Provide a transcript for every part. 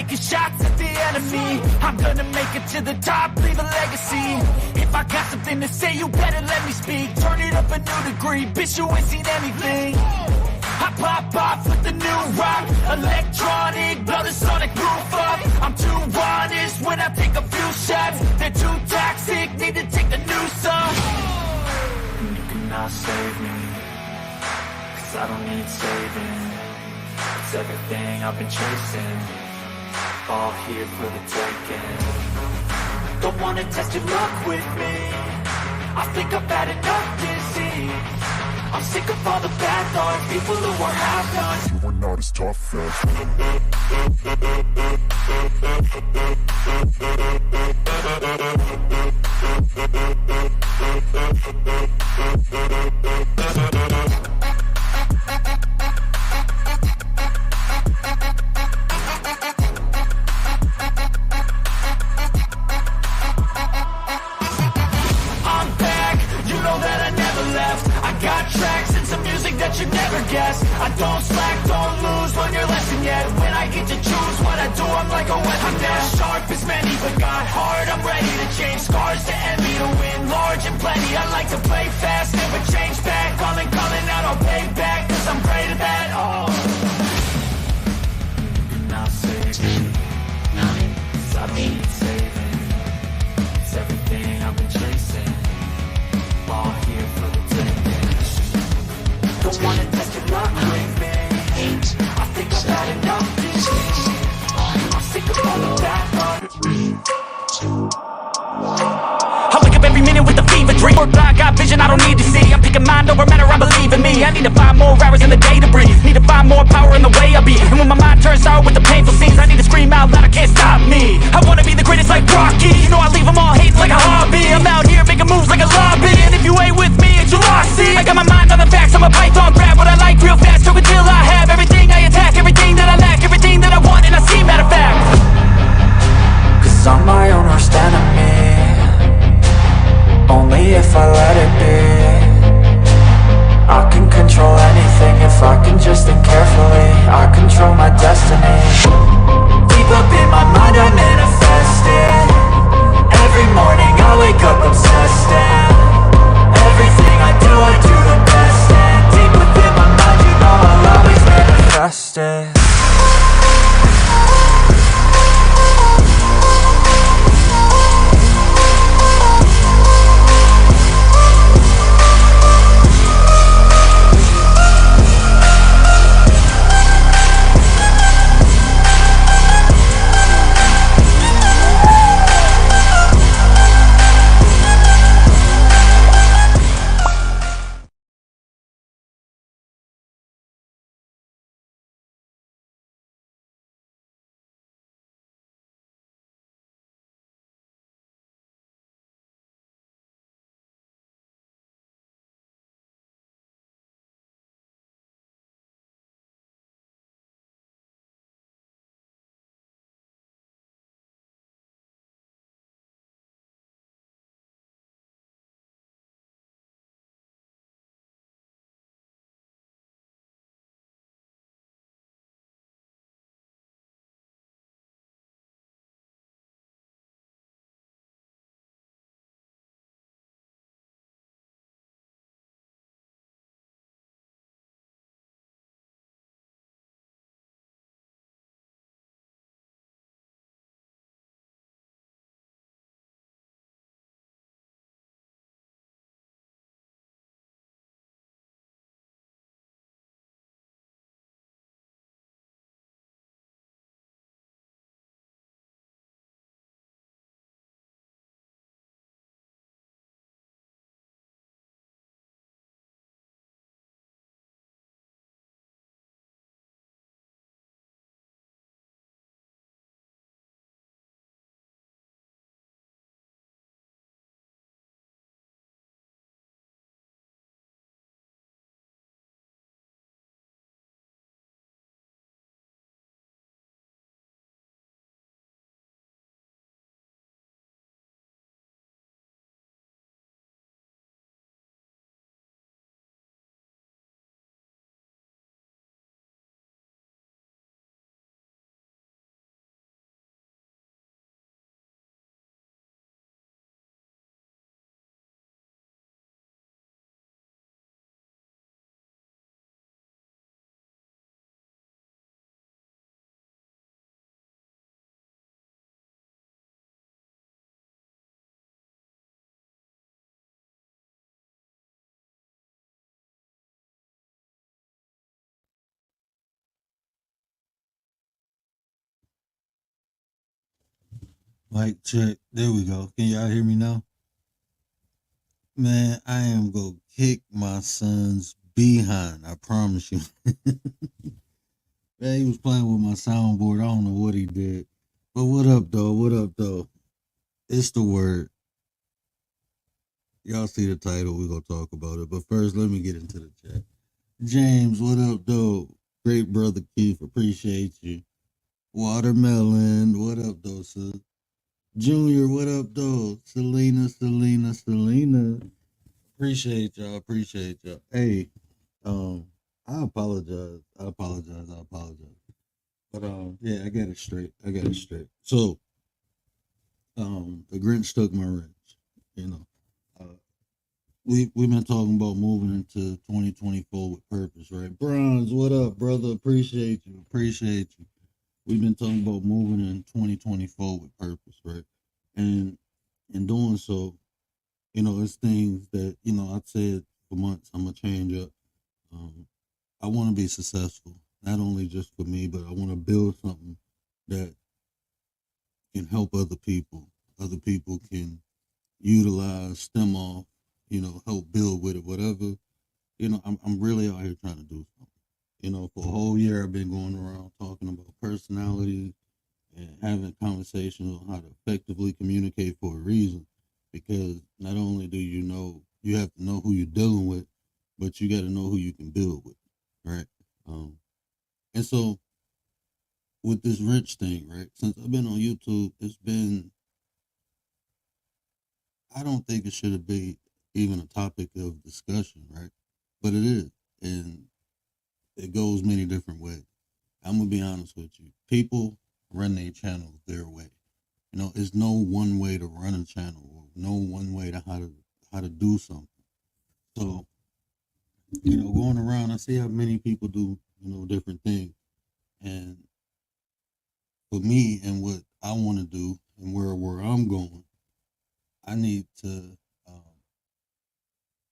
taking shots at the enemy. I'm gonna make it to the top, leave a legacy. If I got something to say, you better let me speak. Turn it up a new degree, bitch, you ain't seen anything. I pop off with the new rock, electronic, blow the sonic roof up. I'm too honest when I take a few shots. They're too toxic, need to take the noose off. And you cannot save me, 'cause I don't need saving. It's everything I've been chasing, all here for the taking. Don't wanna test your luck with me, I think I've had enough disease. I'm sick of all the bad thoughts, people who are half-nots. You are not as tough as I'm back, you know that I never left. I got tracks and some music that you never guessed. I don't slack, don't lose, learn your lesson yet. When I get to choose what I do, I'm like a weapon. I'm not sharp as many, but got hard, I'm ready to change. Scars to envy, to win large and plenty. I like to play fast, never change back. Calling out, I'll pay back, 'cause I'm great at that. Oh, you cannot save me, 'cause I need saving. It's everything I've been chasing, all here for the taking. Don't wanna test your luck with me, I think I've had enough disease. I'm sick of all the bad thoughts. 3, 2, 1. I wake up every minute with a fever dream. Work blind, got vision I don't need to see. I'm picking mind over matter, I believe in me. I need to find more hours in the day to breathe. Need to find more power in the way I be. And when my mind turns sour with the painful scenes, I need to scream out loud, I can't stop me. I wanna be the greatest like Rocky. You know I leave them all hating like a hobby. I'm out here making moves like a lobby. And if you ain't with me, it's your loss. See, I got my mind on the facts, I'm a python. Grab what I like real fast, choke until I have everything. I attack everything that I lack, everything that I want, and I see, matter of fact. 'Cause I'm my own worst enemy, only if I let it be. I can control anything if I can just think carefully. I control my destiny. Deep up in my mind I manifest it. Every morning I wake up obsessed, and everything I do the best. And deep within my mind, you know I'll always manifest it. Mic check. There we go. Can y'all hear me now? Man, I am gonna kick my son's behind. I promise you. Man, he was playing with my soundboard. I don't know what he did. But what up, though? What up, though? It's the word. Y'all see the title. We're gonna talk about it. But first, let me get into the chat. James, what up, though? Great brother Keith, appreciate you. Watermelon, what up, though, sis? Junior, what up, though? Selena. Appreciate y'all. Appreciate y'all. Hey, I apologize. I apologize. But yeah, I got it straight. I got it straight. So, the Grinch took my wrench. You know, uh, we've been talking about moving into 2024 with purpose, right? Bronze, what up, brother? Appreciate you. Appreciate you. We've been talking about moving in 2024 with purpose, right? And in doing so, it's things that I've said for months. I'm gonna change up. Um, I want to be successful, not only just for me, but I want to build something that can help other people. Other people can utilize, stem off, help build with it, whatever. I'm really out here trying to do something. For a whole year, I've been going around talking about personality and having conversations on how to effectively communicate for a reason. Because not only do you have to know who you're dealing with, but you got to know who you can build with, right? Um, and so with this rich thing, right? Since I've been on YouTube, I don't think it should have been even a topic of discussion, right? But it is. And it goes many different ways. I'm going to be honest with you. People run their channels their way. There's no one way to run a channel or no one way to how to do something. So, going around, I see how many people do, different things. And for me and what I want to do and where I'm going, I need to. Um,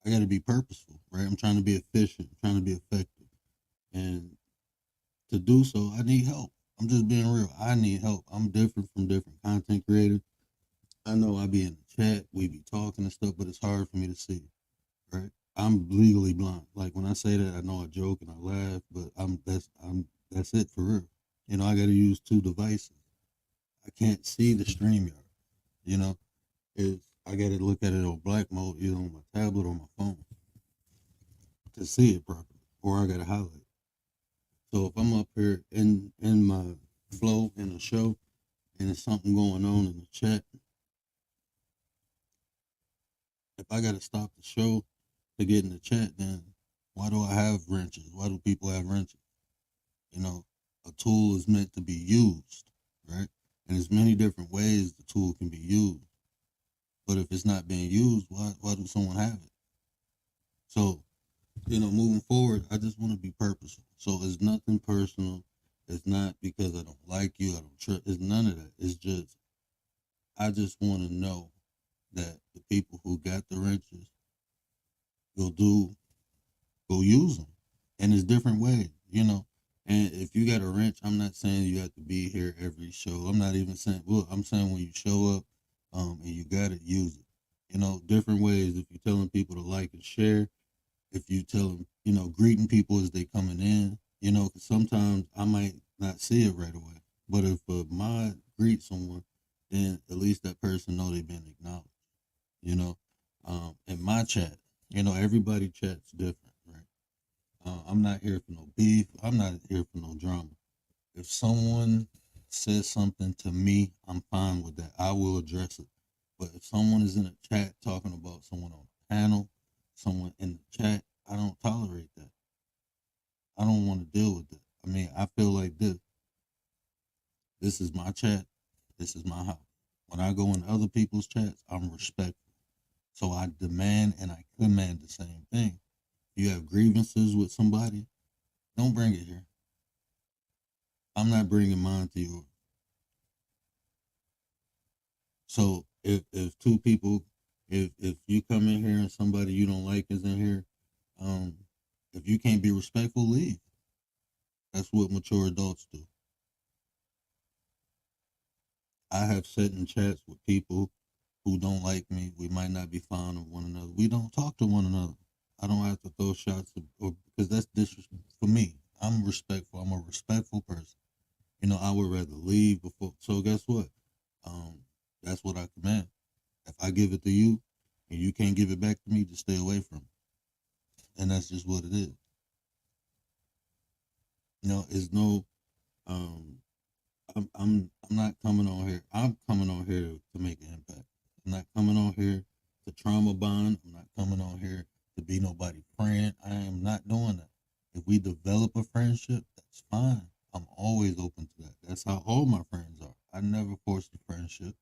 I got to be purposeful, right? I'm trying to be efficient, I'm trying to be effective, and to do so, I need help. I'm just being real. I need help. I'm different from different content creators. I know I be in the chat, we be talking and stuff, but it's hard for me to see, right? I'm legally blind. Like when I say that, I know I joke and I laugh, but that's it for real. I got to use two devices. I can't see the StreamYard. You know, I got to look at it on black mode, either on my tablet or my phone to see it properly, or I got to highlight. So if I'm up here in my flow in a show and there's something going on in the chat, if I got to stop the show to get in the chat, then why do I have wrenches? Why do people have wrenches? You know, a tool is meant to be used, right? And there's many different ways the tool can be used. But if it's not being used, why do someone have it? So, moving forward, I just want to be purposeful. So it's nothing personal. It's not because I don't like you, I don't trust. It's none of that. It's just I just want to know that the people who got the wrenches go do go use them, and it's different ways. And if you got a wrench, I'm not saying you have to be here every show. I'm not even saying. Look, I'm saying when you show up, and you got it, use it. Different ways. If you're telling people to like and share, if you tell them, greeting people as they coming in, 'cause sometimes I might not see it right away. But if a mod greet someone, then at least that person know they've been acknowledged. You know, in my chat, everybody chats different, right? I'm not here for no beef. I'm not here for no drama. If someone says something to me, I'm fine with that. I will address it. But if someone is in a chat talking about someone on a panel, someone in the chat, I don't tolerate that. I don't want to deal with that. I mean, I feel like this. This is my chat. This is my house. When I go in other people's chats, I'm respectful. So I demand and I command the same thing. You have grievances with somebody, don't bring it here. I'm not bringing mine to yours. So if two people, if you come in here and somebody you don't like is in here, um, if you can't be respectful, leave. That's what mature adults do. I have sat in chats with people who don't like me. We might not be fond of one another. We don't talk to one another. I don't have to throw shots or because that's disrespect for me. I'm respectful. I'm a respectful person. I would rather leave before. So guess what? Um, that's what I command. If I give it to you and you can't give it back to me, just stay away from it. And that's just what it is. It's no. Um, I'm not coming on here. I'm coming on here to make an impact. I'm not coming on here to trauma bond. I'm not coming on here to be nobody's friend. I am not doing that. If we develop a friendship, that's fine. I'm always open to that. That's how all my friends are. I never force a friendship.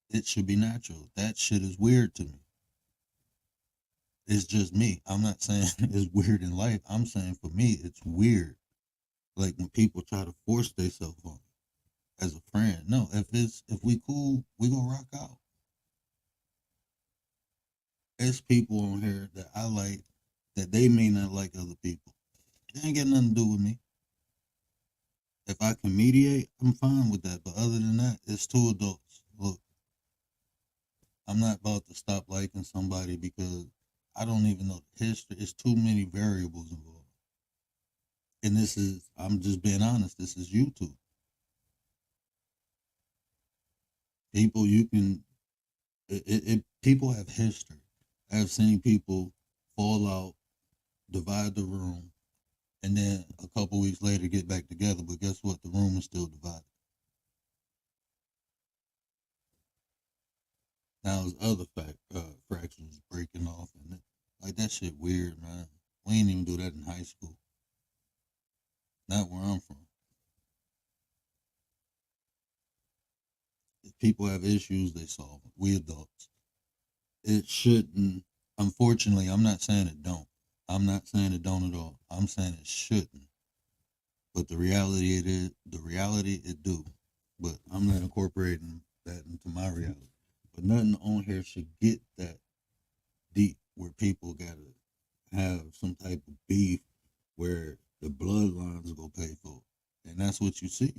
It should be natural. That shit is weird to me. It's just me. I'm not saying it's weird in life. I'm saying for me, it's weird. Like when people try to force themselves on me as a friend. No, if we cool, we gonna rock out. There's people on here that I like that they may not like other people. They ain't got nothing to do with me. If I can mediate, I'm fine with that. But other than that, it's two adults. Look, I'm not about to stop liking somebody because I don't even know the history. It's too many variables involved. And I'm just being honest, this is YouTube. People, people have history. I've seen people fall out, divide the room, and then a couple weeks later get back together. But guess what? The room is still divided. Now there's other fractions breaking off, and like that shit weird, man. We ain't even do that in high school. Not where I'm from. If people have issues, they solve them. We adults. It shouldn't. Unfortunately, I'm not saying it don't. I'm not saying it don't at all. I'm saying it shouldn't. But the reality it do. But I'm not incorporating that into my reality. But nothing on here should get that deep where people gotta have some type of beef where the bloodlines go pay for it. And that's what you see.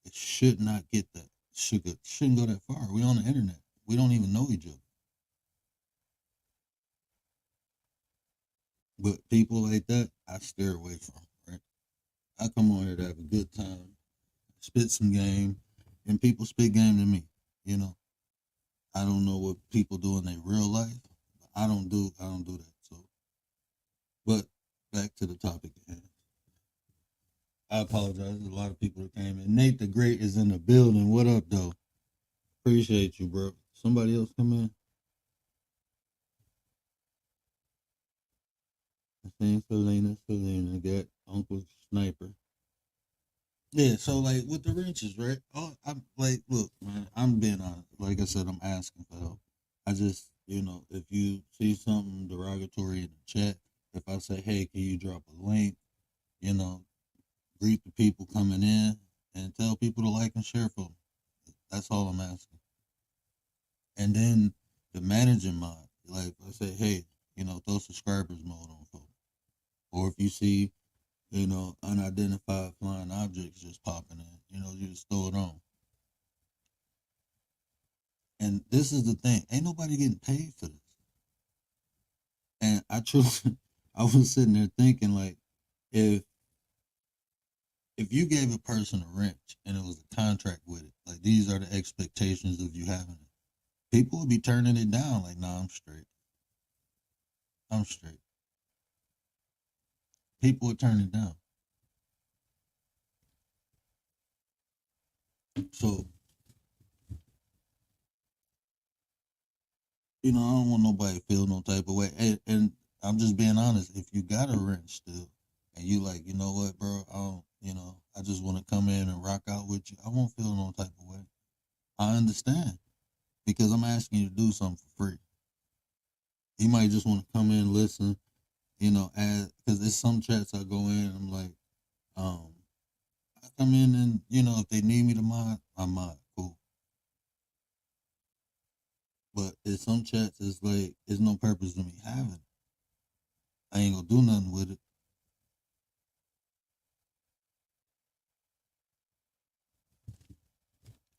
It should not get that. Shouldn't go that far. We on the internet. We don't even know each other. But people like that, I steer away from. Right? I come on here to have a good time, spit some game, and people spit game to me. You know, I don't know what people do in their real life. But I don't do that. So, but back to the topic at hand. I apologize. There's a lot of people that came in. Nate the Great is in the building. What up, though? Appreciate you, bro. Somebody else come in. I seen Selena. Got Uncle Sniper. Yeah, so like with the wrenches, right? Oh, I'm like, look, man, I'm being honest. Like I said, I'm asking for help. I just, if you see something derogatory in the chat, if I say, hey, can you drop a link? You know, greet the people coming in and tell people to like and share for me. That's all I'm asking. And then the managing mod, like I say, hey, throw subscribers mode on folks. Or if you see, unidentified flying objects just popping in, you just throw it on. And this is the thing, ain't nobody getting paid for this. And I truly, I was sitting there thinking like, if if you gave a person a wrench and it was a contract with it, like these are the expectations of you having it, people would be turning it down. Like, nah, I'm straight. I'm straight. People would turn it down. So, I don't want nobody to feel no type of way. And I'm just being honest. If you got a wrench still, and you like, you know what, bro, I don't, I just want to come in and rock out with you. I won't feel no type of way. I understand because I'm asking you to do something for free. You might just want to come in, listen, because there's some chats I go in and I'm like, um, I come in and if they need me to mod, I mod, cool. But in some chats, it's like there's no purpose to me having it. I ain't gonna do nothing with it.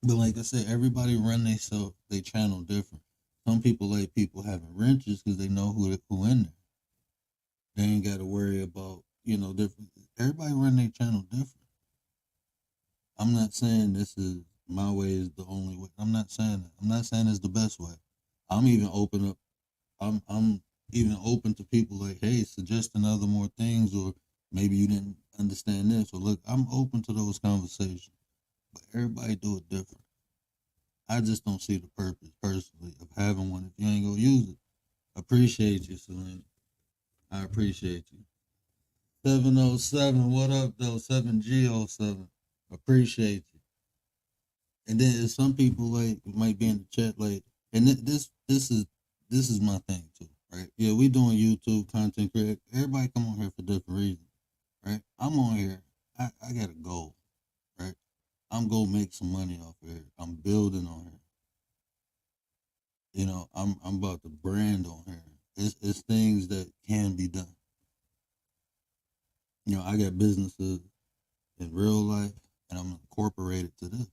But like I said, everybody run they channel different. Some people like people having wrenches because they know who in there. They ain't got to worry about different. Everybody run their channel different. I'm not saying this is my way is the only way. I'm not saying that. I'm not saying it's the best way. I'm even open up. I'm even open to people like, hey, suggesting other more things, or maybe you didn't understand this. Or look, I'm open to those conversations. But everybody do it different. I just don't see the purpose personally of having one if you ain't gonna use it. Appreciate you, Selena. I appreciate you. 707, what up though? 7G07. Appreciate you. And then some people like might be in the chat like, and this is my thing too, right? Yeah, we doing YouTube content create. Everybody come on here for different reasons, right? I'm on here. I got a goal, right? I'm gonna make some money off of here. I'm building on here. I'm about to brand on here. It's things that can be done. I got businesses in real life, and I'm incorporated to this.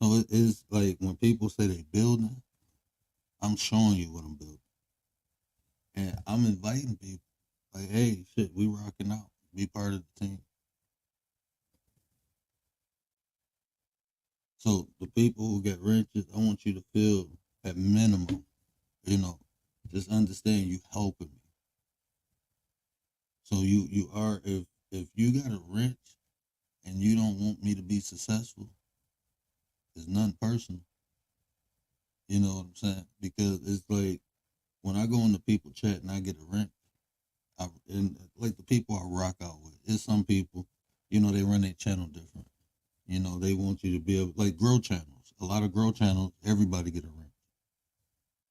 So it is like when people say they building, I'm showing you what I'm building, and I'm inviting people. Like, hey, shit, we rocking out. Be part of the team. So the people who get wrenches, I want you to feel at minimum, just understand you helping me. So you are if you got a wrench and you don't want me to be successful, it's nothing personal. You know what I'm saying? Because it's like when I go into people chat and I get a wrench, and like the people I rock out with, it's some people, they run their channel different. They want you to be able like grow channels. A lot of grow channels, everybody get a wrench.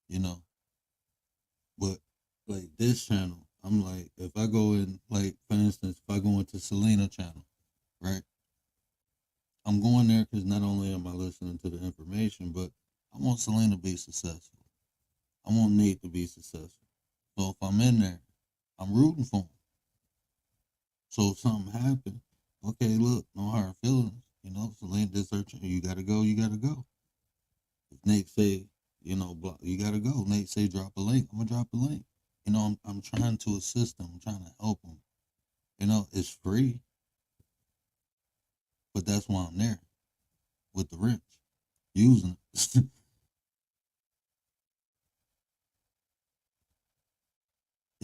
You know, but like this channel, I'm like, if I go in, like for instance, if I go into Selena channel, right? I'm going there because not only am I listening to the information, but I want Selena to be successful. I want Nate to be successful. So if I'm in there, I'm rooting for him. So if something happened, okay, look, no hard feelings. Selena did search. You gotta go. You gotta go. If Nate say, you gotta go. Nate say drop a link. I'm gonna drop a link. I'm trying to assist them. I'm trying to help them. It's free, but that's why I'm there with the wrench, using it.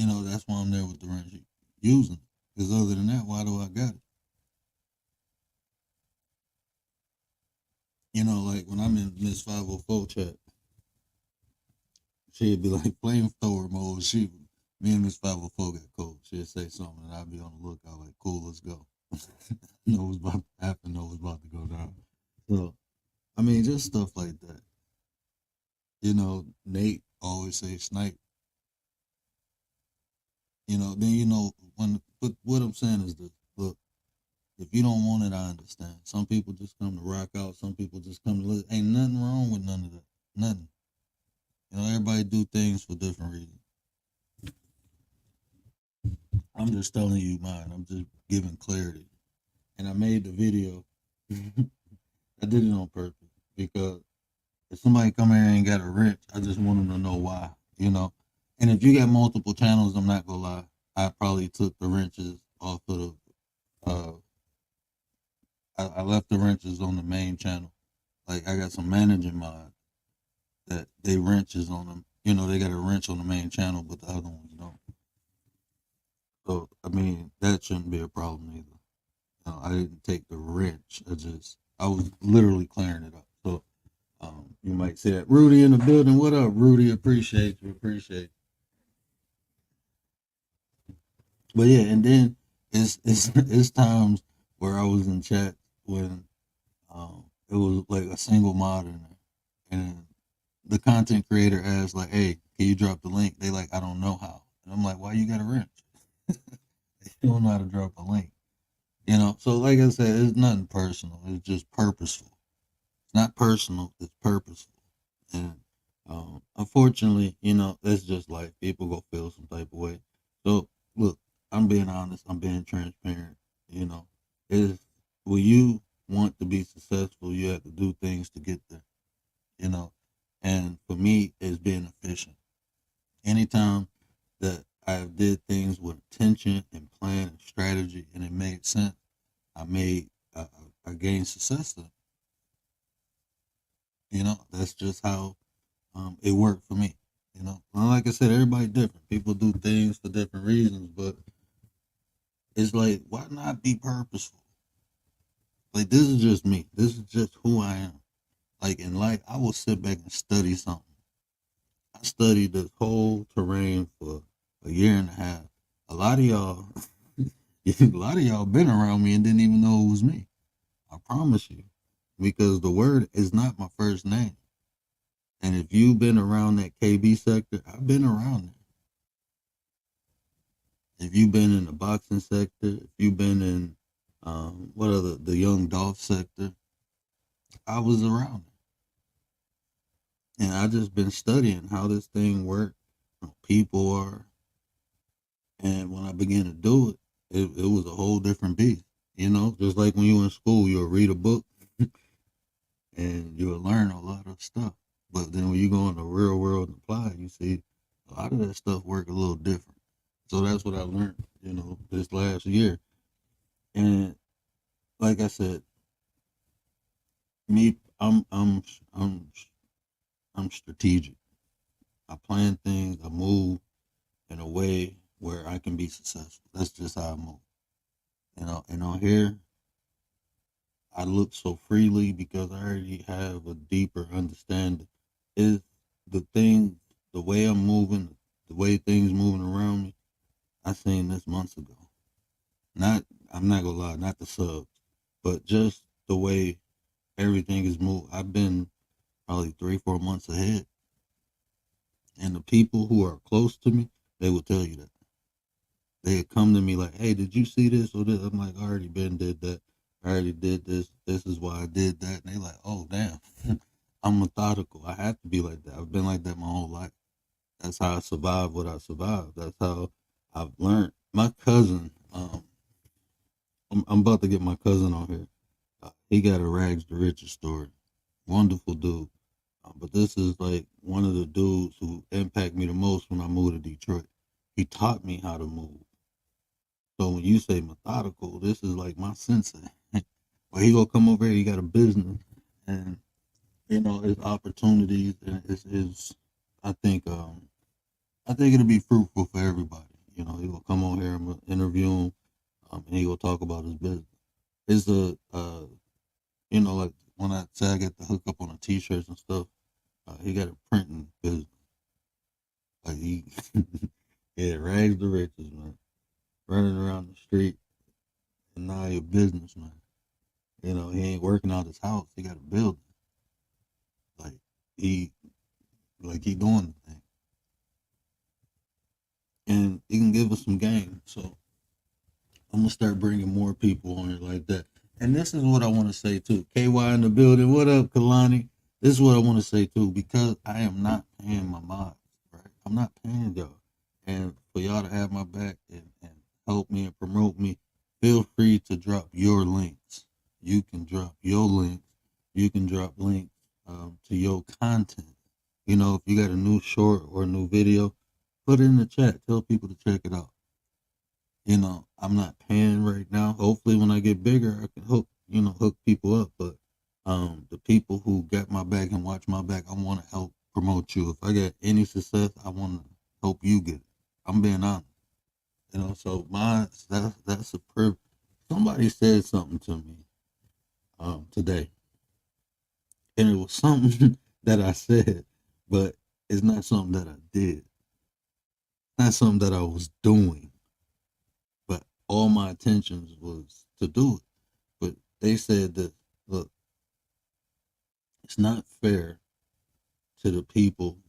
That's why I'm there with the wrench, using it. Because other than that, why do I got it? Like when I'm in Miss 504 chat, she'd be like flamethrower mode. Me and Miss 504 got cold. She'd say something, and I'd be on the lookout, like, cool, let's go. Know what's about to happen, know what's about to go down. So, I mean, just stuff like that. Nate always say snipe. Then but what I'm saying is this: look, if you don't want it, I understand. Some people just come to rock out. Some people just come to listen. Ain't nothing wrong with none of that. Nothing. Everybody do things for different reasons. I'm just telling you mine. I'm just giving clarity. And I made the video. I did it on purpose because if somebody come here and got a wrench, I just want them to know why. And if you got multiple channels, I'm not gonna lie. I probably took the wrenches off of the. I left the wrenches on the main channel. Like I got some managing mods that they wrenches on them. They got a wrench on the main channel, but the other ones don't. So I mean, that shouldn't be a problem either. I didn't take the wrench. I was literally clearing it up. So you might say that Rudy in the building. What up, Rudy? Appreciate you. Appreciate you. But yeah, and then it's times where I was in chat when it was like a single mod in there, and the content creator asked like, "Hey, can you drop the link?" They like, "I don't know how," and I'm like, "Why you got a wrench?" They don't know how to drop a link. So like I said, it's nothing personal. It's just purposeful. It's not personal. It's purposeful. And unfortunately, that's just life. People go feel some type of way. So look, I'm being honest. I'm being transparent. If will you want to be successful, you have to do things to get there, you know. And for me, it's being efficient. Anytime that I did things with intention and plan and strategy and it made sense, I made I gained success. You know, that's just how it worked for me. You know, well, like I said, everybody different. People do things for different reasons, but it's like, why not be purposeful? Like, this is just me. This is just who I am. Like in life, I will sit back and study something. I studied this whole terrain for a year and a half. A lot of y'all, a lot of y'all been around me and didn't even know it was me. I promise you, because the word is not my first name. And if you've been around that KB sector, I've been around it. If you've been in the boxing sector, if you've been in what other the young Dolph sector, I was around it, and I just been studying how this thing works, how people are, and when I began to do it, it was a whole different beast. You know, just like when you in school, you'll read a book and you'll learn a lot of stuff. But then when you go in the real world and apply, you see a lot of that stuff work a little different. So that's what I learned, you know, this last year. And like I said, me, I'm strategic. I plan things. I move in a way where I can be successful. That's just how I move. You know, and on here, I look so freely because I already have a deeper understanding. Is the thing, the way I'm moving, the way things moving around me. I seen this months ago. Not, I'm not gonna lie, not the subs, but just the way everything is moved. I've been probably 3, 4 months ahead, and the people who are close to me, they will tell you that. They would come to me like, "Hey, did you see this or this?" I'm like, "I already been did that. I already did this. This is why I did that." And they like, "Oh, damn." I'm methodical. I have to be like that. I've been like that my whole life. That's how I survived what I survived. That's how I've learned. My cousin, I'm about to get my cousin on here. He got a rags to riches story. Wonderful dude. But this is like one of the dudes who impacted me the most when I moved to Detroit. He taught me how to move. So when you say methodical, this is like my sensei. Well, he gonna come over here. He got a business, and you know, his opportunities, and his I think it'll be fruitful for everybody. You know, he will come on here and interview him, and he will talk about his business. It's you know, like when I say I get the hook up on the t-shirts and stuff, he got a printing business. Like he, yeah, rags the riches, man. Running around the street and now he a businessman. You know, he ain't working out his house. He got a building. Like he, like he doing the thing, and he can give us some game. So I'm gonna start bringing more people on it like that. And this is what I want to say too. KY in the building. What up, Kalani? This is what I want to say too, because I am not paying my mods, right? I'm not paying y'all. And for y'all to have my back and help me and promote me, feel free to drop your links. You can drop your links. You can drop links to your content. You know, if you got a new short or a new video, put it in the chat. Tell people to check it out. You know, I'm not paying right now. Hopefully, when I get bigger, I can hook people up. But the people who got my back and watch my back, I want to help promote you. If I get any success, I want to help you get it. I'm being honest. You know, so that's a privilege. Somebody said something to me today, and it was something that I said, but it's not something that I did. It's not something that I was doing, but all my intentions was to do it. But they said that, look, it's not fair to the people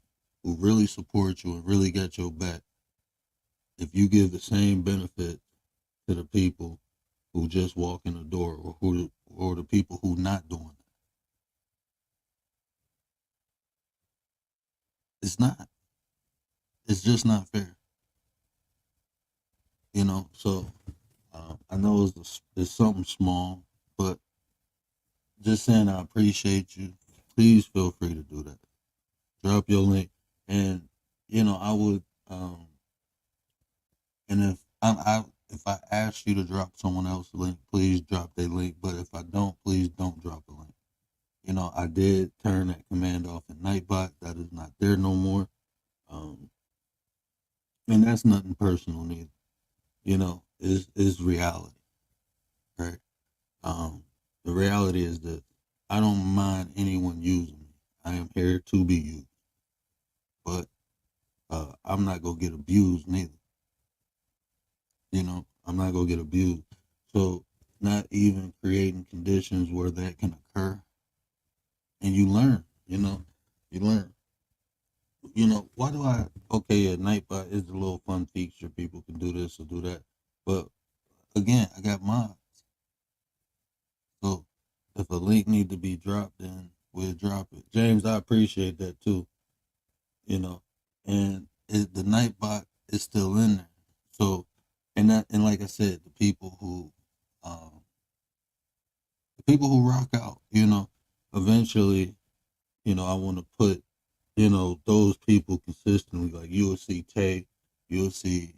who really support you and really got your back if you give the same benefit to the people who just walk in the door or the people who not doing it. It's not. It's just not fair. You know. So I know it's something small, but just saying I appreciate you. Please feel free to do that. Drop your link, and I would. And if I ask you to drop someone else's link, please drop their link. But if I don't, please don't drop a link. I did turn that command off in Nightbot. That is not there no more. Um, and that's nothing personal neither. Is reality, right? The reality is that I don't mind anyone using me. I am here to be used, but I'm not gonna get abused neither. I'm not gonna get abused. So not even creating conditions where that can occur, and you learn. You learn. Why do I? Okay, at Nightbot is a little fun feature. People can do this or do that, but again, I got mods. So if a link need to be dropped, then we'll drop it. James, I appreciate that too. You know, and the Nightbot is still in there. So, and like I said, um, the people who rock out, eventually, I want to put, those people consistently. Like you'll see Tay, you'll see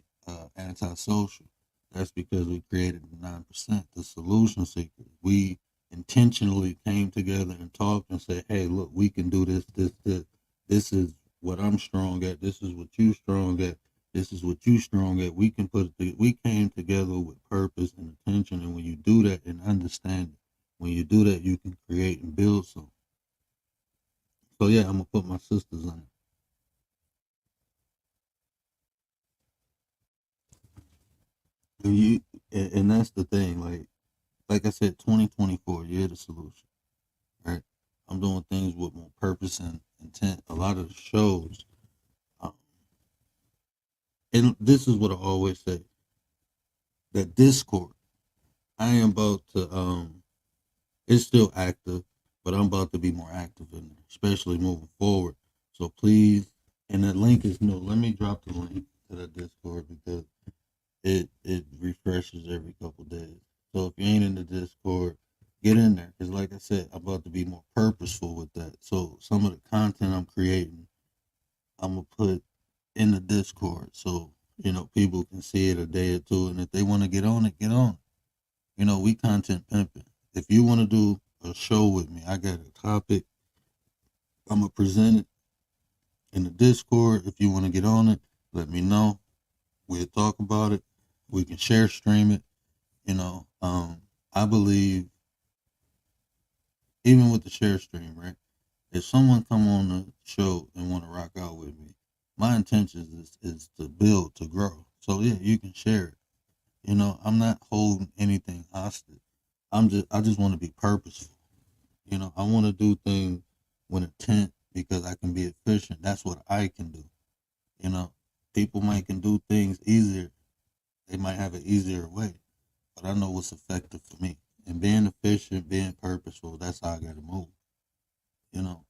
Antisocial. That's because we created the 9%, the solution seekers. We intentionally came together and talked and said, "Hey, look, we can do this, this, this. This is what I'm strong at. This is what you strong at. This is what you strong at. We can put it. We came together with purpose and intention. And when you do that and understand it, when you do that, you can create and build something. So yeah, I'm gonna put my sisters on it. And that's the thing. Like I said, 2024, year the solution, right? I'm doing things with more purpose and intent. A lot of the shows, um, and this is what I always say: that Discord, I am about to, it's still active, but I'm about to be more active in there, especially moving forward. So please, and the link is no. Let me drop the link to the Discord because it refreshes every couple days. So if you ain't in the Discord, get in there because, like I said, I'm about to be more purposeful with that. So some of the content I'm creating, I'm gonna put in the Discord so people can see it a day or two, and if they want to get on it, get on. We content pimping. If you want to do a show with me, I got a topic. I'm gonna present it in the Discord. If you want to get on it, let me know. We'll talk about it. We can share stream it. I believe even with the share stream, right? If someone come on the show and want to rock out with me, my intention is to build, to grow. So yeah, you can share it. I'm not holding anything hostage. I just want to be purposeful. I want to do things with intent because I can be efficient. That's what I can do. You know, People might can do things easier. They might have an easier way, but I know what's effective for me. And being efficient, being purposeful, that's how I got to move. You know,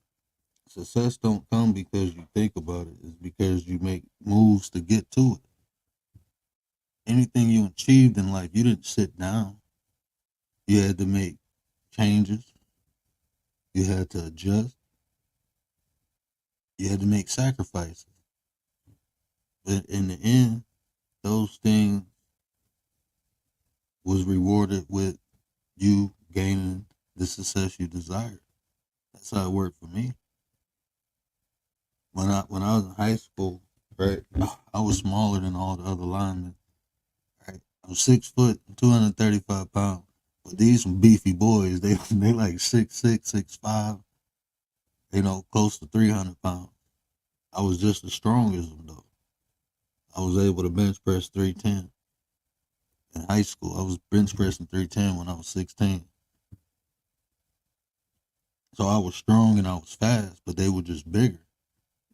Success don't come because you think about it. It's because you make moves to get to it. Anything you achieved in life, you didn't sit down. You had to make changes. You had to adjust. You had to make sacrifices. But in the end, those things was rewarded with you gaining the success you desired. That's how it worked for me. When I was in high school, right, I was smaller than all the other linemen. Right, I was 6 foot, 235 pounds. But these some beefy boys. They like 6'6", 6'5". Close to 300 pounds. I was just as strong as them though. I was able to bench press 310 in high school. I was bench pressing 310 when I was 16. So I was strong and I was fast, but they were just bigger.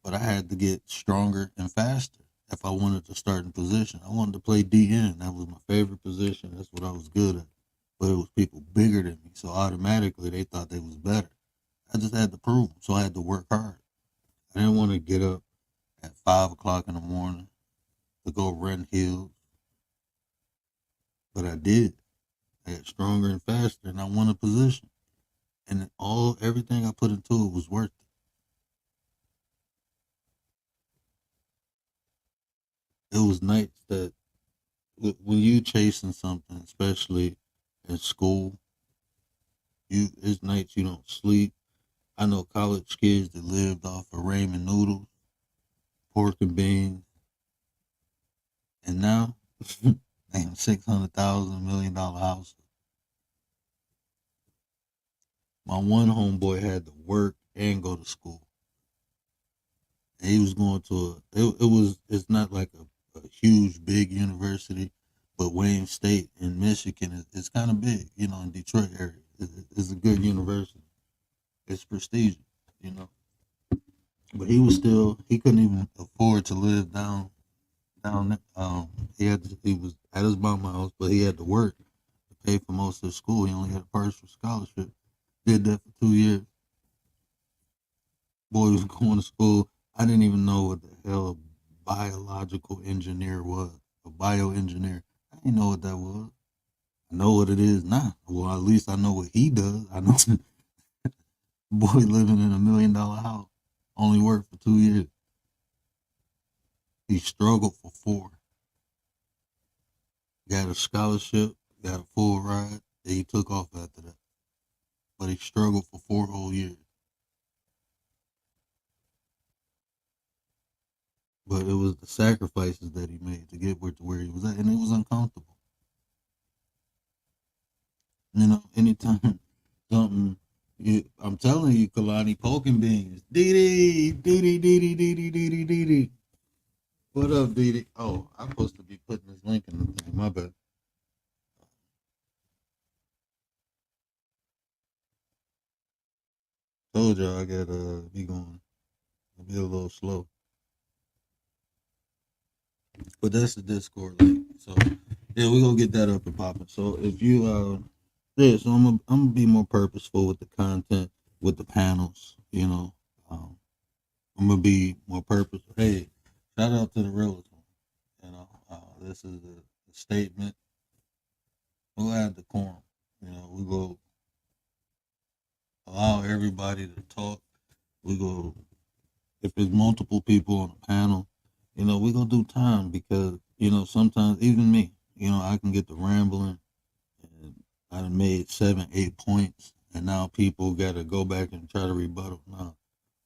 But I had to get stronger and faster if I wanted to start in position. I wanted to play DN. That was my favorite position. That's what I was good at. But it was people bigger than me, so automatically they thought they was better. I just had to prove them, so I had to work hard. I didn't want to get up at 5 o'clock in the morning to go run hills, but I did. I got stronger and faster, and I won a position. and everything I put into it was worth it. It was nights that when you chasing something, especially in school, it's nights you don't sleep. I know college kids that lived off of ramen noodles, pork and beans, and now, damn, $600,000 $1 million house. My one homeboy had to work and go to school. And he was going to it's not like a huge big university, but Wayne State in Michigan is kind of big, in Detroit area. It's a good university. It's prestigious, you know. But he couldn't even afford to live down. He was at his mama house, but he had to work to pay for most of his school. He only had a partial scholarship. Did that for 2 years. Boy was going to school. I didn't even know what the hell a biological engineer was. A bioengineer. I didn't know what that was. I know what it is now. Well, at least I know what he does. I know boy living in $1 million house. Only worked for 2 years. He struggled for four. Got a scholarship, got a full ride, then he took off after that. But he struggled for 4 whole years. But it was the sacrifices that he made to get where he was at, and it was uncomfortable. Anytime something, I'm telling you, Kalani, poking beans, Dee Dee, Dee Dee, Dee Dee, Dee Dee, Dee Dee, Dee Dee. What up, Dee Dee? Oh, I'm supposed to be putting this link in the thing. My bad. Told y'all I got be going. I'll be a little slow, but that's the Discord link. So yeah, we gonna get that up and popping. So if you yeah, so I'm gonna be more purposeful with the content, with the panels. Um, I'm gonna be more purposeful. Hey, shout out to the realtor. This is a statement. We'll have decorum. We go allow everybody to talk. We go if there's multiple people on the panel. We gonna do time because sometimes even me, I can get to rambling and I done made 7, 8 points, and now people got to go back and try to rebuttal. No,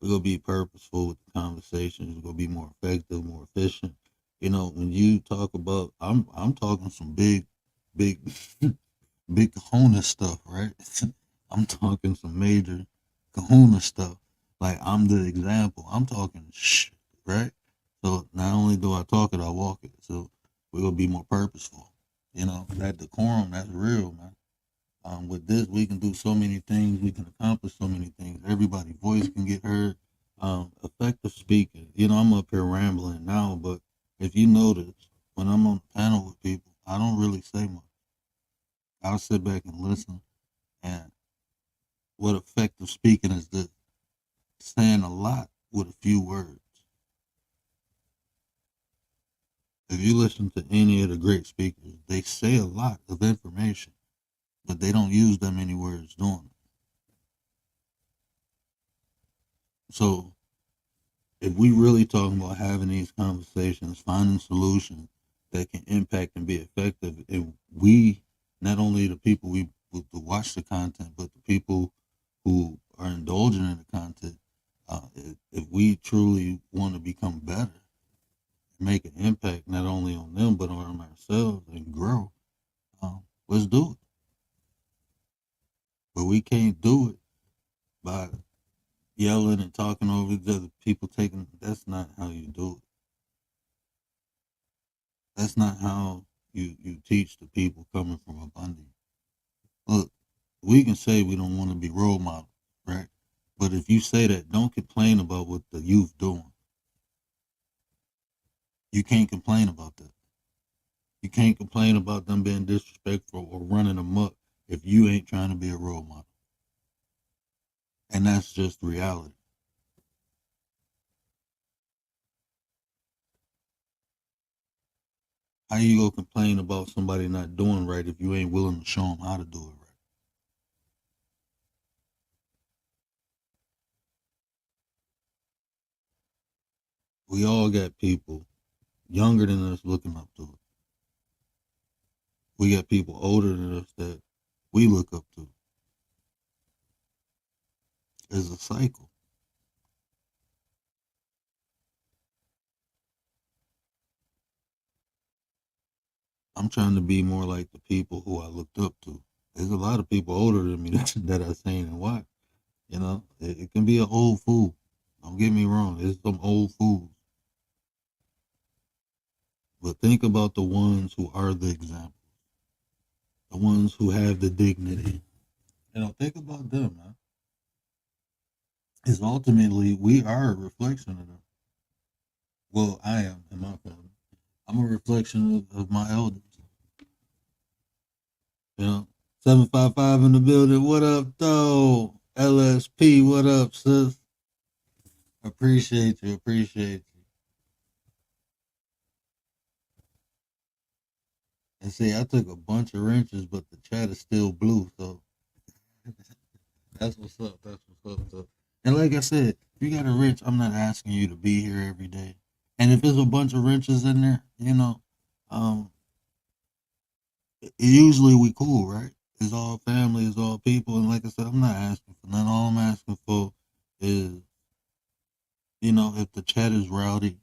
we're gonna be purposeful with the conversations. We're gonna be more effective, more efficient. When you talk about, I'm talking some big, big Kahuna stuff, right? I'm talking some major Kahuna stuff. Like I'm the example. I'm talking right? So not only do I talk it, I walk it. So we're gonna be more purposeful. That decorum, that's real, man. With this, we can do so many things. We can accomplish so many things. Everybody's voice can get heard. Effective speaking. I'm up here rambling now, but if you notice, when I'm on the panel with people, I don't really say much. I'll sit back and listen. And what effective speaking is this? Saying a lot with a few words. If you listen to any of the great speakers, they say a lot of information, but they don't use that many words doing it. So if we really talking about having these conversations, finding solutions that can impact and be effective, and we, not only the people we to watch the content, but the people who are indulging in the content, if we truly want to become better, make an impact not only on them but on ourselves and grow, let's do it. But we can't do it by yelling and talking over the other people. That's not how you do it. That's not how you teach the people coming from abundance. Look, we can say we don't want to be role models, right? But if you say that, don't complain about what the youth doing. You can't complain about that. You can't complain about them being disrespectful or running amok if you ain't trying to be a role model. And that's just reality. How you gonna complain about somebody not doing right if you ain't willing to show them how to do it right? We all got people younger than us looking up to us. We got people older than us that we look up to. It's a cycle. I'm trying to be more like the people who I looked up to. There's a lot of people older than me that I've seen and watched. You know, it can be an old fool. Don't get me wrong. There's some old fools. But think about the ones who are the example, the ones who have the dignity. Think about them, man. Because ultimately, we are a reflection of them. Well, I am in my family. I'm a reflection of my elders. 755 in the building. What up, though? LSP, what up, sis? Appreciate you. Appreciate you. And see, I took a bunch of wrenches, but the chat is still blue. So that's what's up. That's what's up. So, and like I said, if you got a wrench, I'm not asking you to be here every day. And if there's a bunch of wrenches in there, um, usually we cool, right? It's all family, it's all people. And like I said, I'm not asking for nothing. All I'm asking for is, if the chat is rowdy,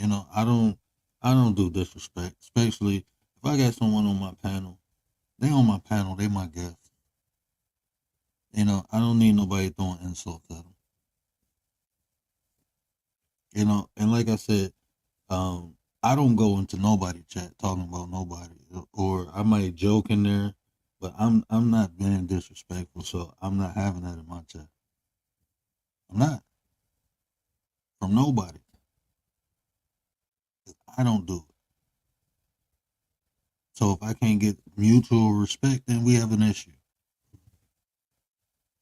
I don't do disrespect, especially if I got someone on my panel. They on my panel, they my guest. I don't need nobody throwing insults at them. And like I said, I don't go into nobody chat talking about nobody, or I might joke in there, but I'm not being disrespectful, so I'm not having that in my chat. I'm not from nobody. I don't do it. So if I can't get mutual respect, then we have an issue.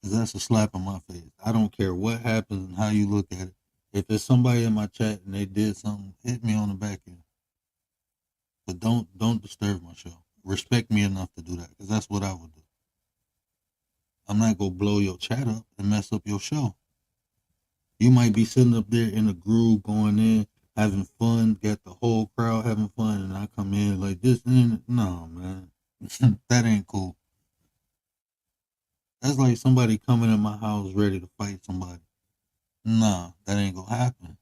Because that's a slap in my face. I don't care what happens and how you look at it. If there's somebody in my chat and they did something, hit me on the back end. But don't disturb my show. Respect me enough to do that, because that's what I would do. I'm not gonna blow your chat up and mess up your show. You might be sitting up there in a groove, going in, having fun, got the whole crowd having fun, and I come in like this. No, man, that ain't cool. That's like somebody coming in my house ready to fight somebody. Nah, that ain't gonna happen.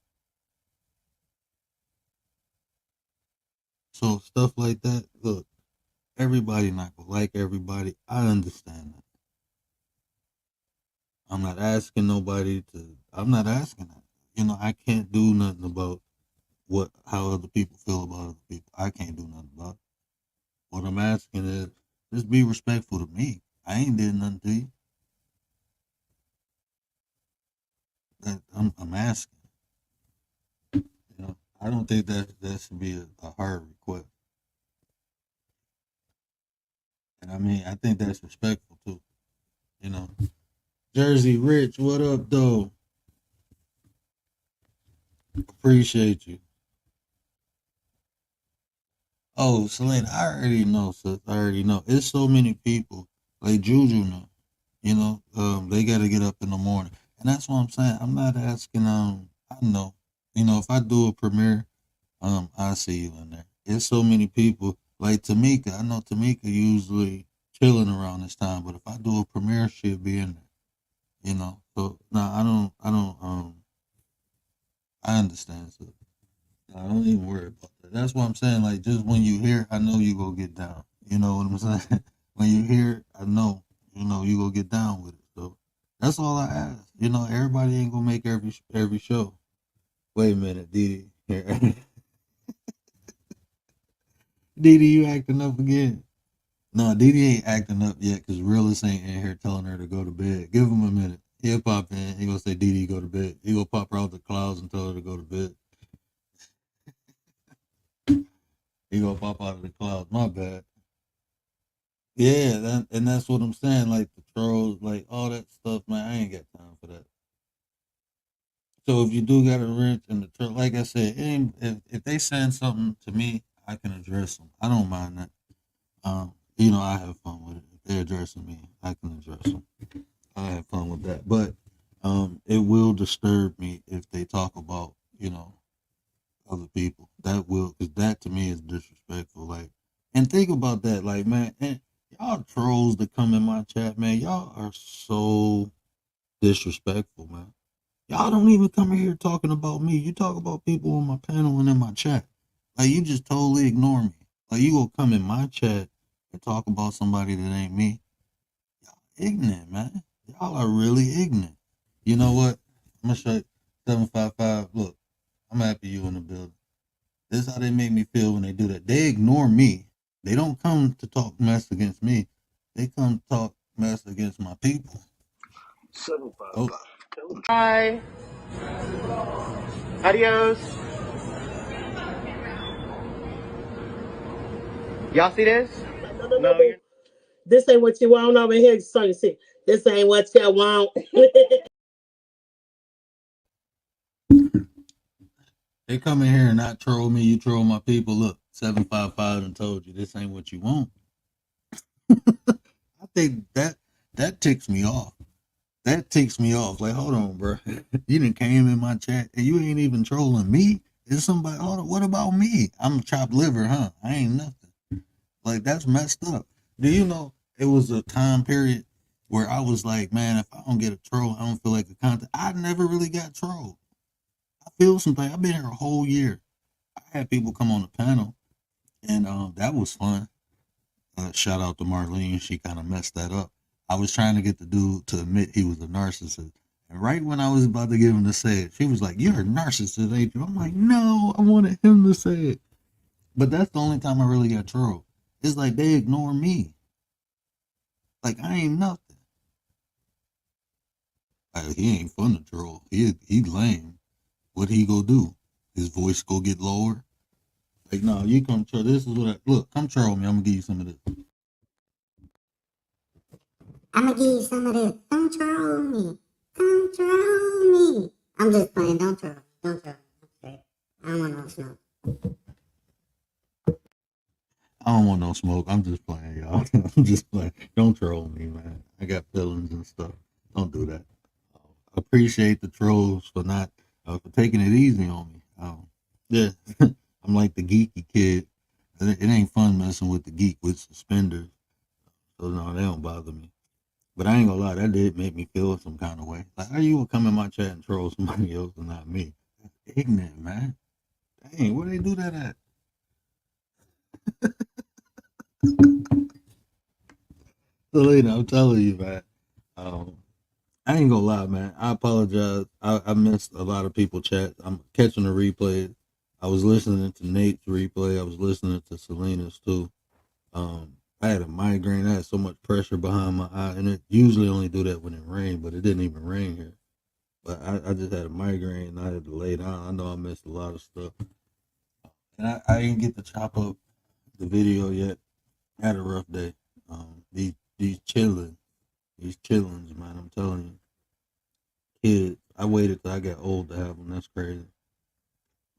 So stuff like that, look, everybody not gonna like everybody. I understand that. I'm not asking nobody to. I'm not asking that. I can't do nothing about how other people feel about other people. I can't do nothing about it. What I'm asking is just be respectful to me. I ain't did nothing to you. I'm asking. I don't think that should be a hard request. And I mean, I think that's respectful too. You know, Jersey Rich, what up, though? Appreciate you. Oh, Selena, I already know, sis. I already know. It's so many people like Juju now. They got to get up in the morning, and that's what I'm saying. I'm not asking. I know. If I do a premiere, I see you in there. It's so many people like Tamika. I know Tamika usually chilling around this time, but if I do a premiere, she'll be in there. So no, I understand. So I don't even worry about that. That's what I'm saying. Like, just when you hear, I know you go get down. You know what I'm saying? When you hear, I know, you go get down with it. So that's all I ask. Everybody ain't gonna make every show. Wait a minute, Didi. Didi, you acting up again? No, Didi ain't acting up yet because Realist ain't in here telling her to go to bed. Give him a minute. He'll pop in. He gonna say, Didi, go to bed. He gonna pop her out the clouds and tell her to go to bed. He gonna pop out of the clouds. My bad. Yeah, and that's what I'm saying. Like the trolls, like all that stuff, man. I ain't got time for that. So if you do got a wrench and the troll, like I said, if they send something to me, I can address them. I don't mind that. I have fun with it. If they're addressing me, I can address them. I have fun with that. But it will disturb me if they talk about you know, other people. That will, because that to me is disrespectful. Like, and think about that, like, man, and y'all trolls that come in my chat, man, y'all are so disrespectful, man. Y'all don't even come in here talking about me. You talk about people on my panel and in my chat. Like, you just totally ignore me. Like, you gonna come in my chat and talk about somebody that ain't me. Y'all ignorant, man. Y'all are really ignorant. You know what? I'm gonna show you 755. Look, I'm happy you in the building. This is how they make me feel when they do that. They ignore me. They don't come to talk mess against me. They come to talk mess against my people. 755. Oh, Bye. Adios. Y'all see this? No, boo. This ain't what you want over here, Sonny. See, this ain't what you want. they come in here and not troll me. You troll my people. Look, 755 and told you this ain't what you want. I think that ticks me off. That ticks me off. Like, hold on, bro. You didn't came in my chat and you ain't even trolling me. Is somebody? Hold on. What about me? I'm chopped liver, huh? I ain't nothing. Like, that's messed up. Do you know it was a time period where I was like, man, if I don't get a troll, I don't feel like a content. I never really got trolled. I feel something. I've been here a whole year. I had people come on the panel, and that was fun. Shout out to Marlene. She kind of messed that up. I was trying to get the dude to admit he was a narcissist. And right when I was about to get him to say it, she was like, "You're a narcissist, ain't you?" I'm like, "No, I wanted him to say it." But that's the only time I really got trolled. It's like they ignore me. Like I ain't nothing. Like, he ain't fun to troll. He lame. What he go do? His voice go get lower? Like, no, you come troll. This is what I look. Come troll me. I'm gonna give you some of this. I'm gonna give you some of this. Don't troll me. Don't troll me. I'm just playing. Don't troll me. Don't troll me. I don't want no smoke. I don't want no smoke. I'm just playing, y'all. I'm just playing. Don't troll me, man. I got feelings and stuff. Don't do that. I appreciate the trolls for not for taking it easy on me. Yeah, I'm like the geeky kid. It ain't fun messing with the geek with suspenders. So no, they don't bother me. But I ain't gonna lie, that did make me feel some kind of way. Like, how you gonna come in my chat and troll somebody else and not me? That's ignorant, man. Dang, where they do that at? So later, I'm telling you, man. Um, I ain't gonna lie, man. I apologize. I missed a lot of people chat. I'm catching the replay. I was listening to Nate's replay. I was listening to Selena's too. I had a migraine. I had so much pressure behind my eye, and it usually only do that when it rained, but it didn't even rain here. But I just had a migraine and I had to lay down. I know I missed a lot of stuff. And I didn't get to chop up the video yet. I had a rough day. These chillings, man. I'm telling you, kids. I waited till I got old to have them. That's crazy.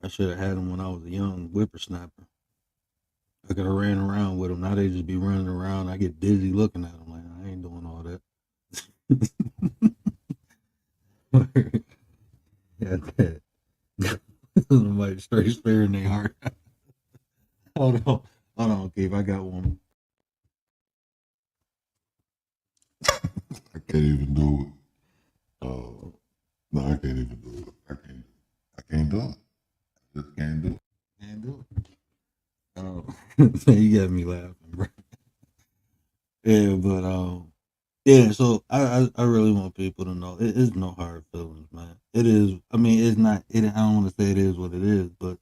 I should have had them when I was a young whippersnapper. I could have ran around with them. Now they just be running around. I get dizzy looking at them. Like, I ain't doing all that. Yeah, that. Somebody straight staring their heart. Hold on, Keith. I got one. I can't even do it. No, I can't even do it. I can't do it. I just can't do it. Can't do it. Oh, you got me laughing, bro. Yeah, but yeah. So I really want people to know it is no hard feelings, man. It is. I mean, it's not. I don't want to say it is what it is, but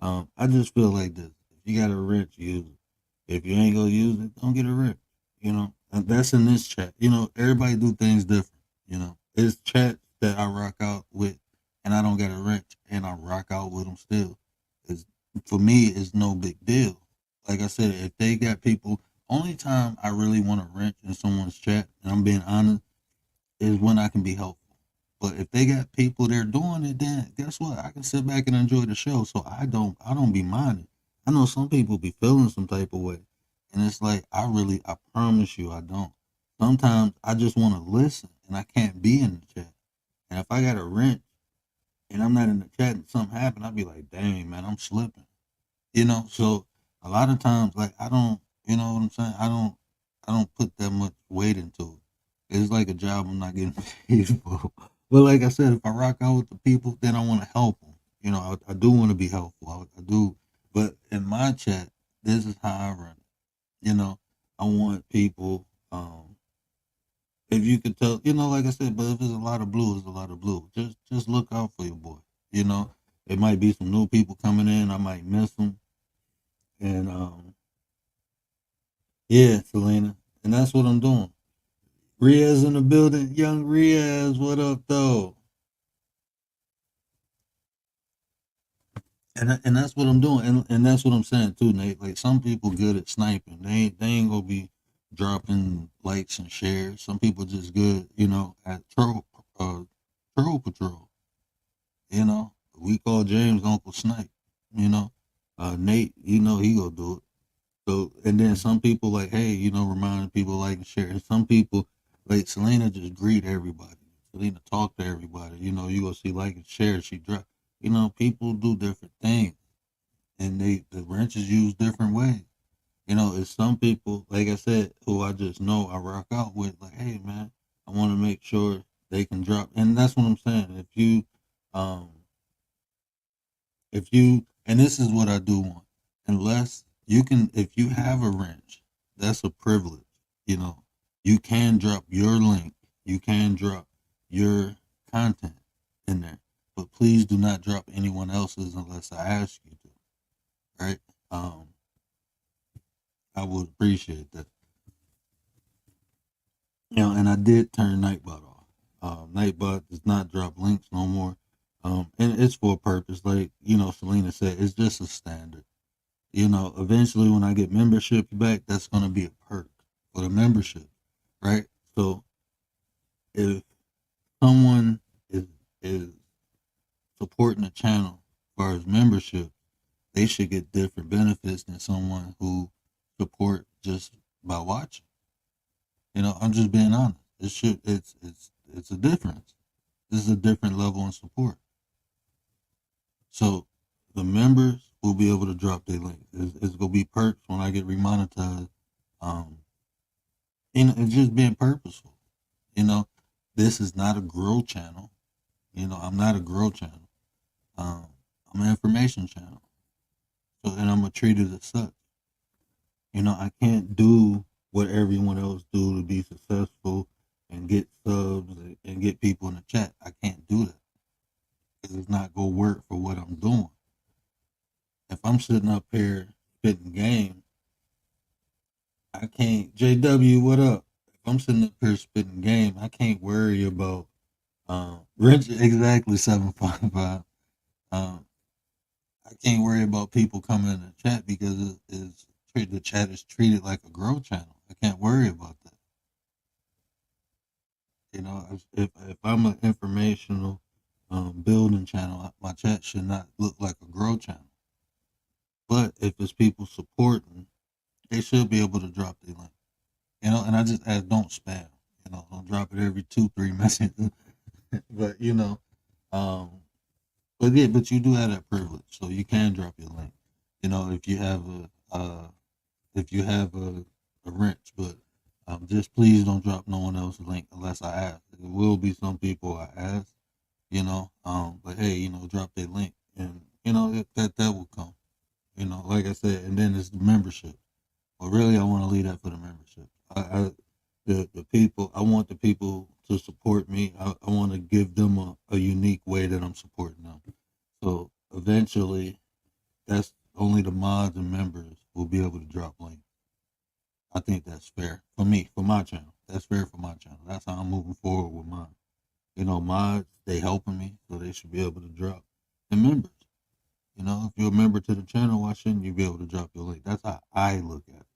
I just feel like this. If you got a wrench, use it. If you ain't gonna use it, don't get a wrench. You know, and that's in this chat. You know, everybody do things different. You know, it's chat that I rock out with, and I don't get a wrench, and I rock out with them still. It's, for me, it's no big deal. Like I said, if they got people, only time I really want to wrench in someone's chat, and I'm being honest, is when I can be helpful. But if they got people there doing it, then guess what? I can sit back and enjoy the show. So I don't be minded. I know some people be feeling some type of way. And it's like I promise you I don't. Sometimes I just want to listen and I can't be in the chat. And if I got a wrench, and I'm not in the chat and something happened, I'd be like, dang man, I'm slipping. So a lot of times, like I don't, you know what I'm saying? I don't put that much weight into it. It's like a job I'm not getting paid for. But like I said, if I rock out with the people, then I want to help them. I do want to be helpful. I do. But in my chat, this is how I run it. I want people. If you could tell, like I said, but if there's a lot of blue, it's a lot of blue. Just look out for your boy. You know, it might be some new people coming in. I might miss them. And yeah, Selena, and that's what I'm doing. Riaz in the building, young Riaz, what up though? And that's what I'm doing, and that's what I'm saying too, Nate. Like some people good at sniping, they ain't gonna be dropping likes and shares. Some people just good, at troll patrol. We call James Uncle Snipe. You know, Nate, he gonna do it. So, and then some people like, hey, reminding people like and share. And some people like Selena just greet everybody. Selena talk to everybody. You go see like and share. She drop. People do different things, and the wrenches use different ways. It's some people, like I said, who I just know I rock out with. Like, hey man, I want to make sure they can drop, and that's what I'm saying. Um, and this is what I do want, unless you can, if you have a wrench, that's a privilege. You know, you can drop your link, you can drop your content in there, but please do not drop anyone else's unless I ask you to. Right? Um, I would appreciate that. And I did turn Nightbot off. Nightbot does not drop links no more. And it's for a purpose. Like, Selena said, it's just a standard. Eventually when I get membership back, that's going to be a perk for the membership, right? So if someone is supporting the channel as far as membership, they should get different benefits than someone who support just by watching. I'm just being honest. It's a difference. This is a different level of support. So the members will be able to drop their links. It's gonna be perks when I get remonetized. And it's just being purposeful. This is not a grow channel. I'm not a grow channel. I'm an information channel. So, and I'm gonna treat it as such. I can't do what everyone else do to be successful and get subs and get people in the chat. I can't do that. It's not gonna work for what I'm doing. If I'm sitting up here spitting game, I can't. JW, what up? If I'm sitting up here spitting game, I can't worry about Rich. Exactly 755. I can't worry about people coming in the chat because the chat is treated like a grow channel. I can't worry about that. If I'm an informational building channel, my chat should not look like a grow channel. But if it's people supporting, they should be able to drop their link. And I just ask, don't spam. Don't drop it every 2-3 messages. But but yeah, but you do have that privilege, so you can drop your link. If you have a wrench, but just please don't drop no one else's link unless I ask. There will be some people I ask, but hey, drop their link, and that will come. Like I said, and then it's the membership. But really, I want to leave that for the membership. The people, I want the people to support me. I want to give them a unique way that I'm supporting them. So eventually, that's only the mods and members will be able to drop links. I think that's fair for me, for my channel. That's fair for my channel. That's how I'm moving forward with mine. Mods, they helping me, so they should be able to drop. And members, if you're a member to the channel, why shouldn't you be able to drop your link? That's how I look at it.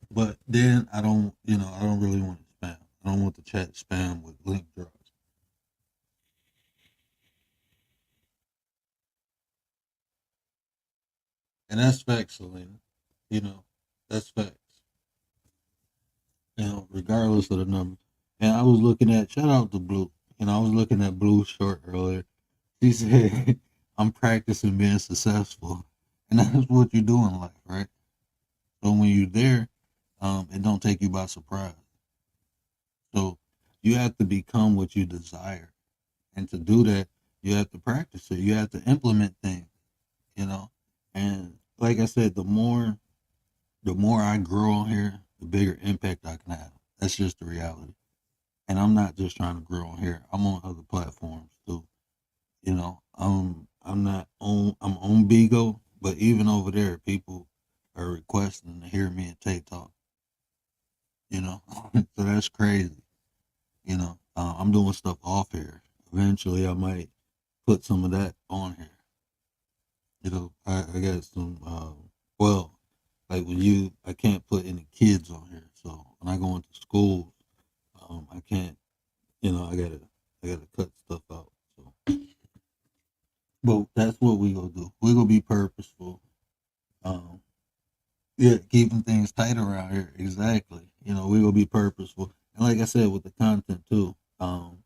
But then I don't really want to spam. I don't want the chat spam with link drops. And that's facts, Selena. That's facts. Regardless of the number. And I was looking at, shout out to Blue. You know, I was looking at Blue Short earlier. She said, I'm practicing being successful. And that's what you do in life, right? So when you're there, it don't take you by surprise. So you have to become what you desire. And to do that, you have to practice it. You have to implement things, you know. And like I said, the more I grow on here, the bigger impact I can have. That's just the reality. And I'm not just trying to grow on here. I'm on other platforms too. You know, I'm not on I'm on Bigo, but even over there, people are requesting to hear me and Tay talk. You know, so that's crazy. You know, I'm doing stuff off here. Eventually, I might put some of that on here. You know, I got some. Well, like with you, I can't put any kids on here. So when I go into schools, I can't. You know, I gotta cut stuff out. So, but that's what we gonna do. We're gonna be purposeful. Um, yeah, keeping things tight around here. Exactly. You know, we're gonna be purposeful. And like I said, with the content too. I'm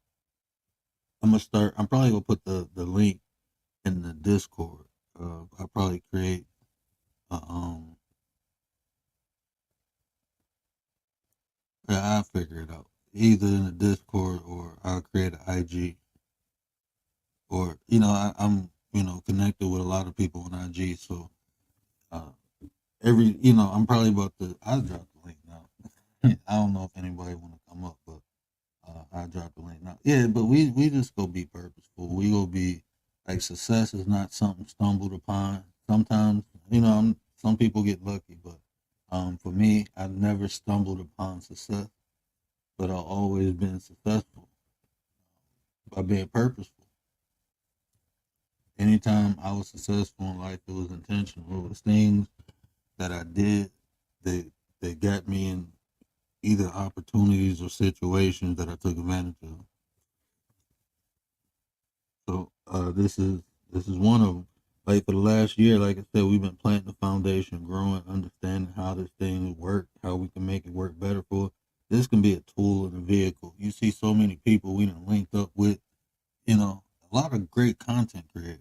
gonna start. I'm probably gonna put the link in the Discord. I'll probably create. Uh, um, yeah, I'll figure it out. Either in the Discord or I'll create an IG. Or I'm connected with a lot of people on IG. So uh, I'm probably about to. I'll drop the link now. I don't know if anybody want to come up, but I'll drop the link now. Yeah, but we just go be purposeful. We go be like success is not something stumbled upon. Sometimes some people get lucky, but for me, I've never stumbled upon success, but I've always been successful by being purposeful. Anytime I was successful in life, it was intentional. It was things that I did that got me in either opportunities or situations that I took advantage of. So this is one of them. Like for the last year, like I said, we've been planting the foundation, growing, understanding how this thing works, how we can make it work better for us. This can be a tool and a vehicle. You see so many people we done linked up with, a lot of great content creators.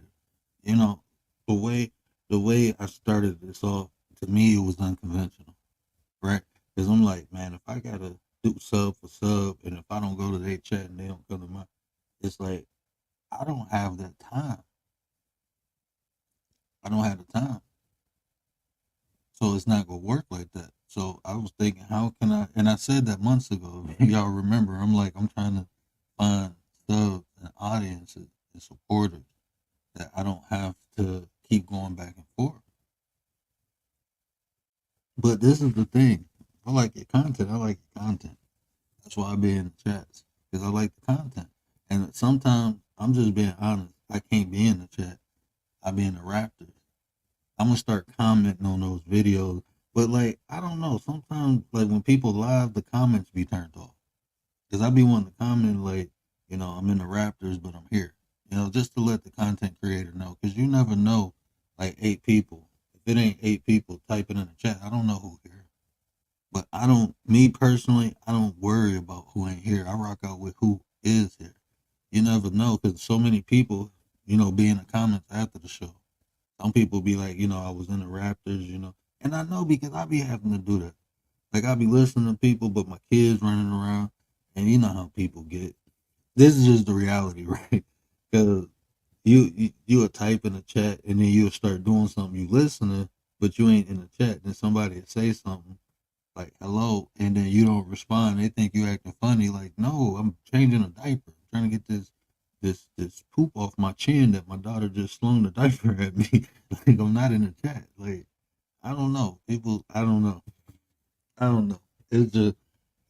You know, the way I started this off, to me it was unconventional, right? Because I'm like, man, if I gotta do sub for sub, and if I don't go to their chat and they don't come to mine, it's like I don't have that time. I don't have the time. So it's not gonna work like that. So I was thinking, how can I? And I said that months ago. Y'all remember? I'm like, I'm trying to find subs and audiences and supporters that I don't have to keep going back and forth. But this is the thing. I like your content. I like your content. That's why I be in the chats because I like the content. And sometimes I'm just being honest. I can't be in the chat. I be in the Raptors. I'm gonna start commenting on those videos. But like, I don't know. Sometimes like when people live, the comments be turned off. Cause I be wanting to comment like, I'm in the Raptors, but I'm here. Just to let the content creator know. Cause you never know, like 8 people. If it ain't 8 people typing in the chat, I don't know who here. But me personally, I don't worry about who ain't here. I rock out with who is here. You never know, cause so many people, be in the comments after the show. Some people be like, I was in the Raptors, and I know because I be having to do that. Like I be listening to people, but my kids running around, and you know how people get. This is just the reality, right? Because you will type in the chat, and then you'll start doing something. You listening, but you ain't in the chat. Then somebody will say something like hello, and then you don't respond. They think you acting funny. Like no, I'm changing a diaper, I'm trying to get this poop off my chin that my daughter just slung the diaper at me. Like I'm not in the chat. Like I don't know. People I don't know. I don't know. It's just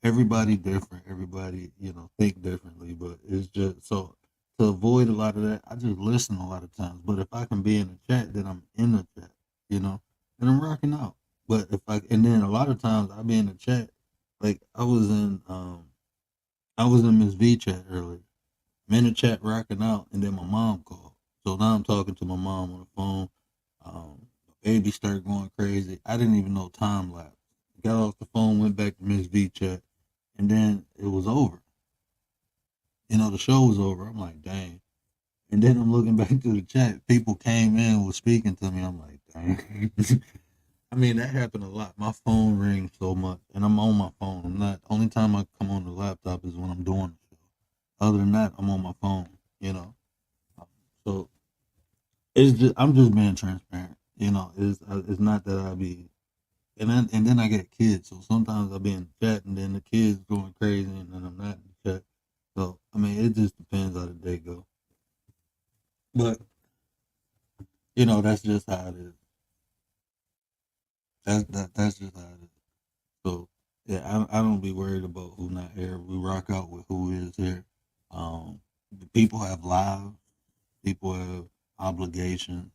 everybody different. Everybody, think differently. But it's just so to avoid a lot of that, I just listen a lot of times. But if I can be in the chat, then I'm in the chat, and I'm rocking out. But and then a lot of times I be in the chat, like I was in Miss V chat earlier. I'm in the chat rocking out, and then my mom called. So now I'm talking to my mom on the phone. Baby started going crazy. I didn't even know time lapse. Got off the phone, went back to Miss V chat, and then it was over. The show was over. I'm like, dang. And then I'm looking back to the chat. People came in, was speaking to me. I'm like, dang. I mean, that happened a lot. My phone rings so much, and I'm on my phone. I'm not. Only time I come on the laptop is when I'm doing the show. Other than that, I'm on my phone. You know. So I'm just being transparent. It's not that I be and then I get kids, so sometimes I be in the chat and then the kids going crazy and then I'm not in the chat. So I mean, it just depends how the day go. But that's just how it is. That's just how it is. So yeah, I don't be worried about who not here. We rock out with who is here. Um, People have lives. People have obligations.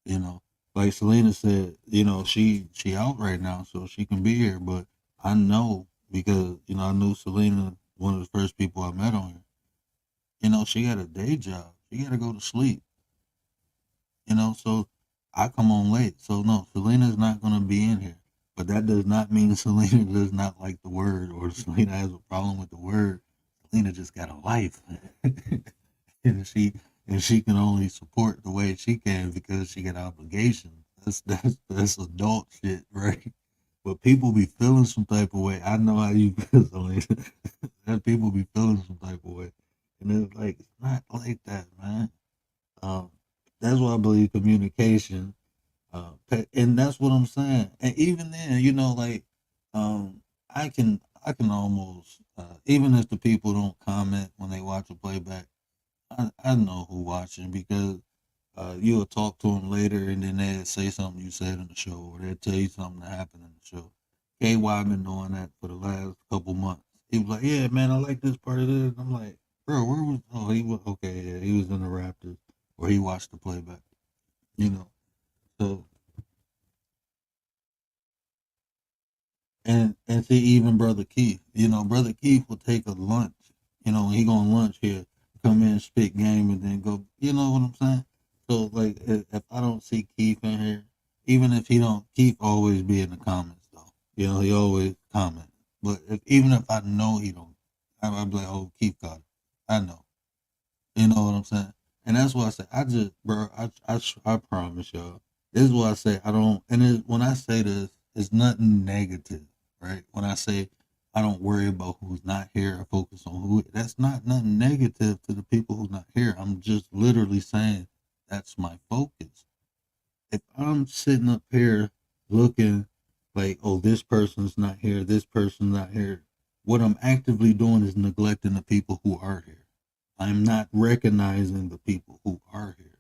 You know, like Selena said, she out right now, so she can be here. But I know because I knew Selena, one of the first people I met on here. She got a day job. She got to go to sleep. So I come on late. So no, Selena's not gonna be in here. But that does not mean Selena does not like the word or Selena has a problem with the word. Selena just got a life, and she can only support the way she can because she got obligations. That's adult shit, right? But people be feeling some type of way. I know how you feel, Selena. That people be feeling some type of way, and it's like it's not like that, man. Um, that's why I believe communication, and that's what I'm saying. And even then, um, I can almost, even if the people don't comment when they watch a playback, I know who watching because you'll talk to them later and then they'll say something you said in the show or they'll tell you something that happened in the show. KY been doing that for the last couple months. He was like, "Yeah, man, I like this part of this." I'm like, "Bro, where was? Oh, he was okay. Yeah, he was in the Raptors, or he watched the playback." You know, so and see, even brother Keith, brother Keith will take a lunch. He going lunch here, come in, spit game, and then go. You know what I'm saying? So like, if I don't see Keith in here, even if he don't, Keith always be in the comments though. He always comment. But even if I know he don't, I'm like, oh, Keith got it. I know. You know what I'm saying? And that's why I say I just, bro. I promise y'all. This is why I say I don't. And when I say this, it's nothing negative, right? When I say I don't worry about who's not here, I focus on who. That's not nothing negative to the people who's not here. I'm just literally saying that's my focus. If I'm sitting up here looking like, oh, this person's not here, this person's not here, what I'm actively doing is neglecting the people who are here. I'm not recognizing the people who are here.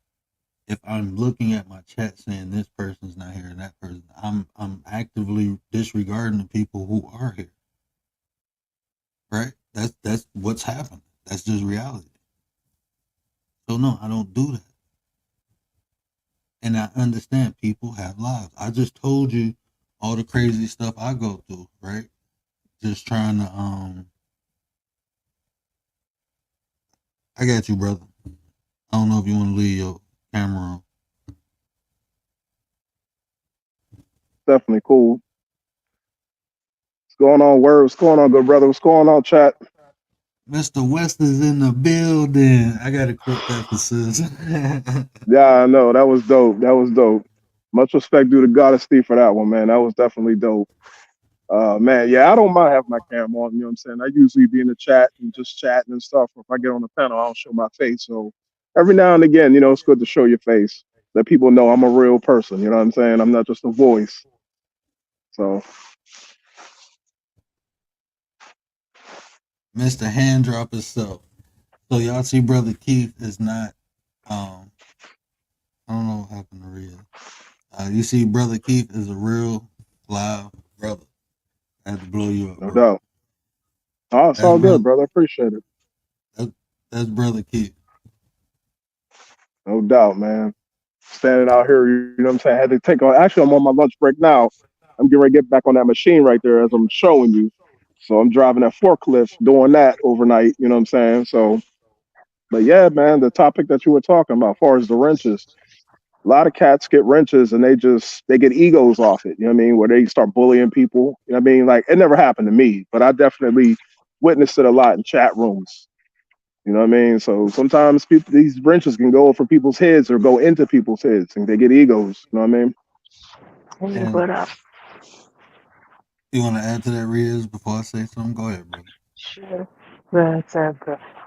If I'm looking at my chat saying this person's not here and that person, I'm actively disregarding the people who are here. Right? That's what's happening. That's just reality. So no, I don't do that. And I understand people have lives. I just told you all the crazy stuff I go through, right? Just trying to I got you, brother. I don't know if you want to leave your camera on. Definitely cool. What's going on, Word? What's going on, good brother? What's going on, chat? Mr. West is in the building. I gotta clip that for sis. Yeah, I know. That was dope. That was dope. Much respect due to Goddess Steve for that one, man. That was definitely dope. Man, yeah, I don't mind having my camera on, you know what I'm saying? I usually be in the chat and just chatting and stuff. If I get on the panel, I don't show my face. So every now and again, it's good to show your face. Let people know I'm a real person, you know what I'm saying? I'm not just a voice. So Mr. Handdrop himself. So y'all see Brother Keith is not I don't know what happened to Rhea. You see Brother Keith is a real live brother. I had to blow you up, no bro. doubt. Oh, it's That's all brother good, brother. I appreciate it. that's Brother Keith. No doubt, man. Standing out here, you know what I'm saying? I had to take on, actually, I'm on my lunch break now. I'm getting ready to get back on that machine right there as I'm showing you. So I'm driving that forklift, doing that overnight, you know what I'm saying? So, but yeah, man, the topic that you were talking about, as far as the wrenches, a lot of cats get wrenches and they get egos off it, you know what I mean? Where they start bullying people, you know what I mean? Like, it never happened to me, but I definitely witnessed it a lot in chat rooms. You know what I mean? So sometimes people, these wrenches can go for people's heads or go into people's heads, and they get egos. You know what I mean? Hey, And what up? you want to add to that, Riz, before I say something? Go ahead, brother. Sure.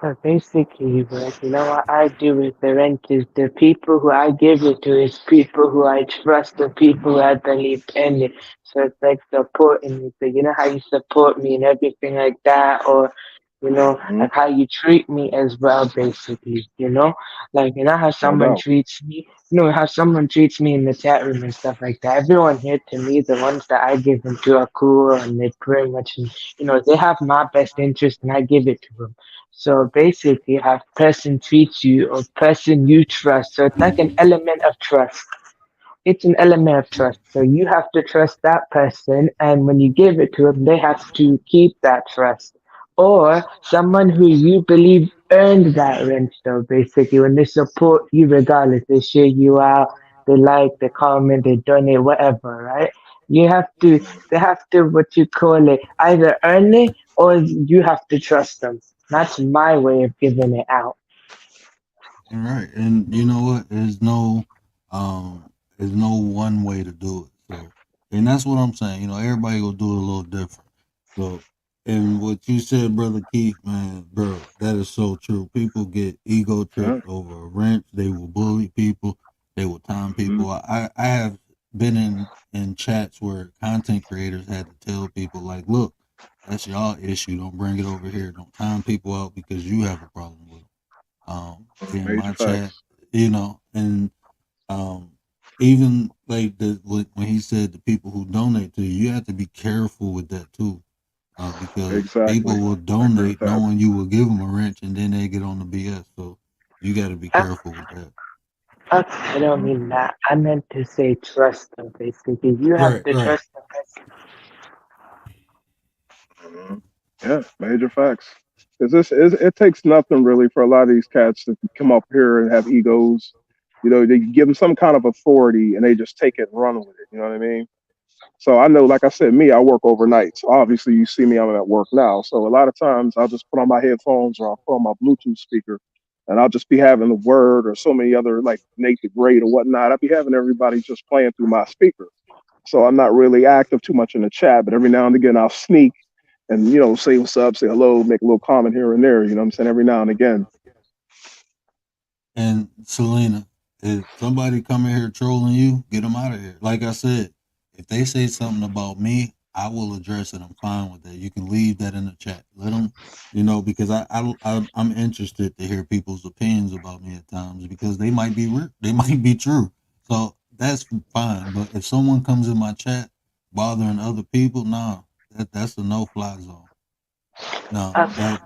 But basically, but you know what I do with the rent is the people who I give it to is people who I trust, the people who I believe in it. So it's like supporting me. So you know how you support me and everything like that, or you know, Hmm. like how you treat me as well, basically. You know, like you know how No someone doubt. treats me. You know how someone treats me in the chat room and stuff like that. Everyone here to me, the ones that I give them to are cool and they pretty much you know, they have my best interest and I give it to them. So basically, how person treats you or person you trust. So it's like an element of trust. It's an element of trust. So you have to trust that person, and when you give it to them, they have to keep that trust. Or someone who you believe earned that rent, though, basically, when they support you regardless, they share you out, they like, they comment, they donate, whatever, right? You have to, they have to, what you call it, either earn it or you have to trust them. That's my way of giving it out. All right, and you know what? There's no one way to do it. So, and that's what I'm saying. You know, everybody will do it a little different. So, and what you said, brother Keith, man, bro, that is so true. People get ego Yeah. tripped over a wrench. They will bully people. They will time Hmm. people. I have been in chats where content creators had to tell people like, look, that's y'all issue. Don't bring it over here. Don't time people out because you have a problem with it. In Major my chat, facts. and um, even like when he said the people who donate to you, you have to be careful with that too, because Exactly. people will I agree with donate that. knowing you will give them a wrench, and then they get on the BS. So you got to be I, careful with that. I don't mean that. I meant to say trust them, basically. You have Right, to right. trust the person. Mhm. Yeah, major facts. Because it takes nothing really for a lot of these cats to come up here and have egos. You know, they give them some kind of authority and they just take it and run with it. You know what I mean? So I know, like I said, me, I work overnight. So obviously, you see me, I'm at work now. So a lot of times I'll just put on my headphones or I'll put on my Bluetooth speaker and I'll just be having the word or so many other like Nate the Great or whatnot. I'll be having everybody just playing through my speaker. So I'm not really active too much in the chat, but every now and again I'll sneak and say what's up, say hello, make a little comment here and there. You know what I'm saying? Every now and again. And Selena, if somebody come in here trolling you, get them out of here. Like I said, if they say something about me, I will address it. I'm fine with that. You can leave that in the chat. Let them, because I'm interested to hear people's opinions about me at times because they might be they might be true. So that's fine. But if someone comes in my chat bothering other people, nah, that's a no fly zone. No, Uh, that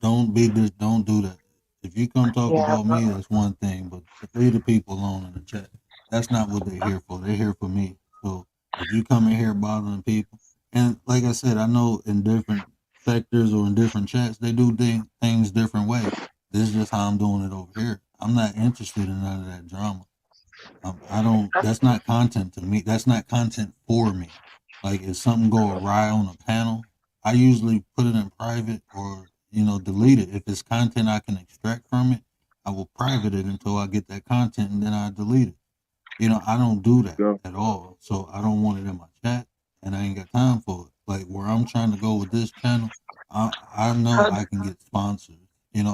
don't be this. Don't do that. If you come talk yeah, about me, that's one thing. But leave the people alone in the chat. That's not what they're here for. They're here for me. So if you come in here bothering people, and like I said, I know in different sectors or in different chats they do things different way. This is just how I'm doing it over here. I'm not interested in none of that drama. I don't. That's not content to me. That's not content for me. Like if something go awry on a panel, I usually put it in private or delete it. If it's content I can extract from it, I will private it until I get that content and then I delete it. I don't do that Go. at all. So I don't want it in my chat, and I ain't got time for it. Like where I'm trying to go with this channel, I know uh, I can get sponsors.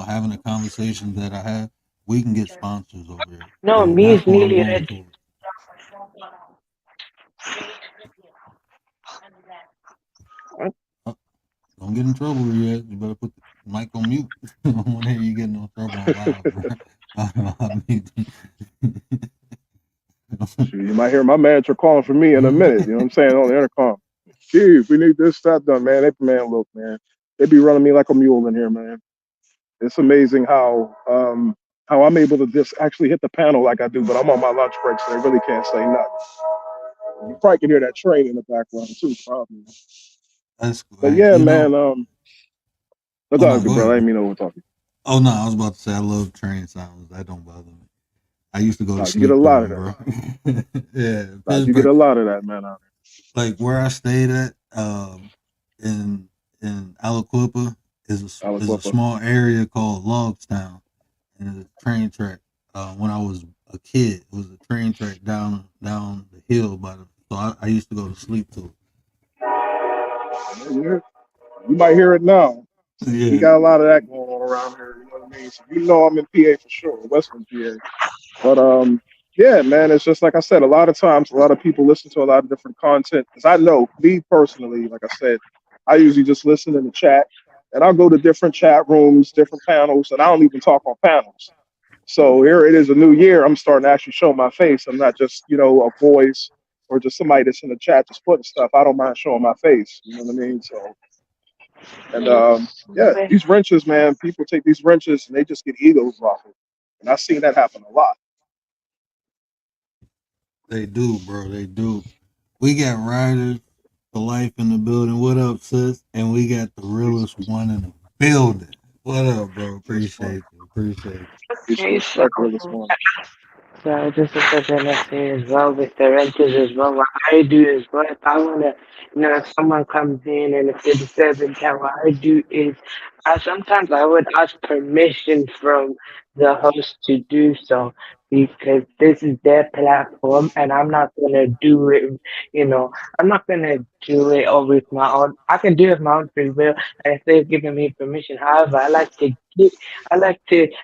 Having a conversation that I have, we can get sponsors over here, no, and me that's is what I'm nearly going ready. for. Uh, Don't get in trouble yet. You better put the mic on mute. I don't want to hear you getting no trouble on live, bro. I mean, Shoot, you might hear my manager calling for me in a minute. You know what I'm saying on the intercom. Chief, we need this stuff done, man. Man, look, man, they be running me like a mule in here, man. It's amazing how I'm able to just actually hit the panel like I do, but I'm on my lunch break, so they really can't say nothing. You probably can hear that train in the background too, probably. that's But hey, yeah, man. That's Oh all no, good, go bro. I ahead, didn't bro. mean to over talking. Oh no, I was about to say I love train sounds. That don't bother me. I used to go to Nah, you get a sleep to lot of them, that. bro. Yeah, Nah, you get Pittsburgh. a lot of that, man. Out Like where I stayed at, in Aliquippa, Alex is a Buffer. small area called Logstown, and it's a train track. When I was a kid, it was a train track down the hill by the. So I used to go to sleep to Yeah, you might hear it now. it. We Yeah, got a lot of that going on around here. You know what I mean? So you know I'm in PA for sure, Western PA. But yeah, man, it's just like I said. A lot of times, a lot of people listen to a lot of different content. Because I know me personally, like I said, I usually just listen in the chat, and I'll go to different chat rooms, different panels, and I don't even talk on panels. So here it is, a new year. I'm starting to actually show my face. I'm not just a voice or just somebody that's in the chat just putting stuff. I don't mind showing my face. You know what I mean? So and yeah, these wrenches, man, people take these wrenches and they just get egos off it, and I've seen that happen a lot. they do, bro. They do. We got riders for life in the building. What up, sis? And we got the Peace realest and one in the building. What up, bro? realest one. Appreciate you. Appreciate you. Peace and Okay, so respect, realest one. so this is what I'm gonna say as well with the renters as well. What I do is well, if I wanna, if someone comes in and if they disturb in town, what I do is I would ask permission from the host to do so because this is their platform and I'm not gonna do it. You know, I'm not gonna do it all with my own. I can do it with my own free will, and if they've given me permission. However, I like to,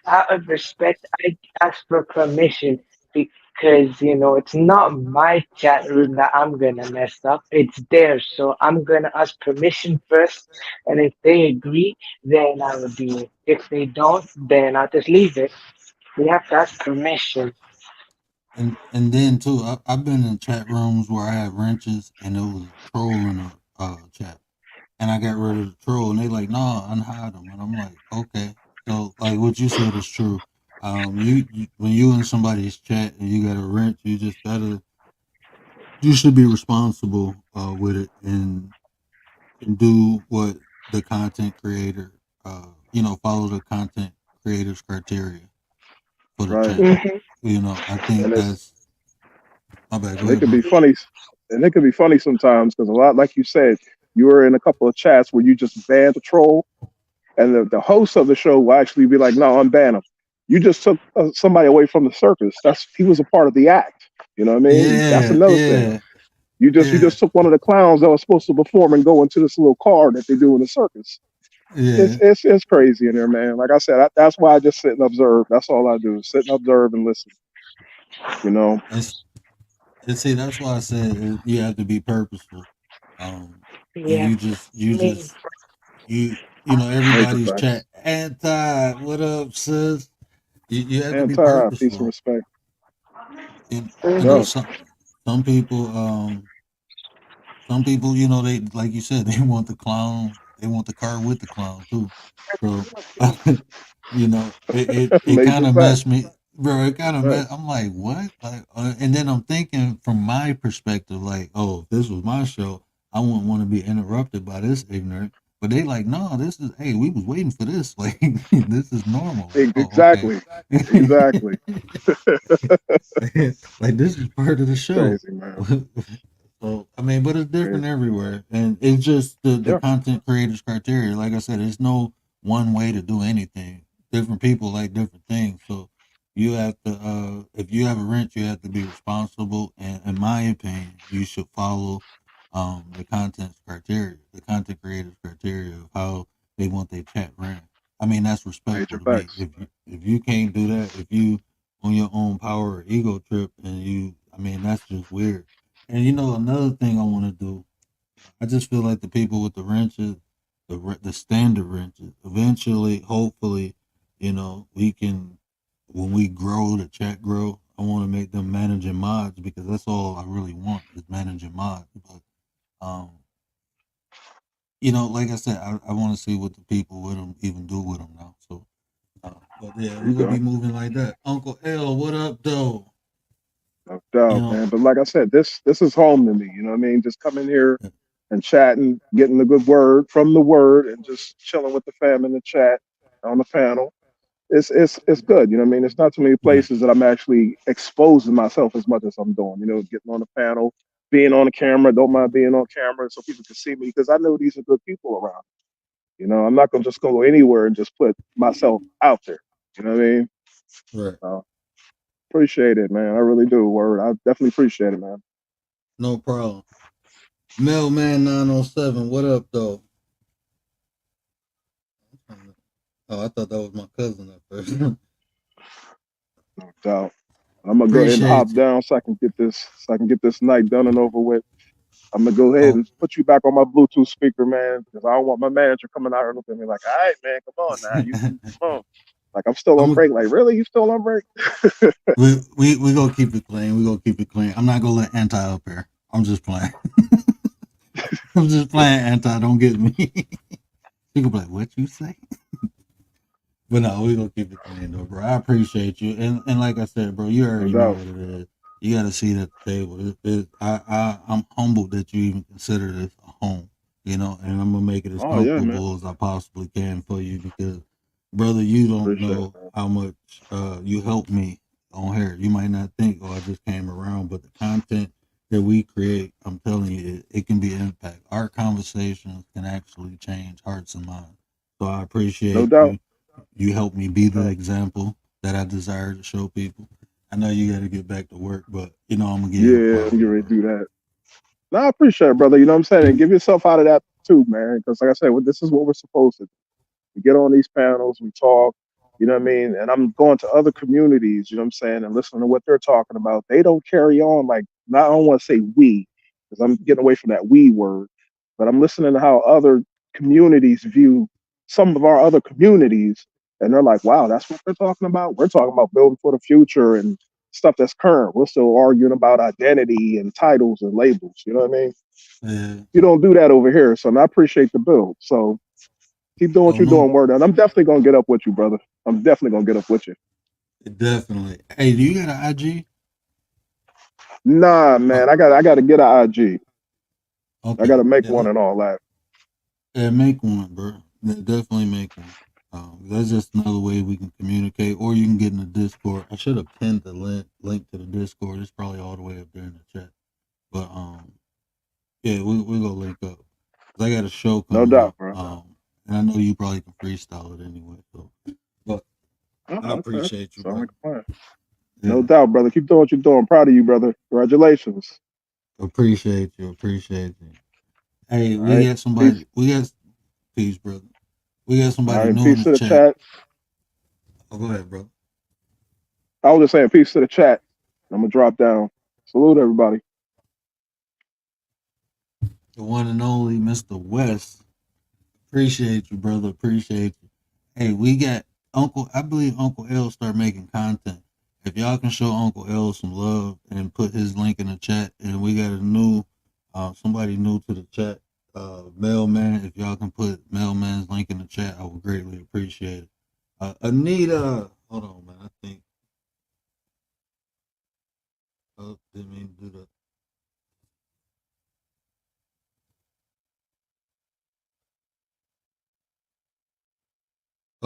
out of respect, I ask for permission because it's not my chat room that I'm gonna mess up. It's theirs, so I'm gonna ask permission first, and if they agree, then I will do it. If they don't, then I'll just leave it. We have to ask permission. And then too, I've been in chat rooms where I had wrenches and it was a troll in a chat, and I got rid of the troll, and they like, nah, unhide them, and I'm like, okay. So like what you said is true. You when you in somebody's chat and you got a wrench, you should be responsible with it and do what the content creator, follow the content creator's criteria for the Right. chat. Hmm. I think And it's that's my bad. Go and it ahead, can be bro. funny, and it can be funny sometimes because a lot, like you said, you were in a couple of chats where you just banned the troll, and the host of the show will actually be like, "No, unban him. You just took somebody away from the circus. That's he was a part of the act. You know what I mean? That's Yeah, another thing. yeah, You yeah, just took one of the clowns that was supposed to perform and go into this little car that they do in the circus. yeah. It's crazy in there, man. Like I said, that's why I just sit and observe. That's all I do: sit and observe and listen. You know, And, and see, that's why I said you have to be purposeful. Um, and Yeah, you me. just, you, major everybody's facts. chat anti. What up, sis? You have to be Anti peace and purposeful. respect. And Yeah, some people, they like you said, they want the clown. They want the car with the clown too. So, it kind major of facts. messed me, bro. It kind of Right. messed. I'm like, what? Like, and then I'm thinking from my perspective, like, oh, if this was my show, I wouldn't want to be interrupted by this ignorant. But they like, no, this is. Hey, we was waiting for this. Like, this is normal. Like, oh, okay. Exactly. Exactly. Like this is part of the show. Crazy, man. So I mean, but it's different Crazy. everywhere, and it's just the Yeah. content creators criteria. Like I said, there's no one way to do anything. Different people like different things, so you have to. If you have a rent, you have to be responsible, and in my opinion, you should follow the the content creators criteria of how they want their chat ran. I mean, that's respectful Major to me. facts. If you can't do that, if you on your own power or ego trip, and I mean, that's just weird. And another thing I want to do, I just feel like the people with the wrenches, the standard wrenches, eventually, hopefully, we can, when we grow, the chat grow. I want to make them managing mods because that's all I really want is managing mods. But um, like I said, I want to see what the people with them even do with them now. So, but yeah, There we're you gonna go. be moving like that. Uncle L, what up, though? No You doubt, know, man. But like I said, this is home to me. You know what I mean? Just coming here yeah, and chatting, getting the good word from the word, and just chilling with the fam in the chat on the panel. It's good. You know what I mean? It's not too many yeah. places that I'm actually exposing myself as much as I'm doing. You know, getting on the panel, being on the camera. Don't mind being on camera so people can see me because I know these are good people around. You know, I'm not gonna just go anywhere and just put myself out there. You know what I mean? Right. So appreciate it, man. I really do. Word. I definitely appreciate it, man. No problem. Mailman 907, what up though? Oh, I thought that was my cousin at first. No doubt. I'm gonna go ahead and Appreciate hop you. down so I can get this night done and over with. I'm gonna go ahead Oh. and put you back on my Bluetooth speaker, man, because I don't want my manager coming out here looking at me like, all right, man, come on now. You come on. Like I'm still on I'm a- break. Like, really? You still on break? we gonna keep it clean. We gonna keep it clean. I'm not gonna let Anti up here. I'm just playing. I'm just playing, Anti. Don't get me. You gonna be like, what you say? But no, we gonna keep it clean though, bro. I appreciate you, and like I said, bro, you already know doubt. what it is. You got a seat at the table. I'm humbled that you even consider this a home, you know, and I'm gonna make it as Oh yeah, man. comfortable as I possibly can for you because, brother, you don't Appreciate know it, man. how much you helped me on here. You might not think, oh, I just came around, but the content that we create, I'm telling you, it can be impact. Our conversations can actually change hearts and minds. So I appreciate No doubt. you helped me be the example that I desire to show people. I know you got to get back to work, but you know I'm gonna give you a Yeah, I'm follow, getting ready to bro. do that. No, I appreciate it, brother. You know what I'm saying? And give yourself out of that too, man. Because like I said, this is what we're supposed to do. We get on these panels, we talk, you know what I mean? And I'm going to other communities, you know what I'm saying, and listening to what they're talking about. They don't carry on like, I don't want to say we, because I'm getting away from that we word, but I'm listening to how other communities view some of our other communities. And they're like, wow, that's what they're talking about. We're talking about building for the future and stuff that's current. We're still arguing about identity and titles and labels. You know what I mean? Yeah. You don't do that over here. So I appreciate the build. So keep doing what Oh you're no, doing, word. And I'm definitely gonna get up with you, brother. I'm definitely gonna get up with you. definitely. Hey, do you got an IG? Nah, man, I gotta get an IG. Okay. I gotta make Yeah, one and all that. yeah, make one, bro. Yeah, definitely make one. That's just another way we can communicate, or you can get in the Discord. I should have pinned the link to the Discord. It's probably all the way up there in the chat. But yeah, we gonna link up. 'Cause I got a show No coming doubt, up. bro. And I know you probably can freestyle it anyway. So, but I Okay. appreciate you, Sound bro. like a plan. Yeah, No doubt, brother. Keep doing what you're doing. Proud of you, brother. Congratulations. appreciate you. Appreciate you. Hey, All we right. got somebody. Peace. We got peace, brother. We got All somebody right. new in Peace the to the chat. chat. Oh, go ahead, bro. I was just saying peace to the chat. I'm gonna drop down. Salute everybody. The one and only Mr. West. Appreciate you, brother. Appreciate you. Hey, we got I believe Uncle L start making content. If y'all can show Uncle L some love and put his link in the chat, and we got a new, somebody new to the chat, Mailman. If y'all can put Mailman's link in the chat, I would greatly appreciate it. Anita, hold on, man. I think. Oh, didn't mean to do that.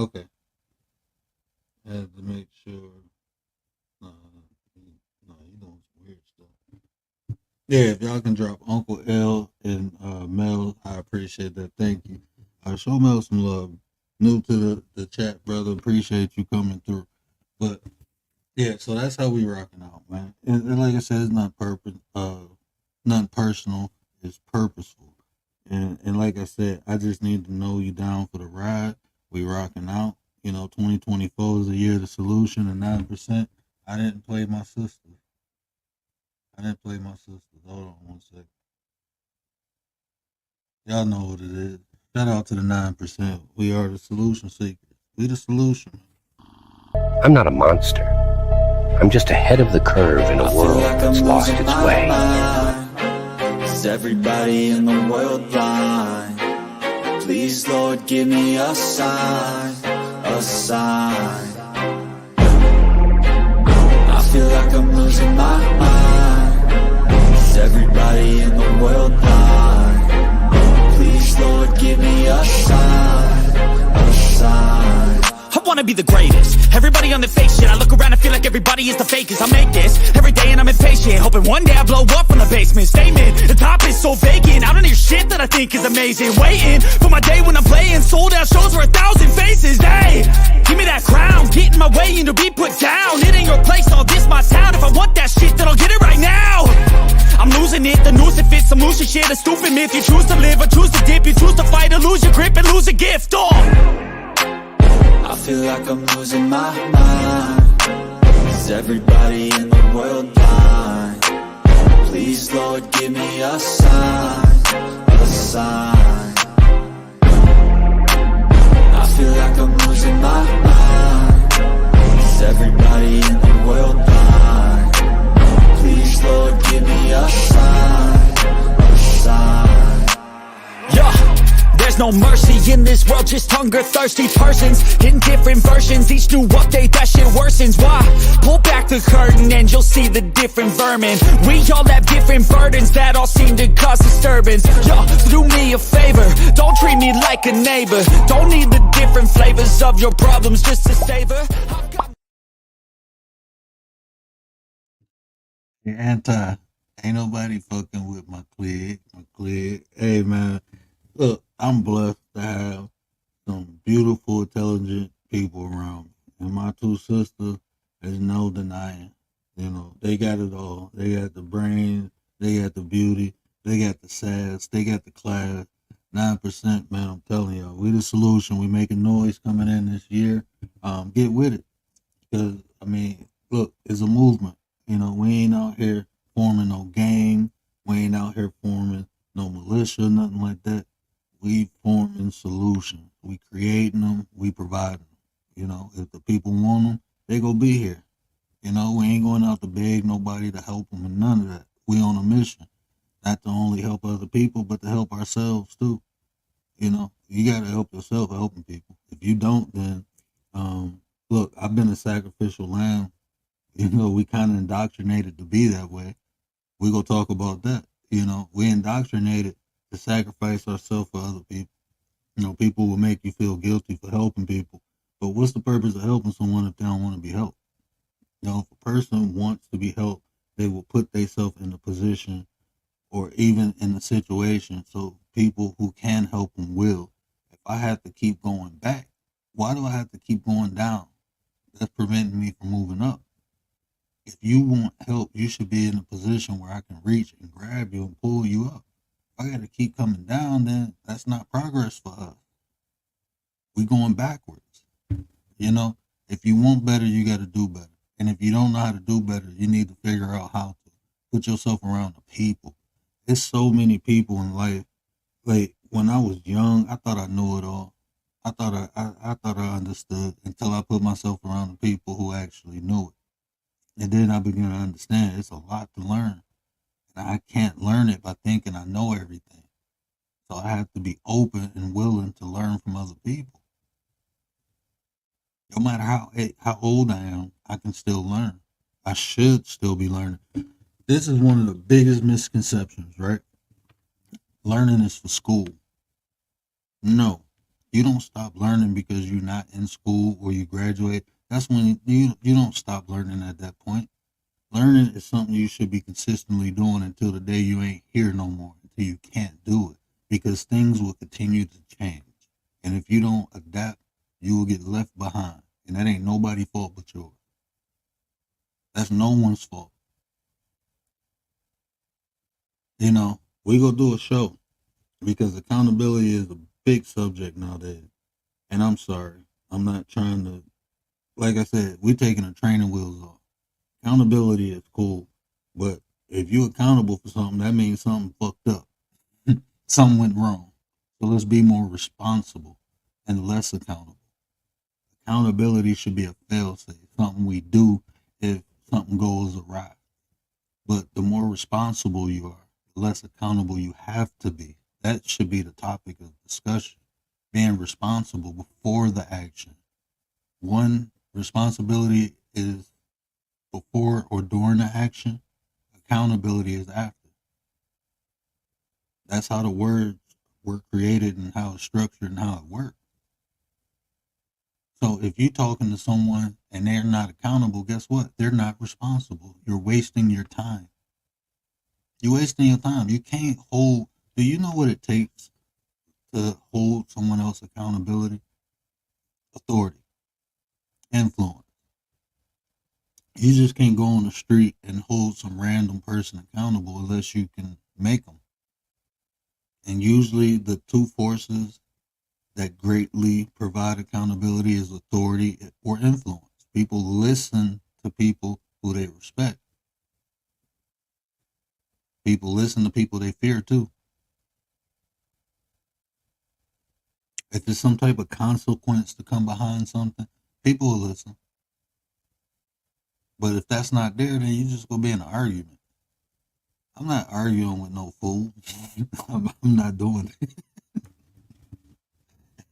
Okay. I had to make sure. No, you doing some weird stuff. Yeah, if y'all can drop Uncle L and Mel, I appreciate that. Thank you. Show Mel some love. New to the chat, brother. Appreciate you coming through. But yeah, so that's how we rocking out, man. And like I said, it's not nothing personal. It's purposeful. And like I said, I just need to know you down for the ride. We rocking out. You know, 2024 is the year of the solution and 9%. I didn't play my sisters. Hold on one second. Y'all know what it is. Shout out to the 9%. We are the solution seekers. We the solution. I'm not a monster. I'm just ahead of the curve in a world that's lost its way. Is everybody in the world blind? Please, Lord, give me a sign, a sign. I feel like I'm losing my mind. Is everybody in the world blind? Please, Lord, give me a sign, a sign. I wanna be the greatest. Everybody on the fake shit. I look around and feel like everybody is the fakest. I make this every day and I'm impatient, hoping one day I blow up from the basement. Statement, the top is so vacant. I don't hear shit that I think is amazing. Waiting for my day when I'm playing sold out shows for 1,000 faces. Hey, give me that crown, get in my way and to be put down. It ain't your place, all this my town. If I want that shit, then I'll get it right now. I'm losing it, the noose it fits, I'm losing shit. A stupid myth, you choose to live or choose to dip. You choose to fight or lose your grip and lose a gift. Oh, I feel like I'm losing my mind. Is everybody in the world blind? Please, Lord, give me a sign, a sign. I feel like I'm losing my mind. Is everybody in the world blind? Please, Lord, give me a sign, a sign. Yeah, there's no mercy in this world, just hunger-thirsty persons in different versions. Each new update, that shit worsens. Why? Pull back the curtain and you'll see the different vermin. We all have different burdens that all seem to cause disturbance. Yo, do me a favor, don't treat me like a neighbor. Don't need the different flavors of your problems just to savor. I've got Anti. Ain't nobody fucking with my clique. Hey, man. Look, I'm blessed to have some beautiful, intelligent people around me. And my two sisters, there's no denying. You know, they got it all. They got the brains, they got the beauty, they got the sass, they got the class. 9%, man, I'm telling y'all. We the solution. We making noise coming in this year. Get with it. Because, I mean, look, it's a movement. You know, we ain't out here forming no gang. We ain't out here forming no militia, nothing like that. We forming solutions. We creating them. We providing them. You know, if the people want them, they go be here. You know, we ain't going out to beg nobody to help them and none of that. We on a mission. Not to only help other people, but to help ourselves too. You know, you got to help yourself helping people. If you don't, then, look, I've been a sacrificial lamb. You know, we kind of indoctrinated to be that way. We gonna talk about that. You know, we indoctrinated to sacrifice ourselves for other people. You know, people will make you feel guilty for helping people. But what's the purpose of helping someone if they don't want to be helped? You know, if a person wants to be helped, they will put themselves in a position or even in a situation so people who can help them will. If I have to keep going back, why do I have to keep going down? That's preventing me from moving up. If you want help, you should be in a position where I can reach and grab you and pull you up. If I got to keep coming down, then that's not progress for us. We going backwards. You know, if you want better, you got to do better. And if you don't know how to do better, you need to figure out how to put yourself around the people. There's so many people in life. Like when I was young, I thought I knew it all. I thought I understood until I put myself around the people who actually knew it. And then I began to understand it's a lot to learn. And I can't learn it by thinking I know everything. So I have to be open and willing to learn from other people. No matter how old I am, I can still learn. I should still be learning. This is one of the biggest misconceptions, right? Learning is for school. No, you don't stop learning because you're not in school or you graduate. That's when you don't stop learning at that point. Learning is something you should be consistently doing until the day you ain't here no more, until you can't do it, because things will continue to change. And if you don't adapt, you will get left behind. And that ain't nobody's fault but yours. That's no one's fault. You know, we gonna do a show because accountability is a big subject nowadays. And I'm sorry, I'm not trying to, like I said, we're taking the training wheels off. Accountability is cool, but if you're accountable for something, that means something fucked up. Something went wrong. So let's be more responsible and less accountable. Accountability should be a fail-safe, something we do if something goes awry. But the more responsible you are, the less accountable you have to be. That should be the topic of discussion. Being responsible before the action. One responsibility is before or during the action. Accountability is after. That's how the words were created and how it's structured and how it works. So if you're talking to someone and they're not accountable, guess what? They're not responsible. You're wasting your time. You're wasting your time. You can't hold. Do you know what it takes to hold someone else accountability? Authority, influence. You just can't go on the street and hold some random person accountable unless you can make them. And usually the two forces that greatly provide accountability is authority or influence. People listen to people who they respect. People listen to people they fear too. If there's some type of consequence to come behind something, people will listen. But if that's not there, then you just gonna be in an argument. I'm not arguing with no fool. I'm not doing it.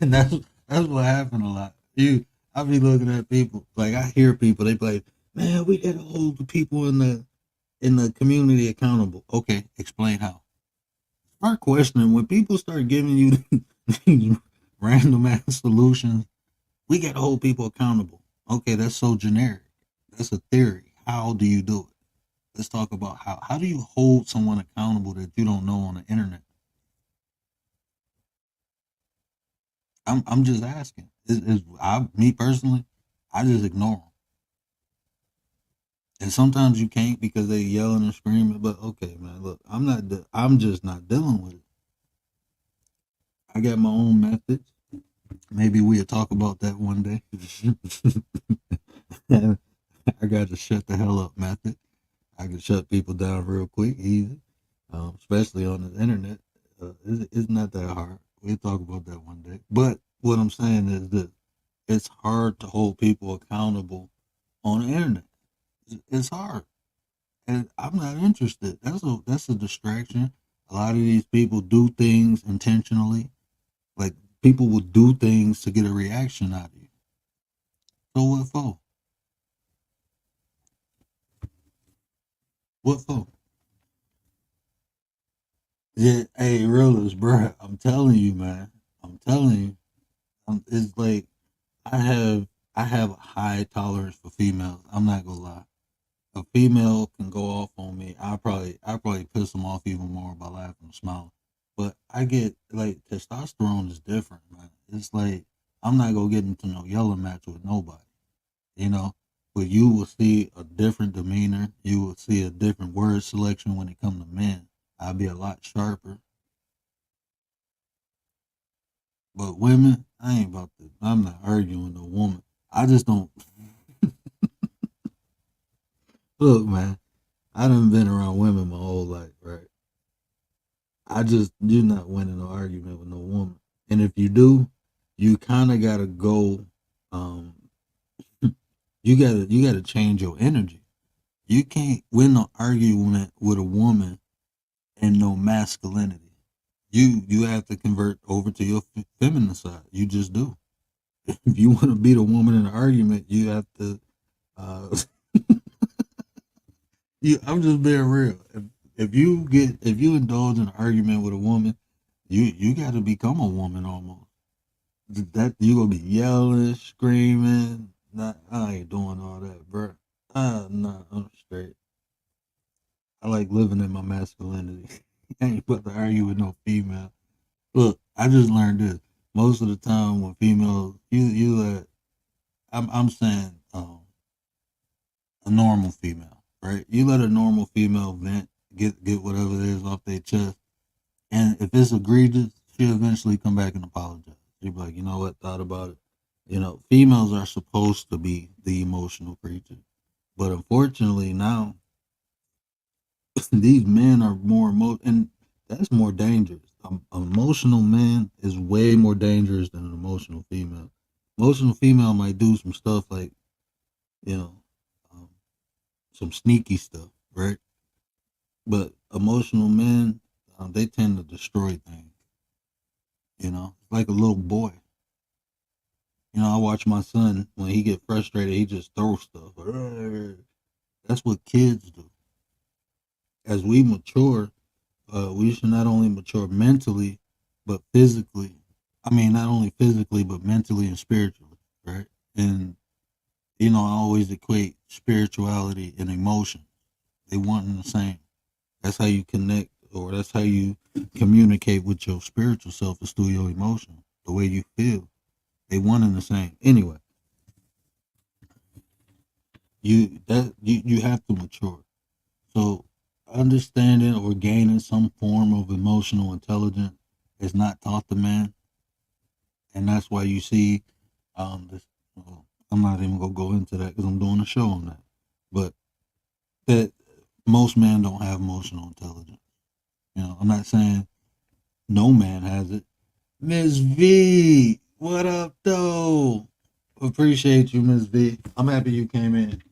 And that's what happened a lot. I be looking at people, like I hear people, they be like, man, we gotta hold the people in the community accountable. Okay, explain how. Start questioning when people start giving you these random ass solutions. We gotta hold people accountable. Okay, that's so generic. That's a theory. How do you do it? Let's talk about how. How do you hold someone accountable that you don't know on the internet? I'm just asking. Me personally, I just ignore them. And sometimes you can't because they yelling and screaming. But okay, man, look, I'm just not dealing with it. I got my own methods. Maybe we'll talk about that one day. I got to shut the hell up method. I can shut people down real quick, easy, especially on the internet. It's not that hard. We'll talk about that one day. But what I'm saying is that it's hard to hold people accountable on the internet. It's hard, and I'm not interested. That's a distraction. A lot of these people do things intentionally. Like people will do things to get a reaction out of you. So what for? What for? Yeah, hey, realist, bro. I'm telling you, man. I'm telling you. It's like I have I have a high tolerance for females. I'm not gonna lie. A female can go off on me. I probably piss them off even more by laughing and smiling. But I get like testosterone is different, man. It's like I'm not gonna get into no yelling match with nobody, you know. But you will see a different demeanor. You will see a different word selection when it comes to men. I'll be a lot sharper. But women, I ain't about to. I'm not arguing with no woman. I just don't look, man. I done been around women my whole life, right? You're not winning no argument with no woman. And if you do, you kind of gotta go. Um, you gotta change your energy. You can't win an argument with a woman and no masculinity. You have to convert over to your feminine side. You just do. If you want to beat a woman in an argument, you have to. Uh, I'm just being real. If you indulge in an argument with a woman, you got to become a woman almost. That you gonna be yelling, screaming. Nah, I ain't doing all that, bro. Nah, I'm straight. I like living in my masculinity. I ain't about to argue with no female. Look, I just learned this. Most of the time when females, you let, I'm saying, a normal female, right? You let a normal female vent, get whatever it is off their chest, and if it's egregious, she'll eventually come back and apologize. She'll be like, you know what, thought about it. You know, females are supposed to be the emotional creature, but unfortunately now these men are more and that's more dangerous. An emotional man is way more dangerous than an emotional female. Emotional female might do some stuff like you know um, some sneaky stuff, right? But emotional men, they tend to destroy things. You know, like a little boy. You know, I watch my son when he get frustrated, he just throws stuff. That's what kids do. As we mature, we should not only mature mentally, but physically. I mean, not only physically, but mentally and spiritually, right? And, I always equate spirituality and emotion. They one and the same. That's how you connect, or that's how you communicate with your spiritual self, is through your emotion, the way you feel. They one and the same. Anyway, you have to mature. So understanding or gaining some form of emotional intelligence is not taught to man, and that's why you see this. I'm not even gonna go into that because I'm doing a show on that. But that most men don't have emotional intelligence. I'm not saying no man has it. Miss V, what up, though? Appreciate you, Miss V. I'm happy you came in.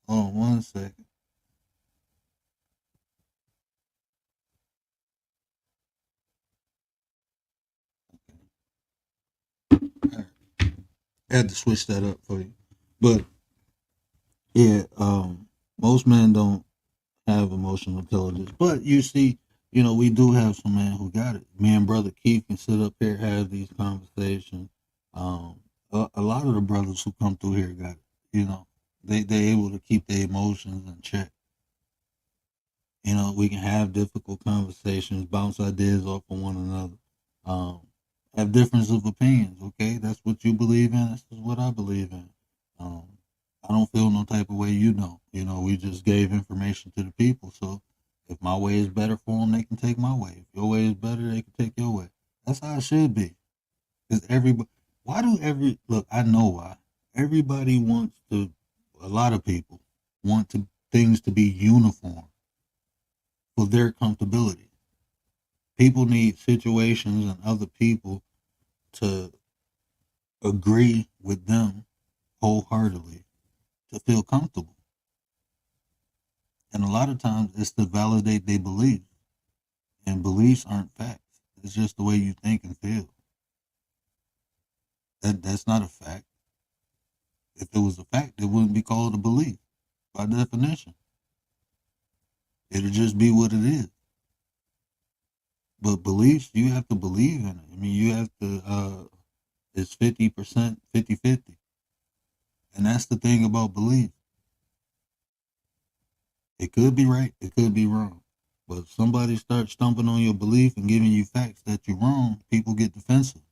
Hold on 1 second. All right. I had to switch that up for you. But yeah, most men don't have emotional intelligence. But you see, we do have some men who got it. Me and brother Keith can sit up here, have these conversations. A lot of the brothers who come through here got it. They able to keep their emotions in check. We can have difficult conversations, bounce ideas off of one another, have difference of opinions. Okay, that's what you believe in. This is what I believe in. Um, I don't feel no type of way. We just gave information to the people. So if my way is better for them, they can take my way. If your way is better, they can take your way. That's how it should be. Because everybody, look? I know why. Everybody wants to. A lot of people want things to be uniform for their comfortability. People need situations and other people to agree with them wholeheartedly to feel comfortable. And a lot of times it's to validate their beliefs. And beliefs aren't facts. It's just the way you think and feel. That's not a fact. If it was a fact, it wouldn't be called a belief by definition. It'll just be what it is. But beliefs, you have to believe in it. I mean, you have to, it's 50%, 50-50. And that's the thing about belief. It could be right, it could be wrong. But if somebody starts stumping on your belief and giving you facts that you're wrong, people get defensive.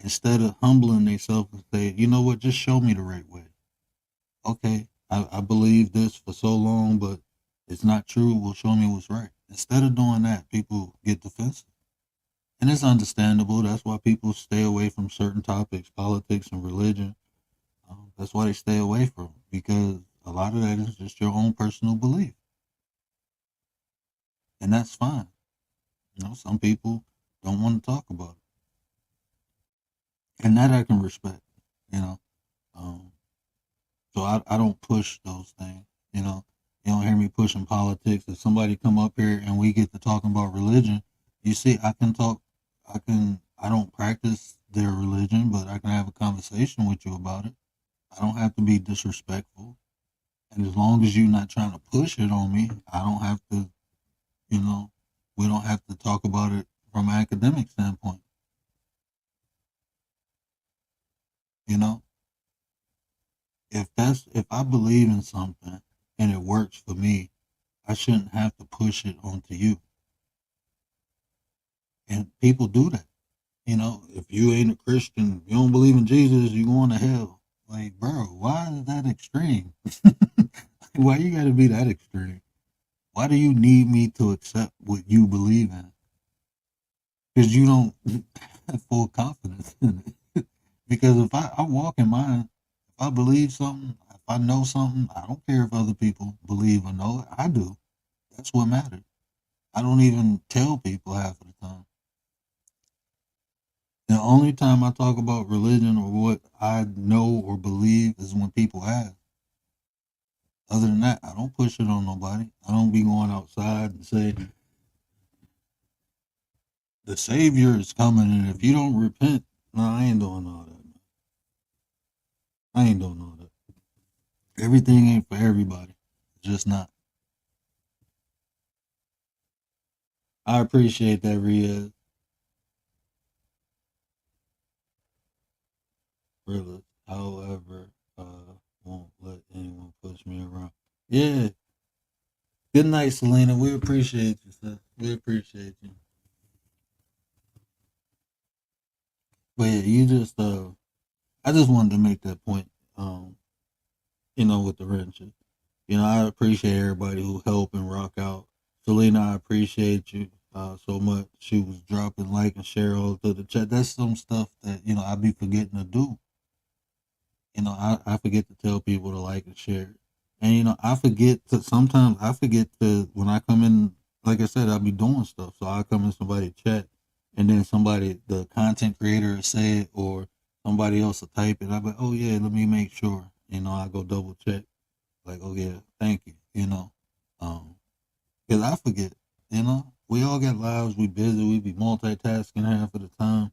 Instead of humbling themselves and say, you know what, just show me the right way. Okay, I believe this for so long, but it's not true. Well, show me what's right. Instead of doing that, people get defensive. And it's understandable. That's why people stay away from certain topics, politics and religion. That's why they stay away from, because a lot of that is just your own personal belief. And that's fine. Some people don't want to talk about it. And that I can respect, you know. So I don't push those things, you know. You don't hear me pushing politics. If somebody come up here and we get to talking about religion, you see, I don't practice their religion, but I can have a conversation with you about it. I don't have to be disrespectful. And as long as you're not trying to push it on me, I don't have to, we don't have to talk about it from an academic standpoint. You know, if I believe in something and it works for me, I shouldn't have to push it onto you. And people do that. If you ain't a Christian, you don't believe in Jesus, you're going to hell. Like, bro, why is that extreme? Why you got to be that extreme? Why do you need me to accept what you believe in? Because you don't have full confidence in it. Because if I walk in mine, if I believe something, if I know something, I don't care if other people believe or know it. I do. That's what matters. I don't even tell people half of the time. The only time I talk about religion or what I know or believe is when people ask. Other than that, I don't push it on nobody. I don't be going outside and say, the Savior is coming, and if you don't repent, no, I ain't doing all that. I ain't doing all that. Everything ain't for everybody. It's just not. I appreciate that, Riaz. realist. However, won't let anyone push me around. Yeah. Good night, Selena. We appreciate you, sir. We appreciate you. But yeah, you just I just wanted to make that point. With the wrenches. I appreciate everybody who helped and rock out. Selena, I appreciate you so much. She was dropping like and share all through the chat. That's some stuff that, I be forgetting to do. I forget to tell people to like and share. And, sometimes I forget to, when I come in, like I said, I'll be doing stuff. So I come in somebody's chat and then the content creator will say it or somebody else will type it. I'll be, oh yeah, let me make sure. I go double check. Like, oh yeah, thank you. Because I forget. We all got lives. We busy. We be multitasking half of the time.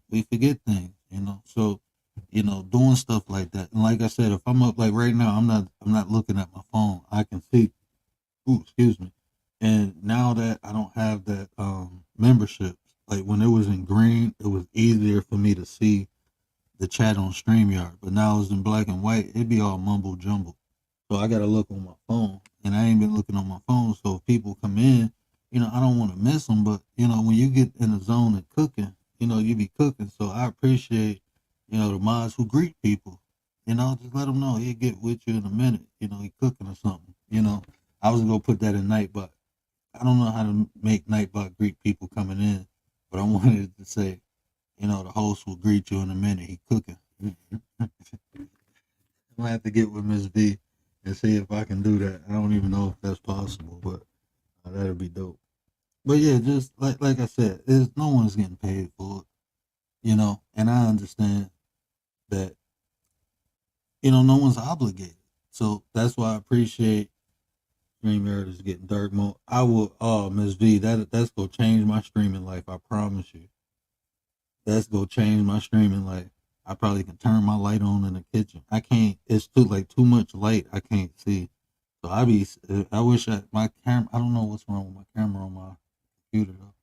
We forget things. So, doing stuff like that. And like I said, if I'm up like right now, I'm not looking at my phone. I can see. Ooh, excuse me. And now that I don't have that membership, like when it was in green, it was easier for me to see the chat on StreamYard. But now it's in black and white. It'd be all mumble jumble. So I gotta look on my phone, and I ain't been looking on my phone. So if people come in, I don't want to miss them. But when you get in the zone of cooking, you be cooking. So I appreciate, the mods who greet people. Just let them know he'll get with you in a minute. He cooking or something. I was gonna put that in Nightbot. I don't know how to make Nightbot greet people coming in, but I wanted to say, the host will greet you in a minute. He cooking. I'm gonna have to get with Miss V and see if I can do that. I don't even know if that's possible, but that'd be dope. But yeah, just like I said, no one's getting paid for it, and I understand that, no one's obligated. So that's why I appreciate StreamYard is getting dark mode. I will, Miss V, that's gonna change my streaming life. I promise you. That's gonna change my streaming life. I probably can turn my light on in the kitchen. I can't. It's too much light. I can't see. So I wish my camera. I don't know what's wrong with my camera on my computer though.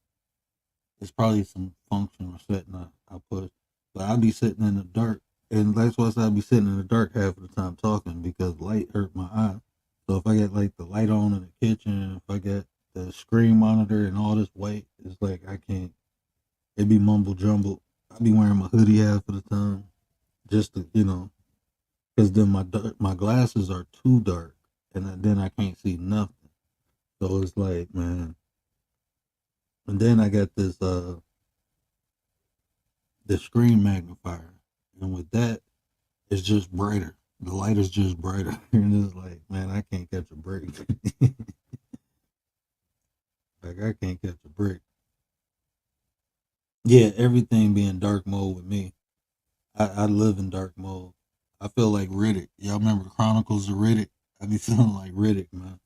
It's probably some function or setting I push. But I'll be sitting in the dark, and that's why I'll be sitting in the dark half of the time talking because light hurt my eye. So if I get like the light on in the kitchen, if I get the screen monitor and all this white, it's like I can't. It be mumble jumble. I be wearing my hoodie half of the time, just to because then my glasses are too dark, and then I can't see nothing. So it's like, man. And then I got this the screen magnifier, and with that, it's just brighter. The light is just brighter, and it's like, man, I can't catch a break. Like I can't catch a break. Yeah, everything being dark mode with me. I live in dark mode. I feel like Riddick. Y'all remember Chronicles of Riddick? I be feeling like Riddick, man.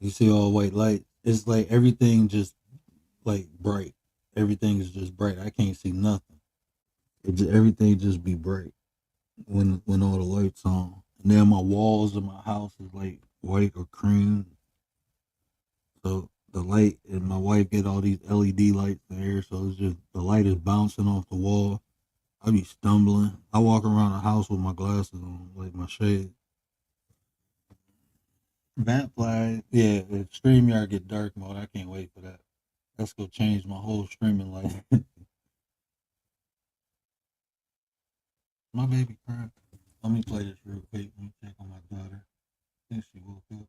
You see all white light. It's like everything just like bright. Everything is just bright. I can't see nothing. Everything just be bright when all the lights on. And then my walls in my house is like white or cream. So the light, and my wife get all these LED lights in here, so it's just the light is bouncing off the wall. I be stumbling. I walk around the house with my glasses on, like my shade. Vantfly, yeah, if StreamYard get dark mode, I can't wait for that. That's gonna change my whole streaming life. My baby crying. Let me play this real quick. Let me check on my daughter. I think she woke up.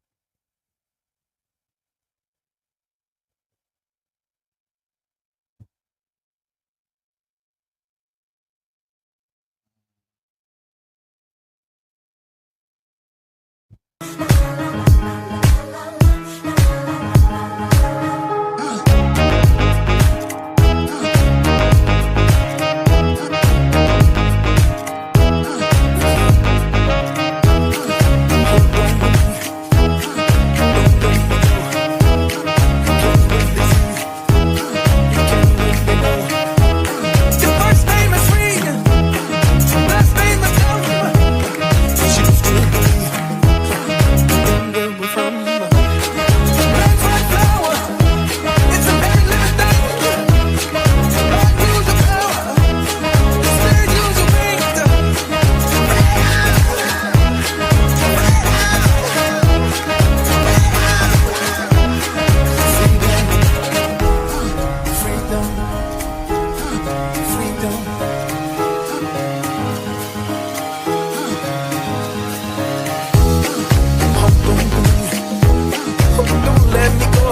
Don't let me go.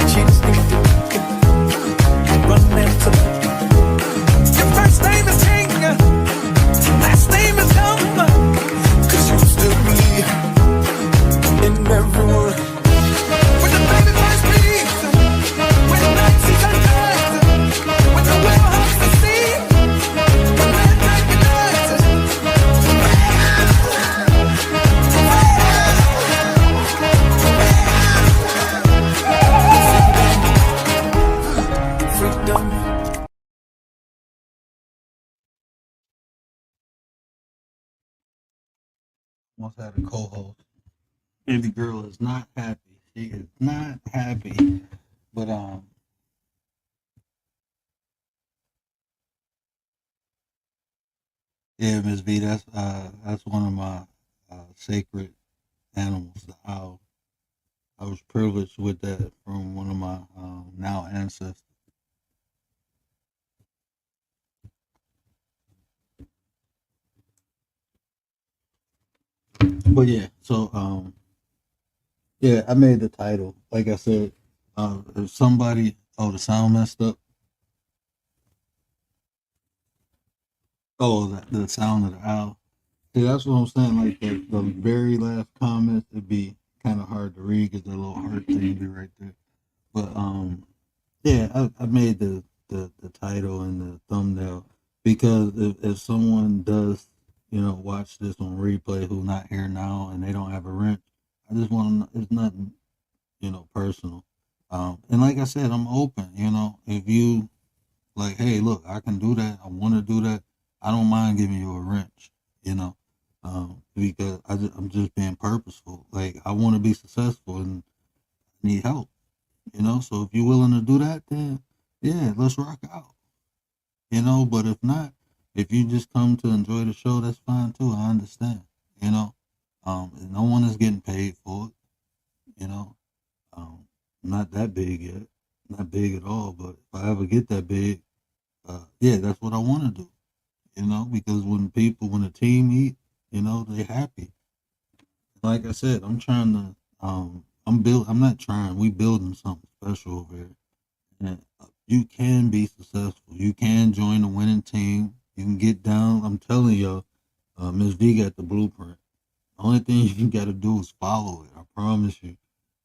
She just need to run into. Your first name is King, last name is Dumb. 'Cause you still believe in everyone. When the baby boys bleed, when the night sees undressed, when the world hugs the sea, when red night begins. Freedom. Once had a co-host. Baby girl is not happy. She is not happy. But yeah, Miss V, that's one of my sacred animals, the owl. I was privileged with that from one of my now ancestors. But yeah, so yeah, I made the title. Like I said, if somebody, the sound messed up. Oh, the sound of the owl. See, that's what I'm saying. Like the very last comment, it'd be kind of hard to read because the little heart thing be right there. But yeah, I made the title and the thumbnail because if someone does, watch this on replay who's not here now and they don't have a wrench, I just want to. It's nothing, personal. And like I said, I'm open. If you like, hey, look, I can do that. I want to do that. I don't mind giving you a wrench. Because I'm just being purposeful. Like I want to be successful and need help. So if you're willing to do that, then yeah, let's rock out. But if not, if you just come to enjoy the show, that's fine too. I understand. No one is getting paid for it. Not that big yet, not big at all. But if I ever get that big, yeah, that's what I want to do. Because when a team eat, they happy. Like I said, I'm trying to, I'm not trying, we building something special over here. And you can be successful. You can join the winning team. You can get down. I'm telling y'all, Ms. V got the blueprint. The only thing you got to do is follow it. I promise you.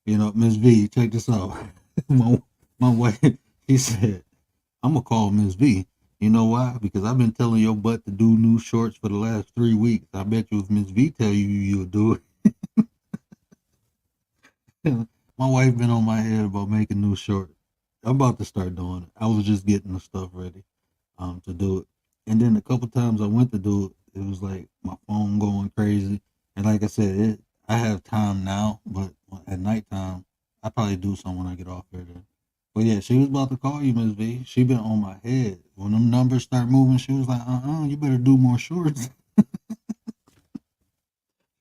Ms. V, check this out. my wife, she said, I'm going to call Ms. V. You know why? Because I've been telling your butt to do new shorts for the last 3 weeks. I bet you if Ms. V tell you, you'll do it. My wife been on my head about making new shorts. I'm about to start doing it. I was just getting the stuff ready to do it. And then a couple times I went to do it, it was like my phone going crazy. And like I said, I have time now, but at nighttime, I probably do something when I get off here then. But yeah, she was about to call you, Ms. V. She been on my head. When them numbers start moving, she was like, you better do more shorts.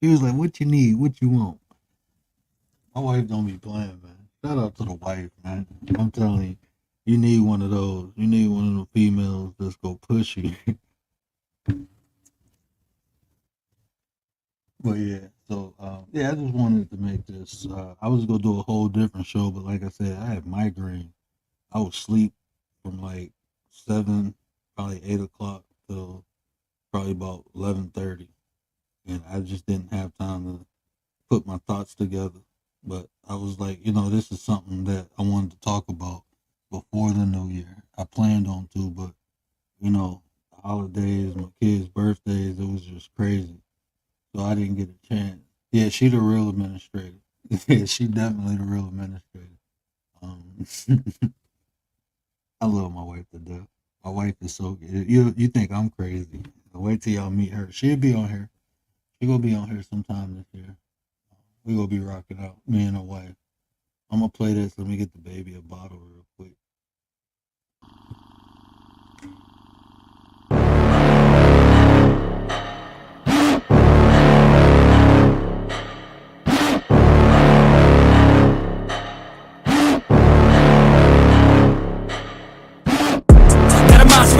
She was like, what you need? What you want? My wife don't be playing, man. Shout out to the wife, man. I'm telling you, you need one of those. You need one of the females that's go push you. But yeah, so yeah, I just wanted to make this. I was gonna do a whole different show, but like I said, I had migraine. I would sleep from like 7, probably 8 o'clock till probably about 11:30, and I just didn't have time to put my thoughts together. But I was like, this is something that I wanted to talk about before the new year. I planned on to, but the holidays, my kids' birthdays, it was just crazy. So I didn't get a chance. Yeah, she the real administrator. Yeah, she definitely the real administrator. I love my wife to death. My wife is so good. You think I'm crazy. Wait till y'all meet her. She'll be on here. She gonna be on here sometime this year. We gonna be rocking out, me and her wife. I'm gonna play this. Let me get the baby a bottle real quick. Got a monster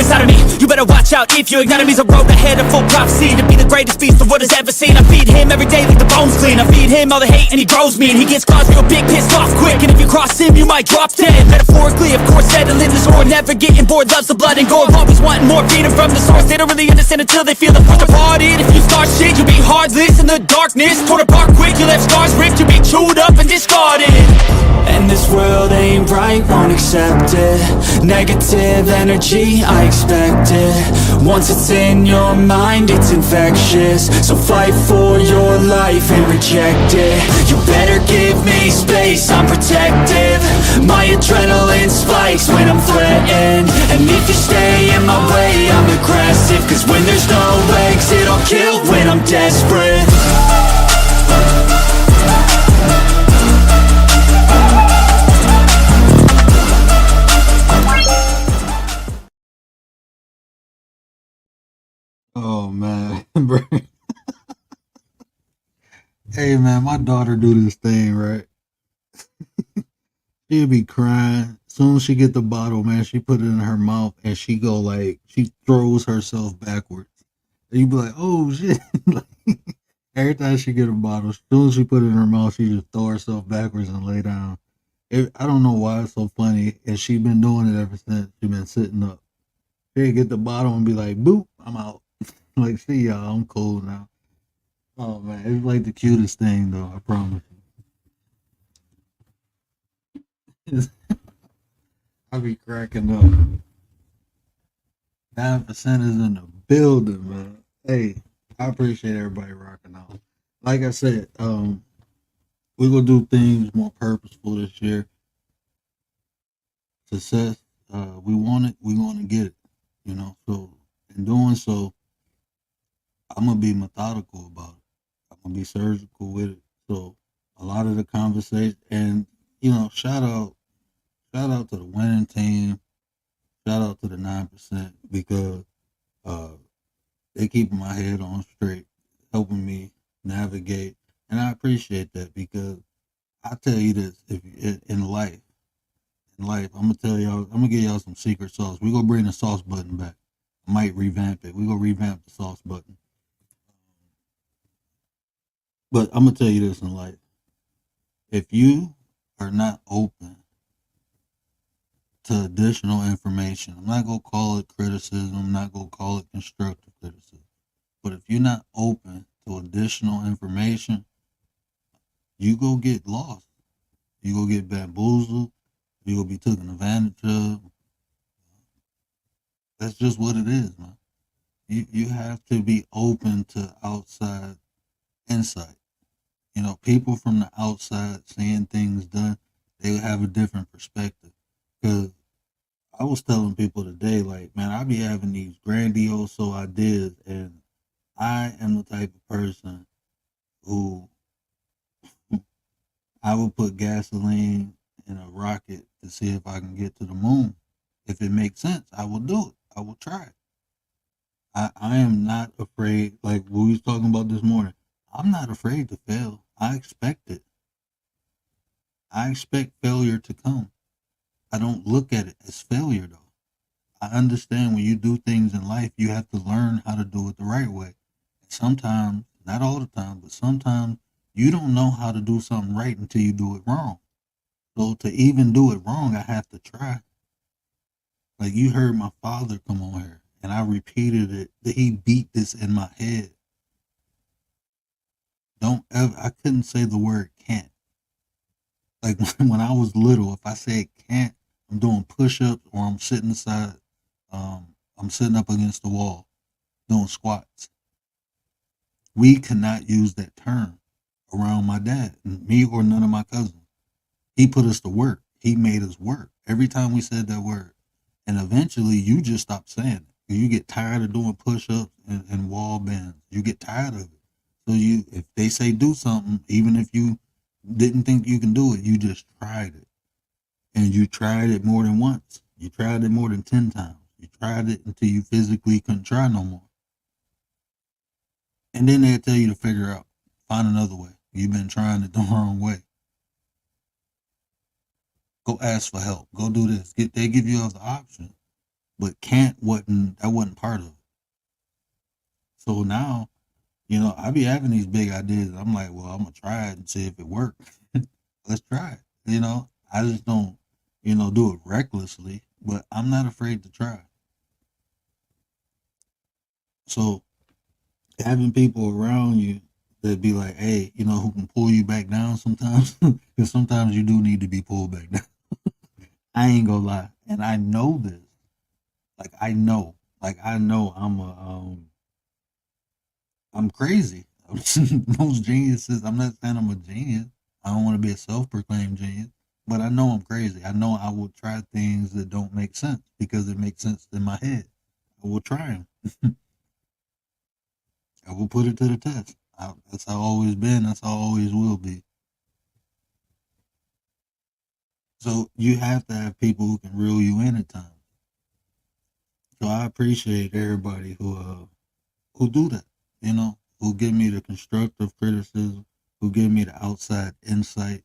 out. If your enemy's a road ahead of full prophecy to be the greatest beast the world has ever seen. I feed him every day like the bones clean. I feed him all the hate and he grows me, and he gets caused real big, pissed off quick. And if you cross him, you might drop dead. Metaphorically, of course, settling the score, never getting bored, loves the blood and gore, always wanting more, feeding from the source. They don't really understand until they feel the force apart. It. If you start shit, you'll be heartless in the darkness, torn apart quick. You left scars ripped, you'll be chewed up and discarded. And this world ain't right, won't accept it. Negative energy, I expect it. Once it's in your mind, it's infectious. So fight for your life and reject it. You better give me space, I'm protective. My adrenaline spikes when I'm threatened. And if you stay in my way, I'm aggressive. Cause when there's no exit, I'll kill when I'm desperate. Oh man, bro. Hey man, my daughter do this thing, right? She'll be crying. Soon as she get the bottle, man, she put it in her mouth and she go like, she throws herself backwards. And you be like, oh shit. Like, every time she get a bottle, as soon as she put it in her mouth, she just throw herself backwards and lay down. I don't know why it's so funny, and she been doing it ever since. She been sitting up. She'll get the bottle and be like, boop, I'm out. Like, see y'all, I'm cool now. Oh man, it's like the cutest thing though, I promise you. I be cracking up. 9% is in the building, man. Hey, I appreciate everybody rocking out. Like I said, we're gonna do things more purposeful this year. Success, we want it, we want to get it, you know. So in doing so, I'm gonna be methodical about it. I'm gonna be surgical with it. So a lot of the conversation, and you know, shout out to the winning team, shout out to the 9% because they keeping my head on straight, helping me navigate, and I appreciate that because I tell you this: if in life, I'm gonna tell y'all, I'm gonna give y'all some secret sauce. We gonna bring the sauce button back. I might revamp it. We gonna revamp the sauce button. But I'm gonna tell you this in life: if you are not open to additional information, I'm not gonna call it criticism. I'm not gonna call it constructive criticism. But if you're not open to additional information, you go get lost. You go get bamboozled. You go be taken advantage of. That's just what it is, man. You have to be open to outside insight. You know, people from the outside seeing things done, they have a different perspective. Because I was telling people today, like, man, I be having these grandiose ideas, and I am the type of person who I will put gasoline in a rocket to see if I can get to the moon. If it makes sense, I will do it. I will try it. I am not afraid, like we was talking about this morning. I'm not afraid to fail. I expect it. I expect failure to come. I don't look at it as failure though. I understand when you do things in life, you have to learn how to do it the right way. Sometimes, not all the time, but sometimes you don't know how to do something right until you do it wrong. So to even do it wrong, I have to try. Like you heard my father come on here and I repeated it, that he beat this in my head. Don't ever, I couldn't say the word can't. Like when I was little, if I said can't, I'm doing push-ups or I'm sitting aside, I'm sitting up against the wall doing squats. We cannot use that term around my dad, me or none of my cousins. He put us to work. He made us work every time we said that word. And eventually you just stop saying it. You get tired of doing push-ups and wall bends. You get tired of it. So if they say do something, even if you didn't think you can do it, you just tried it. And you tried it more than once. You tried it more than 10 times. You tried it until you physically couldn't try no more. And then they'll tell you to figure out, find another way. You've been trying it the wrong way. Go ask for help. Go do this. They give you other options. But that wasn't part of it. So now, you know, I be having these big ideas. I'm like, well, I'm gonna try it and see if it works. Let's try it. You know, I just don't, you know, do it recklessly, but I'm not afraid to try. So having people around you that be like, hey, you know, who can pull you back down sometimes, because sometimes you do need to be pulled back down. I ain't gonna lie, and I know this. Like I know I'm crazy. Most geniuses. I'm not saying I'm a genius. I don't want to be a self-proclaimed genius, but I know I'm crazy. I know I will try things that don't make sense because it makes sense in my head. I will try them. I will put it to the test. That's how I've always been. That's how I always will be. So you have to have people who can reel you in at times. So I appreciate everybody who do that. You know, who give me the constructive criticism, who give me the outside insight.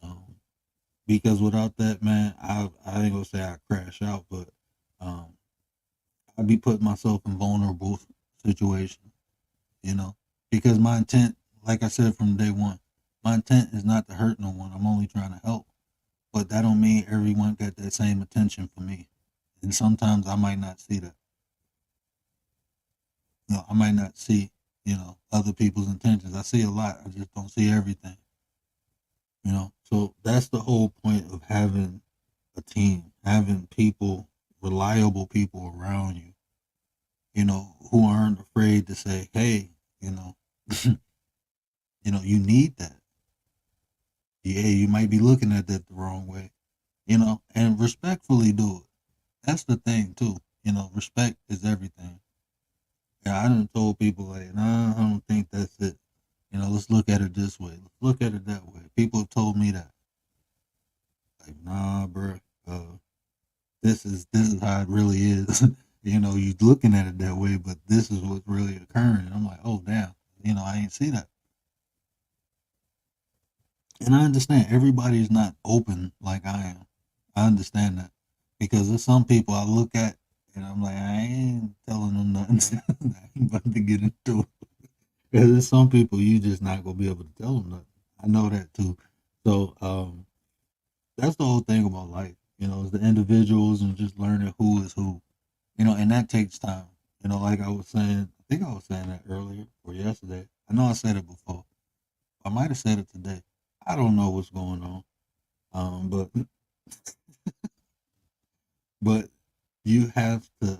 Um, because without that, man, I ain't gonna say I crash out, but um, I be putting myself in vulnerable situations. You know, because my intent, like I said from day one, my intent is not to hurt no one. I'm only trying to help. But that don't mean everyone got that same attention for me. And sometimes I might not see that. You know, I might not see, you know, other people's intentions. I see a lot. I just don't see everything. You know, so that's the whole point of having a team, having people, reliable people around you, you know, who aren't afraid to say, hey, you know, you need that. Yeah, you might be looking at that the wrong way, you know, and respectfully do it. That's the thing too. You know, respect is everything. Yeah, I done told people like, nah, I don't think that's it. You know, let's look at it this way. Let's look at it that way. People have told me that. Like, nah, bro, this is how it really is. You know, you looking at it that way, but this is what's really occurring. And I'm like, oh damn, you know, I ain't see that. And I understand everybody's not open like I am. I understand that because there's some people I look at and I'm like, I ain't telling them nothing. I ain't about to get into it. Because there's some people you just not gonna be able to tell them nothing. I know that too. So that's the whole thing about life. You know, is the individuals and just learning who is who. You know, and that takes time. You know, like I was saying, I think I was saying that earlier or yesterday. I know I said it before. I might have said it today. I don't know what's going on. But but you have to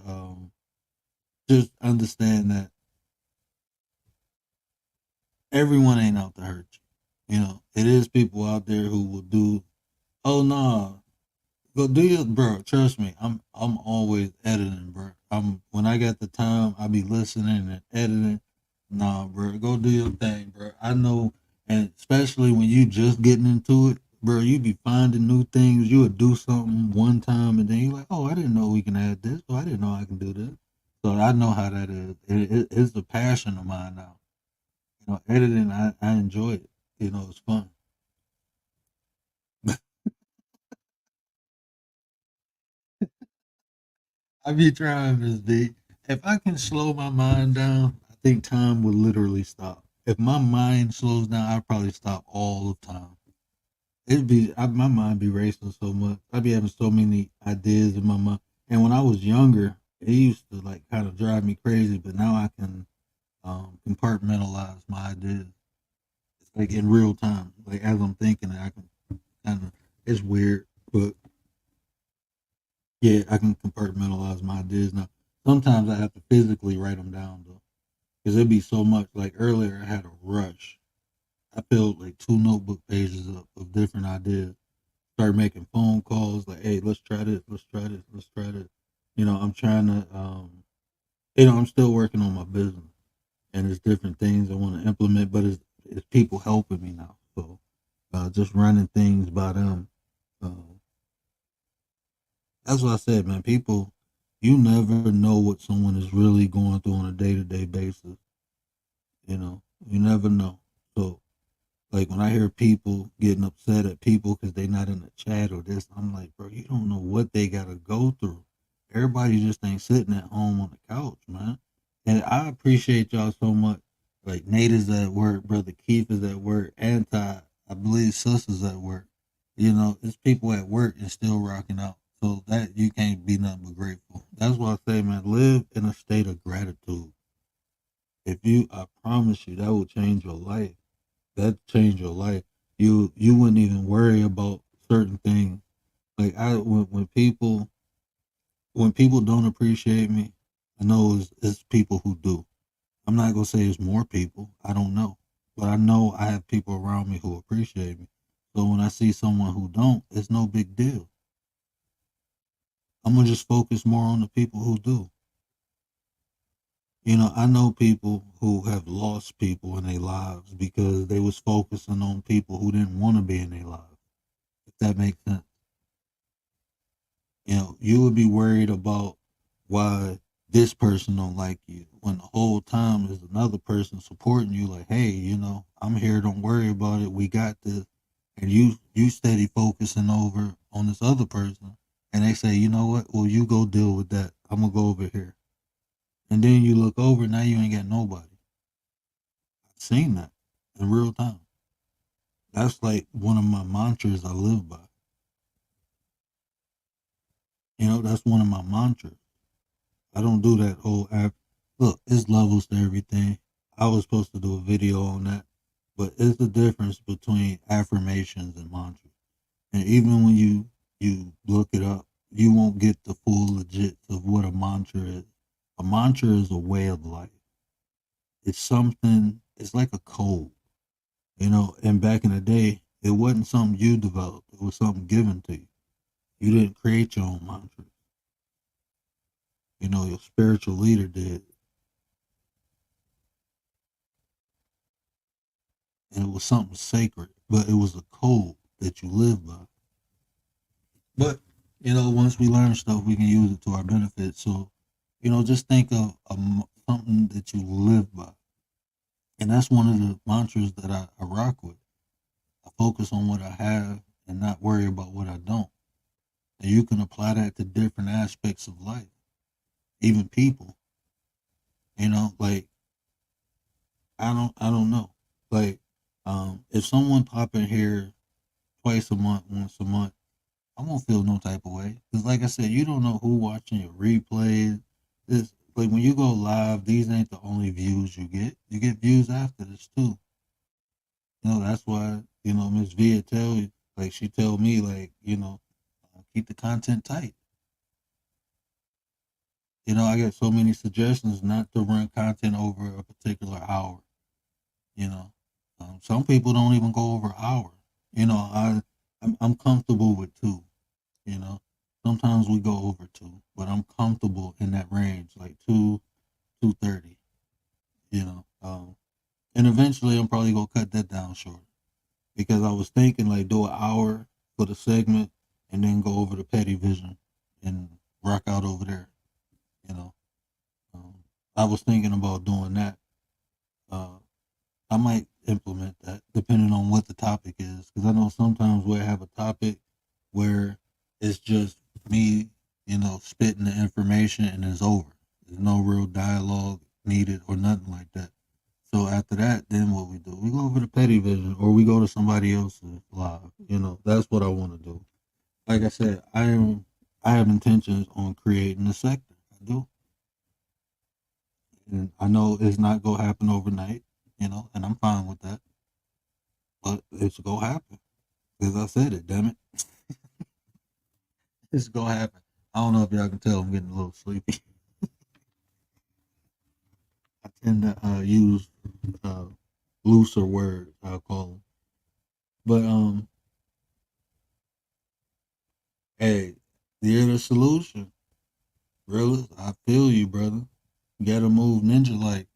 just understand that everyone ain't out to hurt you. You know, it is people out there who will do. Oh no, go do your bro. Trust me, I'm always editing, bro. I'm when I got the time, I be listening and editing. Nah, bro, go do your thing, bro. I know, and especially when you just getting into it, bro, you be finding new things. You would do something one time, and then you like, oh, I didn't know we can add this. Oh, I didn't know I can do this. So I know how that is. It's a passion of mine now. You know, editing, I enjoy it. You know, it's fun. I be trying, Miss D. If I can slow my mind down, I think time would literally stop. If my mind slows down, I'd probably stop all the time. My mind be racing so much. I'd be having so many ideas in my mind. And when I was younger, it used to like kind of drive me crazy. But now I can compartmentalize my ideas. It's like in real time. Like as I'm thinking, I can kind of. It's weird, but yeah, I can compartmentalize my ideas now. Sometimes I have to physically write them down though, because it'd be so much. Like earlier, I had a rush. I filled like 2 notebook pages up of different ideas. Start making phone calls like, "Hey, let's try this. Let's try this. Let's try this." You know, I'm trying to. I'm still working on my business, and there's different things I want to implement, but it's people helping me now. So, just running things by them. Uh, That's what I said, man. People, you never know what someone is really going through on a day to day basis. You know, you never know. So, like when I hear people getting upset at people because they're not in the chat or this, I'm like, bro, you don't know what they got to go through. Everybody just ain't sitting at home on the couch, man. And I appreciate y'all so much. Like Nate is at work, brother Keith is at work, I believe Sis is at work. You know, it's people at work and still rocking out. So that you can't be nothing but grateful. That's why I say, man, live in a state of gratitude. I promise you, that will change your life. That change your life. You wouldn't even worry about certain things. Like when people don't appreciate me, I know it's people who do. I'm not gonna say it's more people. I don't know, but I know I have people around me who appreciate me. So when I see someone who don't, it's no big deal. I'm gonna just focus more on the people who do. You know, I know people who have lost people in their lives because they was focusing on people who didn't want to be in their lives. If that makes sense. You know, you would be worried about why this person don't like you when the whole time there's another person supporting you like, hey, you know, I'm here, don't worry about it, we got this. And you steady focusing over on this other person and they say, you know what, well, you go deal with that, I'm gonna go over here. And then you look over, now you ain't got nobody. I've seen that in real time. That's like one of my mantras I live by. You know, that's one of my mantras. I don't do that whole app. Look, it's levels to everything. I was supposed to do a video on that, but it's the difference between affirmations and mantras. And even when you look it up, you won't get the full legit of what a mantra is. A mantra is a way of life. It's something. It's like a code, you know. And back in the day, it wasn't something you developed. It was something given to you. You didn't create your own mantra. You know, your spiritual leader did. And it was something sacred, but it was a code that you live by. But, you know, once we learn stuff, we can use it to our benefit. So, you know, just think of something that you live by. And that's one of the mantras that I rock with. I focus on what I have and not worry about what I don't. And you can apply that to different aspects of life, even people. You know, like I don't know. Like, if someone pop in here twice a month, once a month, I won't feel no type of way. Cause like I said, you don't know who watching your replays. It's like when you go live, these ain't the only views you get. You get views after this too. You know, that's why, you know, Miss Via she tell me like, you know, keep the content tight. You know, I get so many suggestions not to run content over a particular hour. You know, some people don't even go over an hour. You know, I'm comfortable with 2. You know, sometimes we go over 2, but I'm comfortable in that range, like 2:30. You know, and eventually I'm probably gonna cut that down short because I was thinking like do an hour for the segment and then go over to Petty Vision and rock out over there. You know, I was thinking about doing that. I might implement that depending on what the topic is, because I know sometimes we'll have a topic where it's just me, you know, spitting the information and it's over. There's no real dialogue needed or nothing like that. So after that, then what we do? We go over to Petty Vision or we go to somebody else's live. You know, that's what I want to do. Like I said, I have intentions on creating a sector. I do. And I know it's not gonna happen overnight, you know, and I'm fine with that. But it's gonna happen. Because I said it, damn it. It's gonna happen. I don't know if y'all can tell I'm getting a little sleepy. I tend to use looser words, I'll call them. But hey, you're the solution. Really, I feel you, brother. You gotta move ninja like.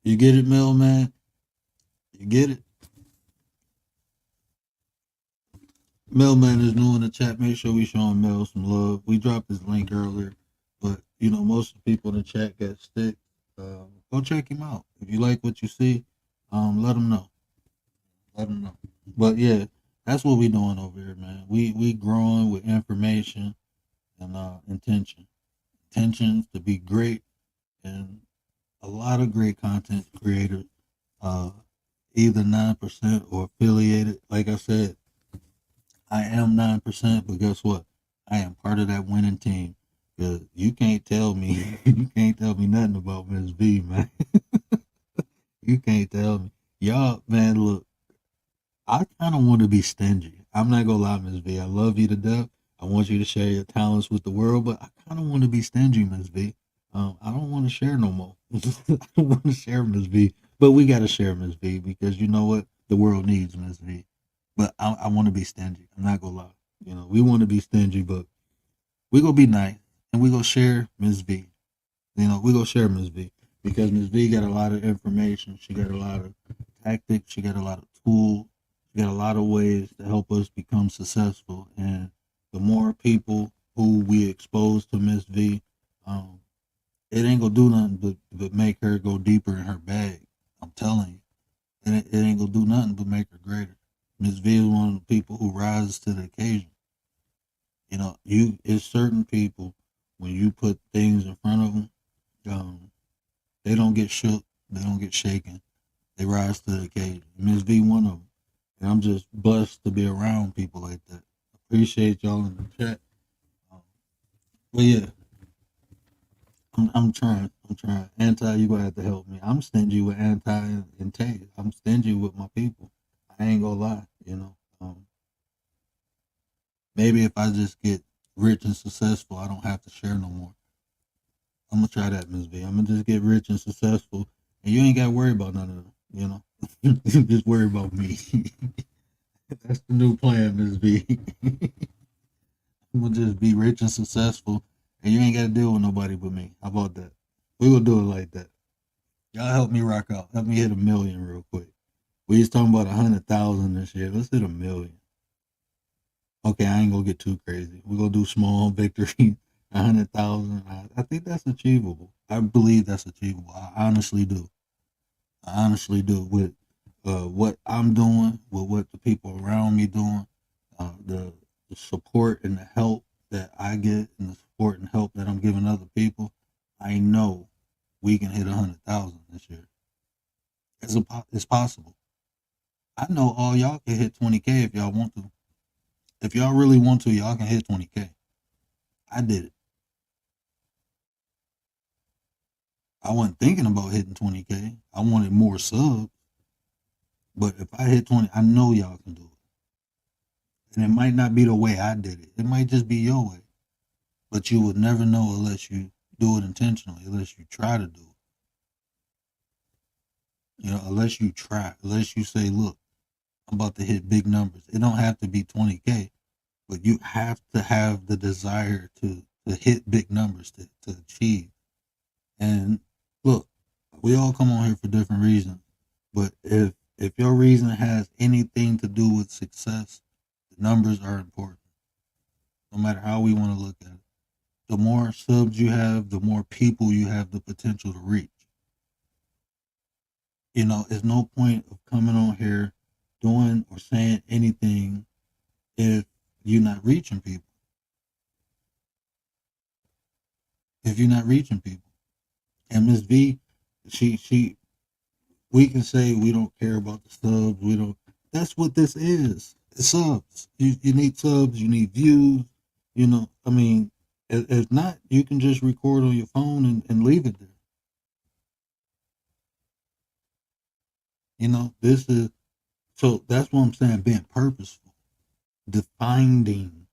You get it, mailman? You get it? Mailman is new in the chat. Make sure we show him Mel some love. We dropped his link earlier, but you know most of the people in the chat got stick. Go check him out. If you like what you see, let him know. Let him know. But yeah, that's what we doing over here, man. We growing with information and intention. Intentions to be great and a lot of great content creators, either 9% or affiliated. Like I said, I am 9%, but guess what? I am part of that winning team. Cause you can't tell me, you can't tell me nothing about Miss V, man. You can't tell me. Y'all, man, look, I kind of want to be stingy. I'm not gonna lie, Miss V. I love you to death. I want you to share your talents with the world, but I kind of want to be stingy, Miss V. I don't want to share no more. I don't want to share Miss V, but we got to share Miss V because you know what? The world needs Miss V. But I want to be stingy. I'm not gonna lie. You know, we want to be stingy, but we gonna be nice and we gonna share Miss V. You know, we gonna share Miss V because Miss V got a lot of information. She got a lot of tactics. She got a lot of tools. She got a lot of ways to help us become successful. And the more people who we expose to Miss V, it ain't gonna do nothing but make her go deeper in her bag. I'm telling you, and it ain't gonna do nothing but make her greater. Miss V is one of the people who rises to the occasion. You know, it's certain people when you put things in front of them, they don't get shook, they don't get shaken, they rise to the occasion. Miss V, one of them, and I'm just blessed to be around people like that. Appreciate y'all in the chat. But yeah, I'm trying. I'm trying. Anti, you gonna have to help me. I'm stingy with Anti and Tay. I'm stingy with my people. I ain't gonna lie. You know, maybe if I just get rich and successful, I don't have to share no more. I'm gonna try that, Miss V. I'm gonna just get rich and successful, and you ain't gotta worry about none of them. You know, just worry about me. That's the new plan, Miss V. I'm gonna just be rich and successful, and you ain't gotta deal with nobody but me. How about that? We gonna do it like that. Y'all help me rock out. Help me hit 1,000,000 real quick. We was talking about 100,000 this year. Let's hit 1,000,000. Okay, I ain't gonna get too crazy. We're gonna do small victory. 100,000. I think that's achievable. I believe that's achievable. I honestly do. I honestly do. With what I'm doing, with what the people around me doing, the support and the help that I get, and the support and help that I'm giving other people, I know we can hit 100,000 this year. It's possible. I know all y'all can hit 20K if y'all want to. If y'all really want to, y'all can hit 20K. I did it. I wasn't thinking about hitting 20K. I wanted more subs. But if I hit 20, I know y'all can do it. And it might not be the way I did it. It might just be your way. But you would never know unless you do it intentionally, unless you try to do it. You know, unless you try, unless you say, look, I'm about to hit big numbers. It don't have to be 20K, but you have to have the desire to hit big numbers, to achieve. And look, we all come on here for different reasons. But if your reason has anything to do with success, the numbers are important. No matter how we want to look at it. The more subs you have, the more people you have the potential to reach. You know, there's no point of coming on here doing or saying anything if you're not reaching people. If you're not reaching people. And Miss V, we can say we don't care about the subs. We don't. That's what this is. It's subs. You need subs. You need views. You know, I mean, if not, you can just record on your phone and leave it there. You know, this is so. That's what I'm saying. Being purposeful, defining.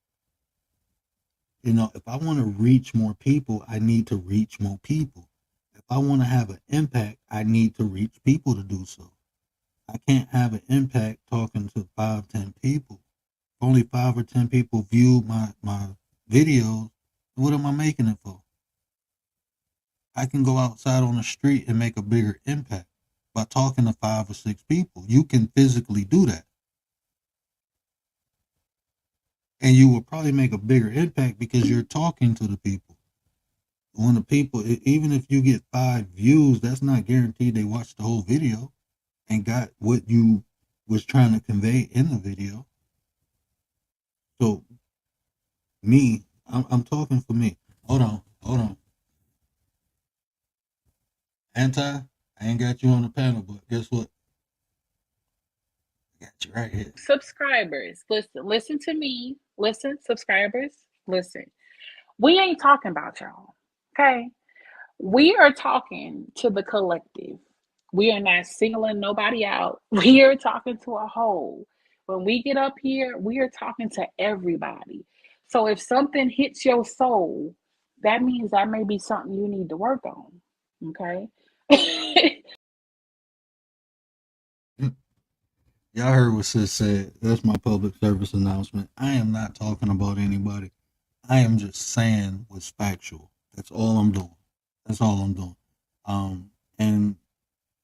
You know, if I want to reach more people, I need to reach more people. If I want to have an impact, I need to reach people to do so. I can't have an impact talking to 5, 10 people. If only 5 or 10 people view my videos, what am I making it for? I can go outside on the street and make a bigger impact by talking to 5 or 6 people. You can physically do that. And you will probably make a bigger impact because you're talking to the people. When the people, even if you get 5 views, that's not guaranteed they watched the whole video and got what you was trying to convey in the video. So me, I'm talking for me. Hold on. Anti, I ain't got you on the panel, but guess what? I got you right here. Subscribers, listen to me. Listen, subscribers, listen. We ain't talking about y'all. Okay? We are talking to the collective. We are not singling nobody out. We are talking to a whole. When we get up here, we are talking to everybody. So if something hits your soul, that means that may be something you need to work on. Okay? Y'all heard what Sis said. That's my public service announcement. I am not talking about anybody. I am just saying what's factual. That's all I'm doing. That's all I'm doing. And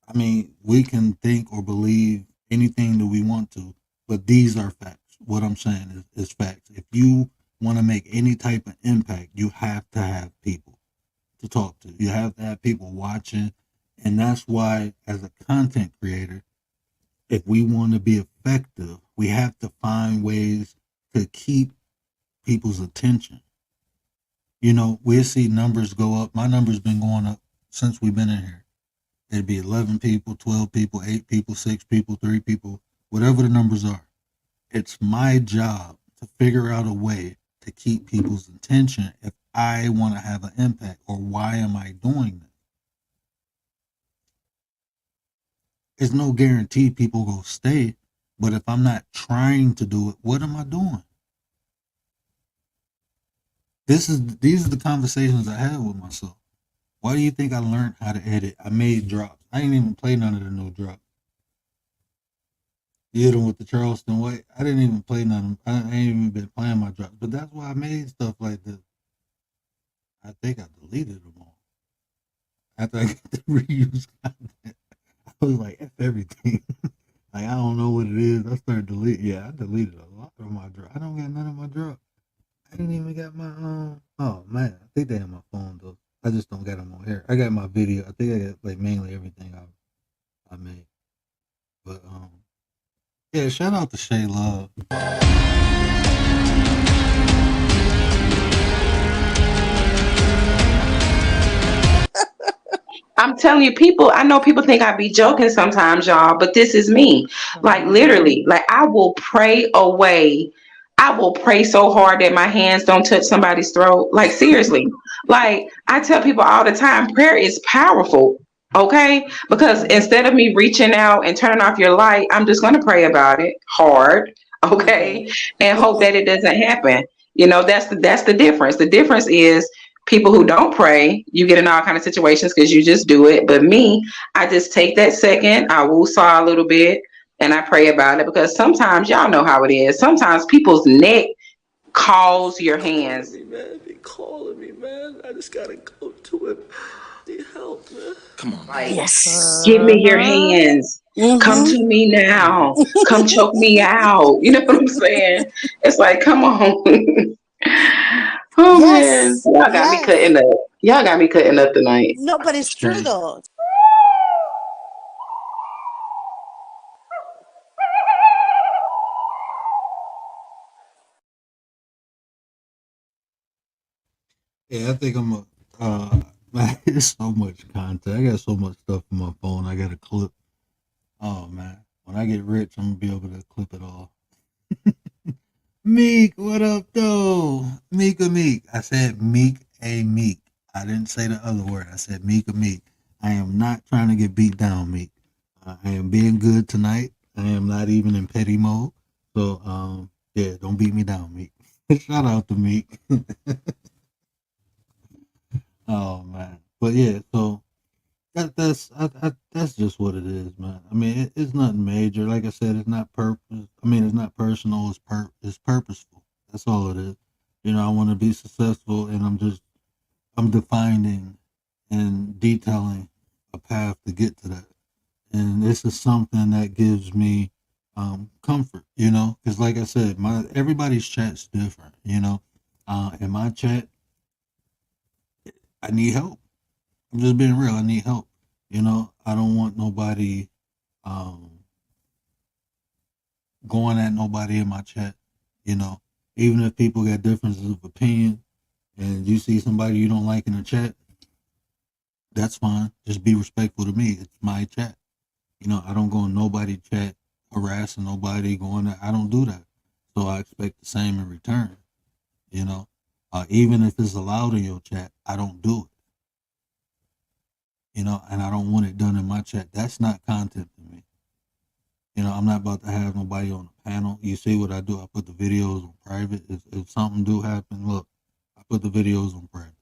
I mean, we can think or believe anything that we want to, but these are facts. What I'm saying is facts. If you want to make any type of impact, you have to have people to talk to. You have to have people watching. And that's why, as a content creator, if we want to be effective, we have to find ways to keep people's attention. You know, we'll see numbers go up. My number's been going up since we've been in here. It'd be 11 people, 12 people, 8 people, 6 people, 3 people, whatever the numbers are. It's my job to figure out a way to keep people's attention if I want to have an impact, or why am I doing this? There's no guarantee people will stay, but if I'm not trying to do it, what am I doing? These are the conversations I have with myself. Why do you think I learned how to edit? I made drops. I didn't even play none of the new drops. You hit them with the Charleston White. I didn't even play none of them. I ain't even been playing my drops. But that's why I made stuff like this. I think I deleted them all. After I got the reuse content, I was like, F everything. Like, I don't know what it is. I started deleting. Yeah, I deleted a lot of my drops. I don't got none of my drops. I ain't even got my, oh man, I think they have my phone though. I just don't got them on here. I got my video. I think I got like mainly everything I made. But, yeah, shout out to Shay Love. I'm telling you, I know people think I be joking sometimes, y'all, but this is me. Like, literally, like, I will pray away. I will pray so hard that my hands don't touch somebody's throat. Like, seriously. Like, I tell people all the time, prayer is powerful. Okay? Because instead of me reaching out and turning off your light, I'm just going to pray about it hard. Okay? And hope that it doesn't happen. You know, that's the difference. The difference is, people who don't pray, you get in all kind of situations because you just do it. But me, I just take that second, I woo-saw a little bit, and I pray about it, because sometimes, y'all know how it is. Sometimes people's neck calls your hands. Man, they calling me, man. I just gotta go to it. Need help, man. Come on, Like, Yes. give me your hands. Come to me now. Come choke me out. You know what I'm saying? It's like, come on. Oh man, Yes. y'all got me cutting up. Y'all got me cutting up tonight. No, but it's true though. Yeah, I think I'm man, there's so much content. I got so much stuff on my phone. I got to clip. Oh man, when I get rich, I'm gonna be able to clip it all. Meek, what up, though? Meek. I said Meek. I didn't say the other word. I said Meek. I am not trying to get beat down, Meek. I am being good tonight. I am not even in petty mode. So, yeah, don't beat me down, Meek. Shout out to Meek. Oh man, but yeah, so that's just what it is, man. I mean, it's nothing major. Like I said, it's not purpose. I mean, it's not personal. It's purposeful. That's all it is. You know, I want to be successful, and I'm defining and detailing a path to get to that. And this is something that gives me comfort. You know, because like I said, everybody's chat's different. You know, in my chat, I need help. I'm just being real. I need help. You know, I don't want nobody going at nobody in my chat. You know, even if people got differences of opinion and you see somebody you don't like in the chat, that's fine. Just be respectful to me. It's my chat. You know, I don't go in nobody chat harassing nobody, going there. I don't do that. So I expect the same in return. You know, even if it's allowed in your chat, I don't do it. You know, and I don't want it done in my chat. That's not content to me. You know, I'm not about to have nobody on the panel. You see what I do? I put the videos on private. If something do happen, look, I put the videos on private.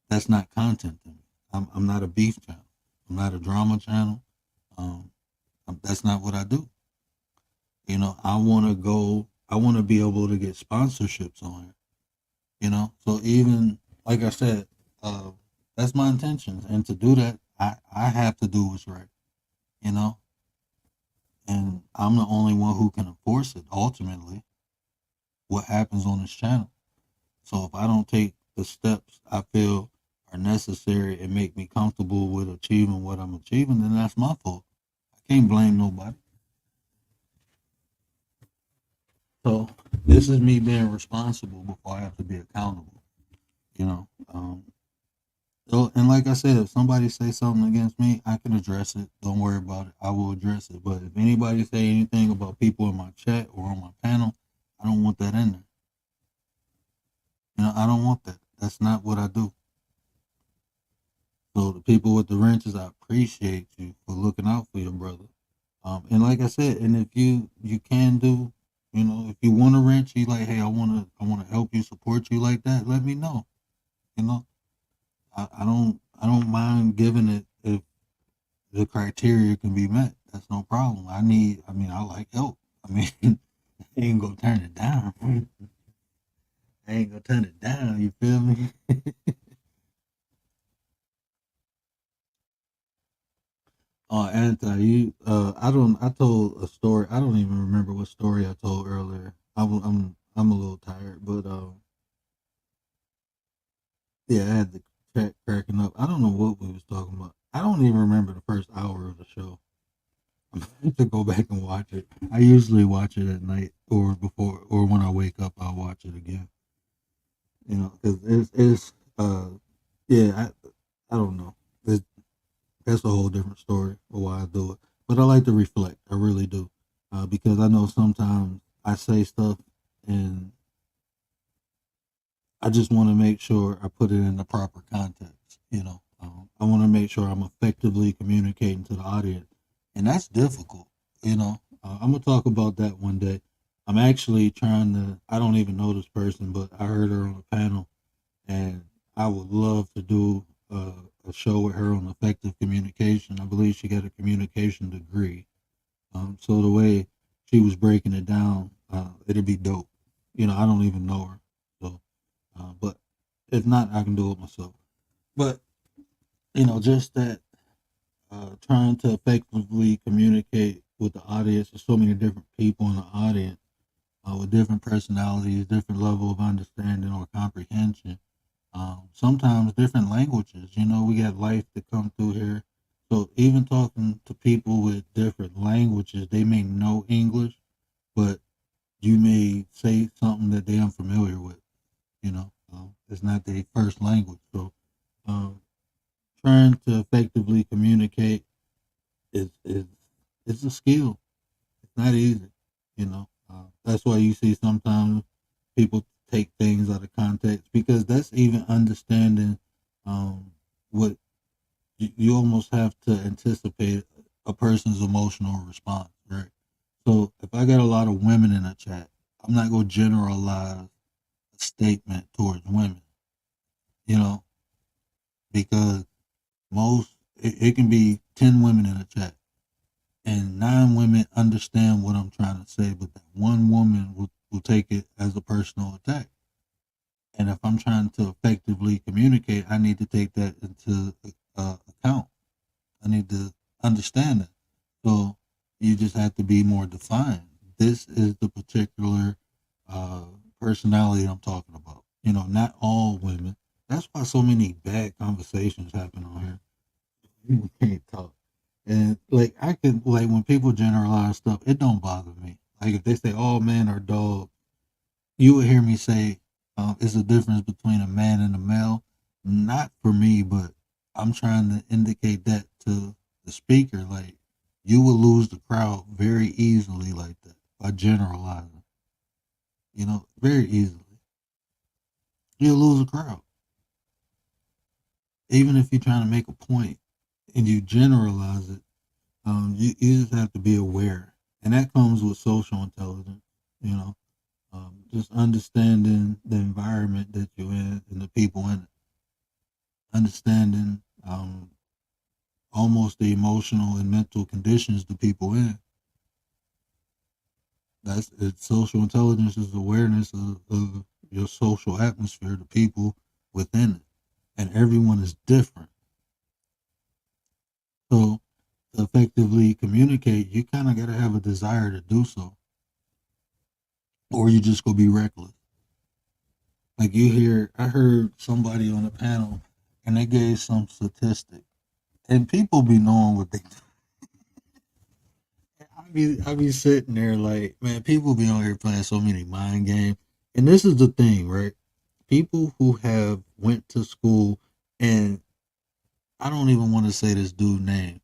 That's not content to me. I'm not a beef channel. I'm not a drama channel. That's not what I do. You know, I want to be able to get sponsorships on here. You know, so even like I said, that's my intentions. And to do that, I have to do what's right. You know, and I'm the only one who can enforce it ultimately. What happens on this channel. So if I don't take the steps I feel are necessary and make me comfortable with achieving what I'm achieving, then that's my fault. I can't blame nobody. So this is me being responsible before I have to be accountable. You know. So, and like I said, if somebody say something against me, I can address it. Don't worry about it. I will address it. But if anybody say anything about people in my chat or on my panel, I don't want that in there. You know, I don't want that. That's not what I do. So the people with the wrenches, I appreciate you for looking out for your brother. And like I said, and if you can do, you know, if you want a wrench, you like, hey, I want to help you, support you like that. Let me know. You know, I don't mind giving it if the criteria can be met. That's no problem. I like help. I mean, I ain't gonna turn it down. I ain't gonna turn it down. You feel me? Anti, I told a story. I don't even remember what story I told earlier. I'm a little tired, but yeah, I had the chat cracking up. I don't know what we was talking about. I don't even remember the first hour of the show. I'm gonna have to go back and watch it. I usually watch it at night or before, or when I wake up, I'll watch it again. You know, because it's yeah, I don't know. That's a whole different story of why I do it. But I like to reflect. I really do. Because I know sometimes I say stuff and I just want to make sure I put it in the proper context. You know, I want to make sure I'm effectively communicating to the audience. And that's difficult. You know, I'm going to talk about that one day. I'm actually I don't even know this person, but I heard her on a panel and I would love to do a show with her on effective communication. I believe she got a communication degree. So the way she was breaking it down, it'd be dope. You know, I don't even know her. So, but if not, I can do it myself. But, you know, just that trying to effectively communicate with the audience. There's so many different people in the audience with different personalities, different level of understanding or comprehension. Sometimes different languages. You know, we got life to come through here. So even talking to people with different languages, they may know English, but you may say something that they're unfamiliar with. You know, it's not their first language. So trying to effectively communicate is it's a skill. It's not easy. You know, that's why you see sometimes people take things out of context because that's even understanding what you almost have to anticipate a person's emotional response, right? So if I got a lot of women in a chat, I'm not going to generalize a statement towards women, you know, because it can be 10 women in a chat and 9 women understand what I'm trying to say, but that one woman will take it as a personal attack. And if I'm trying to effectively communicate, I need to take that into account. I need to understand that. So you just have to be more defined. This is the particular personality I'm talking about. You know, not all women. That's why so many bad conversations happen on here. People can't talk. And like when people generalize stuff, it don't bother me. Like if they say all men are dogs, you would hear me say, it's a difference between a man and a male. Not for me, but I'm trying to indicate that to the speaker, like you will lose the crowd very easily like that by generalizing. You know, very easily. You'll lose a crowd. Even if you're trying to make a point and you generalize it, you just have to be aware. And that comes with social intelligence, you know, just understanding the environment that you're in and the people in it. Understanding almost the emotional and mental conditions the people in. It's social intelligence is awareness of your social atmosphere, the people within it. And everyone is different. So to effectively communicate, you kind of got to have a desire to do so. Or you just go be reckless. Like I heard somebody on the panel and they gave some statistic. And people be knowing what they do. I be sitting there like, man, people be on here playing so many mind games. And this is the thing, right? People who have went to school, and I don't even want to say this dude's name,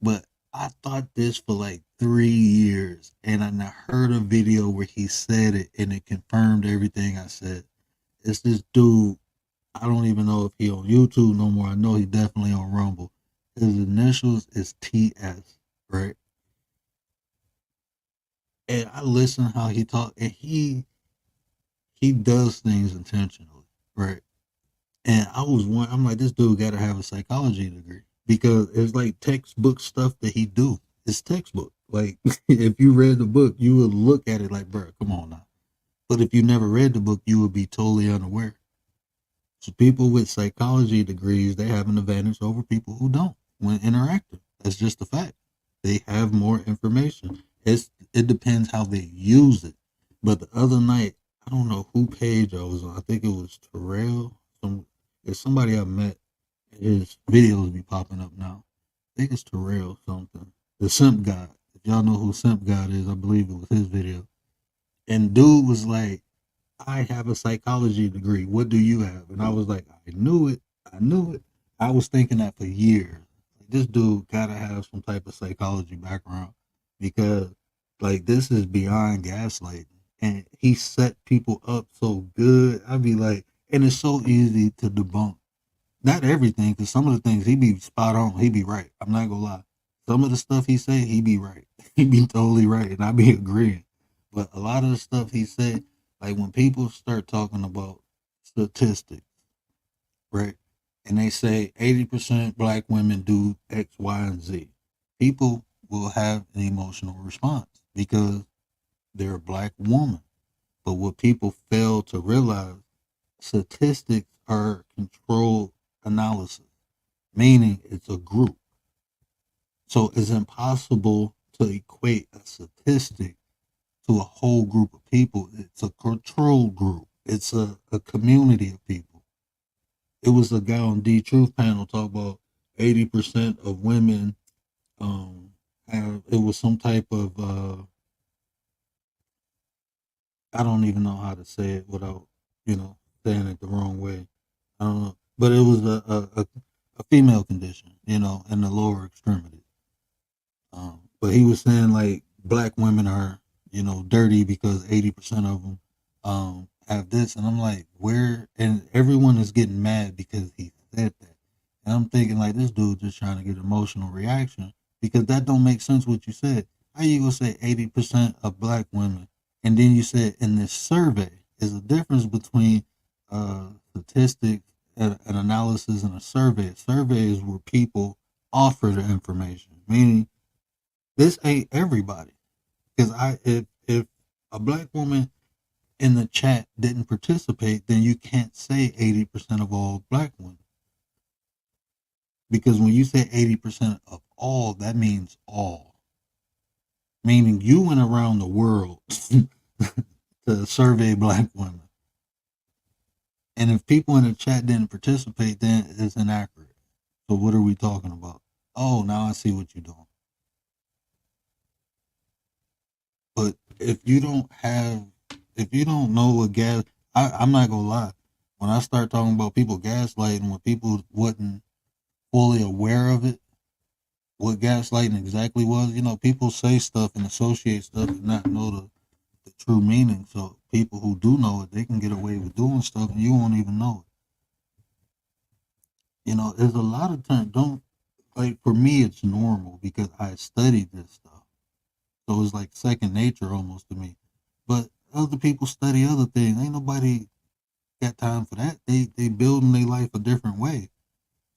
but I thought this for like 3 years, and I heard a video where he said it, and it confirmed everything I said. It's this dude. I don't even know if he on YouTube no more. I know he definitely on Rumble. His initials is TS, right? And I listen how he talk, and he does things intentionally, right? And I'm like, this dude got to have a psychology degree because it's like textbook stuff that he do. It's textbook. Like if you read the book, you would look at it like, bro, come on now. But if you never read the book, you would be totally unaware. So people with psychology degrees, they have an advantage over people who don't when interacting. That's just a fact. They have more information. It depends how they use it. But the other night, I don't know who page I was on. I think it was Terrell. It's somebody I met. His videos be popping up now. I think it's Terrell something. The Simp God. If y'all know who Simp God is, I believe it was his video. And dude was like, I have a psychology degree. What do you have? And I was like, I knew it. I was thinking that for years. Like, this dude gotta have some type of psychology background because like this is beyond gaslighting. And he set people up so good. I'd be like, and it's so easy to debunk. Not everything, because some of the things he be spot on. He be right. I'm not gonna lie. Some of the stuff he say, he be right. He be totally right, and I be agreeing. But a lot of the stuff he said, like when people start talking about statistics, right? And they say 80% black women do X, Y, and Z. People will have an emotional response because they're a black woman. But what people fail to realize, statistics are controlled analysis, meaning it's a group. So it's impossible to equate a statistic to a whole group of people. It's a control group. It's a community of people. It was a guy on D Truth panel talk about 80% of women have, it was some type of I don't even know how to say it without, saying it the wrong way. I don't know. But it was a female condition, in the lower extremity. But he was saying like black women are, dirty because 80% of them have this. And I'm like, where? And everyone is getting mad because he said that. And I'm thinking like this dude just trying to get emotional reaction because that don't make sense what you said. How you gonna say 80% of black women? And then you said in this survey, is a difference between statistics and an analysis and a survey. A survey is where people offer the information, meaning this ain't everybody. Because if a black woman in the chat didn't participate, then you can't say 80% of all black women. Because when you say 80% of all, that means all. Meaning you went around the world to survey black women. And if people in the chat didn't participate, then it's inaccurate. So what are we talking about? Oh, now I see what you're doing. But if you don't know what I'm not gonna lie. When I start talking about people gaslighting, when people wasn't fully aware of it, what gaslighting exactly was. You know, people say stuff and associate stuff and not know the true meaning. So people who do know it, they can get away with doing stuff and you won't even know it. You know, there's a lot of times, don't, like, for me, it's normal because I studied this stuff. So it's like second nature almost to me. But other people study other things. Ain't nobody got time for that. They building their life a different way.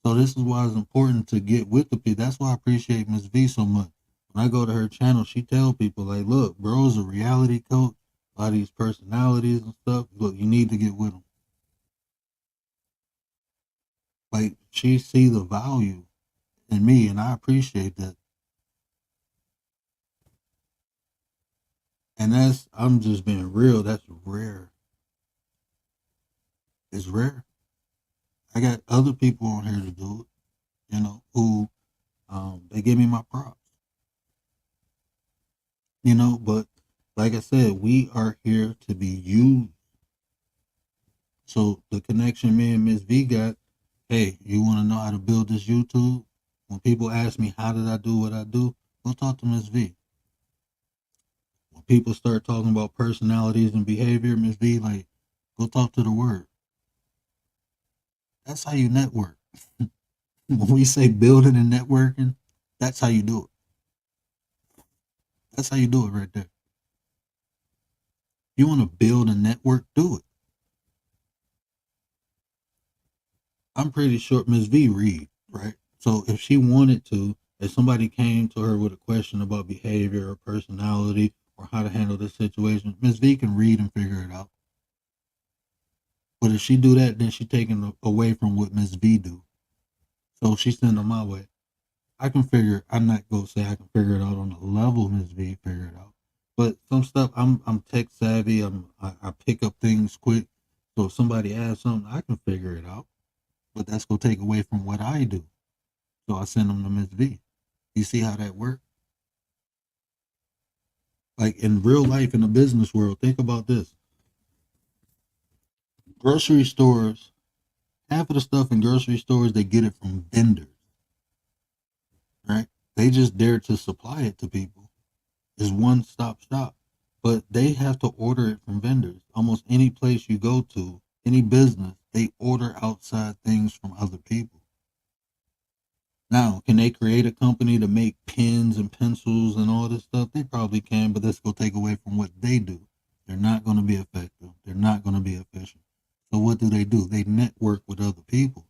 So this is why it's important to get with the people. That's why I appreciate Miss V so much. When I go to her channel, she tell people like, look, bro's a reality coach, a lot of these personalities and stuff. Look, you need to get with them. Like, she see the value in me, and I appreciate that. And that's, I'm just being real. That's rare. It's rare. I got other people on here to do it, you know, who they give me my props, you know, but like I said, we are here to be used. So the connection me and Miss V got, hey, you want to know how to build this YouTube? When people ask me, how did I do what I do? Go talk to Miss V. When people start talking about personalities and behavior, Miss V, like, go talk to the word. That's how you network. When we say building and networking, that's how you do it. That's how you do it right there. You want to build a network, do it. I'm pretty sure Miss V read, right? So if she wanted to, if somebody came to her with a question about behavior or personality or how to handle this situation, Miss V can read and figure it out. But if she do that, then she taking away from what Miss V do. So she send them my way. I can figure. I'm not gonna say I can figure it out on the level Miss V figure it out. But some stuff I'm tech savvy. I pick up things quick. So if somebody asks something, I can figure it out. But that's gonna take away from what I do. So I send them to Miss V. You see how that works? Like in real life in the business world, think about this. Grocery stores, half of the stuff in grocery stores, they get it from vendors, right? They just dare to supply it to people. It's one stop shop. But they have to order it from vendors. Almost any place you go to, any business, they order outside things from other people. Now, can they create a company to make pens and pencils and all this stuff? They probably can, but that's going to take away from what they do. They're not going to be effective. They're not going to be efficient. So what do? They network with other people.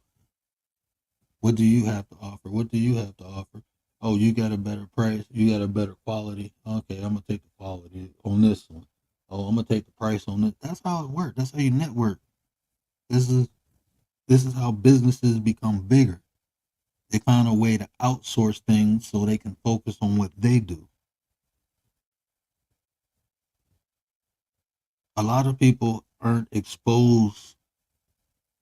What do you have to offer? What do you have to offer? Oh, you got a better price. You got a better quality. Okay, I'm going to take the quality on this one. Oh, I'm going to take the price on it. That's how it works. That's how you network. This is how businesses become bigger. They find a way to outsource things so they can focus on what they do. A lot of people aren't exposed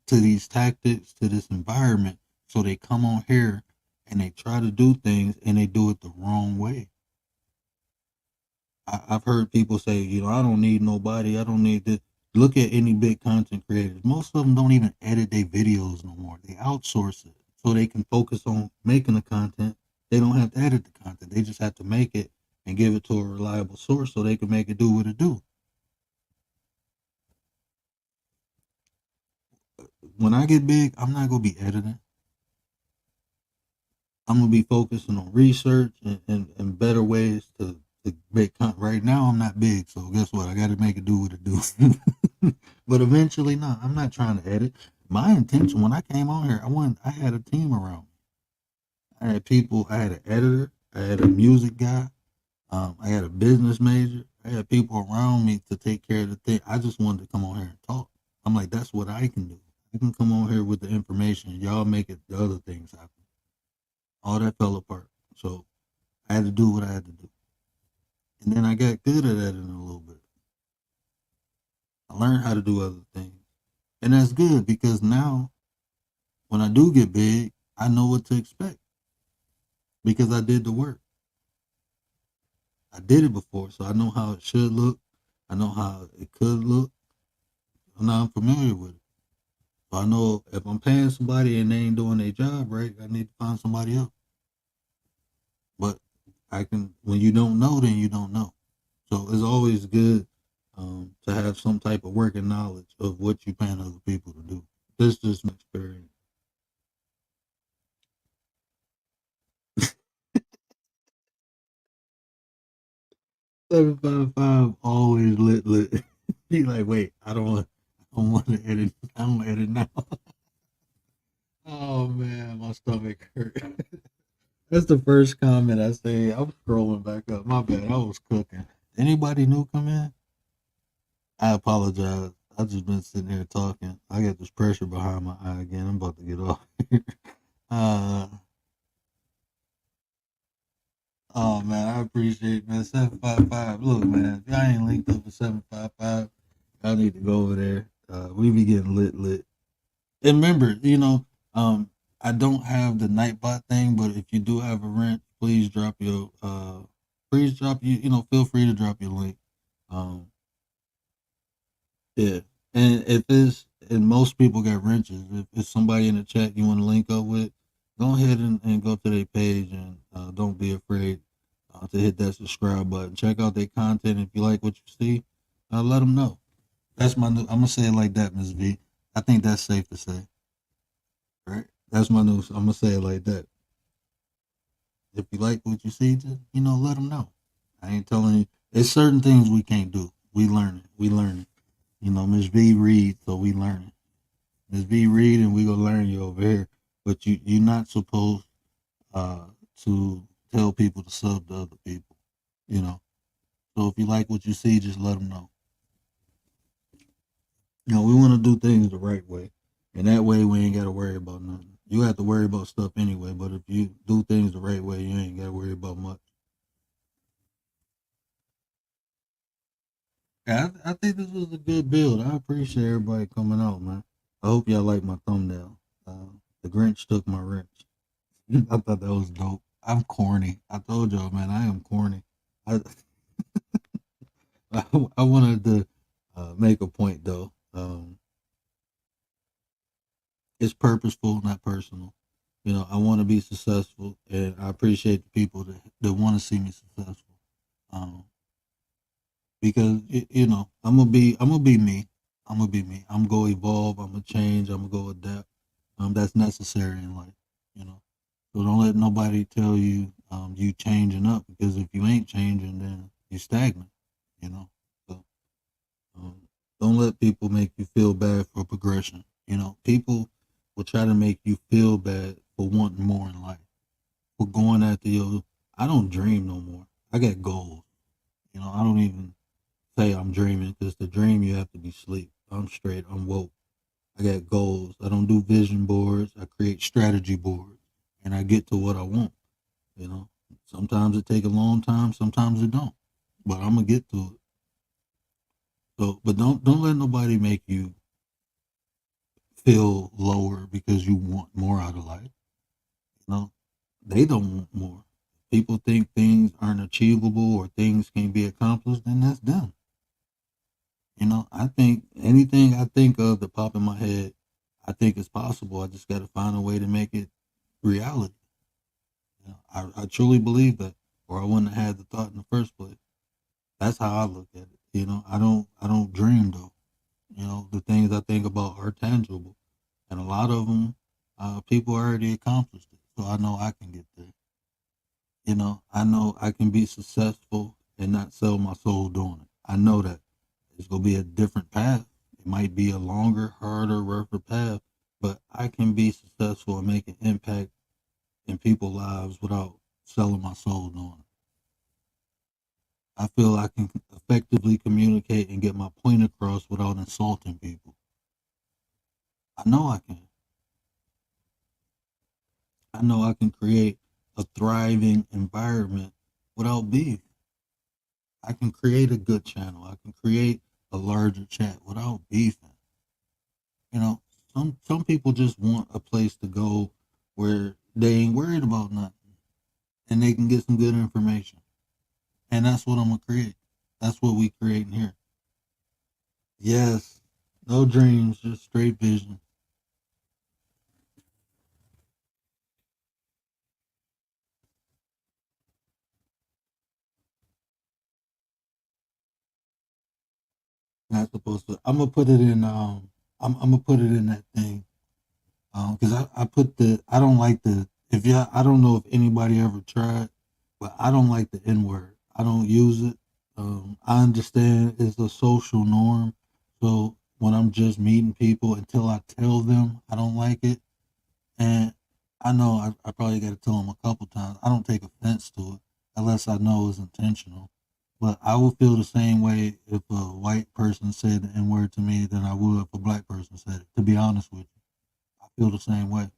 to these tactics, to this environment, so they come on here and they try to do things and they do it the wrong way. I've heard people say, you know, I don't need nobody. I don't need this. Look at any big content creators. Most of them don't even edit their videos no more. They outsource it so they can focus on making the content. They don't have to edit the content. They just have to make it and give it to a reliable source so they can make it do what it do. When I get big, I'm not going to be editing. I'm going to be focusing on research and better ways to make content. Right now, I'm not big, so guess what? I got to make it do what it do. But eventually, no, I'm not trying to edit. My intention when I came on here, I had a team around me. I had people, I had an editor, I had a music guy, I had a business major, I had people around me to take care of the thing. I just wanted to come on here and talk. I'm like, that's what I can do. I can come on here with the information. Y'all make it the other things happen. All that fell apart. So I had to do what I had to do. And then I got good at editing a little bit. I learned how to do other things. And that's good because now when I do get big, I know what to expect because I did the work. I did it before, so I know how it should look. I know how it could look. And I'm familiar with it. So I know if I'm paying somebody and they ain't doing their job right, I need to find somebody else. But I can, when you don't know, then you don't know. So it's always good to have some type of working knowledge of what you're paying other people to do. This is just an experience. 755 always lit. He like, wait, I don't want to edit. I don't edit now. Oh man, my stomach hurt. That's the first comment I say. I'm scrolling back up. My bad. I was cooking. Anybody new come in? I apologize. I just been sitting here talking. I got this pressure behind my eye again. I'm about to get off. uh, oh man, I appreciate it, man. 755. Look, man, if y'all ain't linked up with 755, y'all need to go over there. We be getting lit. And remember, I don't have the Nightbot thing, but if you do have a rent, please drop your feel free to drop your link. Yeah. And most people got wrenches. If it's somebody in the chat you want to link up with, go ahead and go to their page and don't be afraid to hit that subscribe button. Check out their content. If you like what you see, let them know. That's my new, I'm going to say it like that, Ms. V. I think that's safe to say. Right? That's my news. I'm gonna say it like that. If you like what you see, just let them know. I ain't telling you. There's certain things we can't do. We learn it. Miss V read, so we learn it. Miss V read, and we gonna learn you over here. But you're not supposed to tell people to sub to other people. So if you like what you see, just let them know. We want to do things the right way, and that way we ain't got to worry about nothing. You have to worry about stuff anyway, but if you do things the right way, you ain't got to worry about much. Yeah, I think this was a good build. I appreciate everybody coming out, man. I hope y'all like my thumbnail. The Grinch took my wrench. I thought that was dope. I'm corny. I told y'all, man, I am corny. I I wanted to make a point though. It's purposeful, not personal. I want to be successful, and I appreciate the people that want to see me successful. Because I'm gonna be me. I'm gonna be me. I'm gonna evolve. I'm gonna change. I'm gonna go adapt. That's necessary in life. So don't let nobody tell you you changing up, because if you ain't changing, then you're stagnant. So don't let people make you feel bad for progression. People will try to make you feel bad for wanting more in life. For going after I don't dream no more. I got goals. I don't even say I'm dreaming, because to dream you have to be asleep. I'm straight. I'm woke. I got goals. I don't do vision boards. I create strategy boards, and I get to what I want. Sometimes it take a long time. Sometimes it don't. But I'm gonna get to it. So, but don't let nobody make you feel lower because you want more out of life. They don't want more. People think things aren't achievable or things can't be accomplished, then that's them. I think anything I think of that pop in my head, I think it's possible. I just got to find a way to make it reality. I truly believe that, or I wouldn't have had the thought in the first place. That's how I look at it. I don't dream though. The things I think about are tangible, and a lot of them, people already accomplished it. So I know I can get there. I know I can be successful and not sell my soul doing it. I know that it's gonna be a different path. It might be a longer, harder, rougher path, but I can be successful and make an impact in people's lives without selling my soul doing it. I feel I can effectively communicate and get my point across without insulting people. I know I can. I know I can create a thriving environment without beef. I can create a good channel. I can create a larger chat without beefing. Some people just want a place to go where they ain't worried about nothing, and they can get some good information. And that's what I'm gonna create. That's what we creating here. Yes, no dreams, just straight vision. Not supposed to. I'm gonna put it in. I'm gonna put it in that thing. Because I put the. I don't like the. If you, I don't know if anybody ever tried, but I don't like the N word. I don't use it. I understand it's a social norm. So when I'm just meeting people, until I tell them I don't like it, and I know I probably got to tell them a couple times. I don't take offense to it unless I know it's intentional. But I would feel the same way if a white person said the N word to me than I would if a black person said it. To be honest with you, I feel the same way.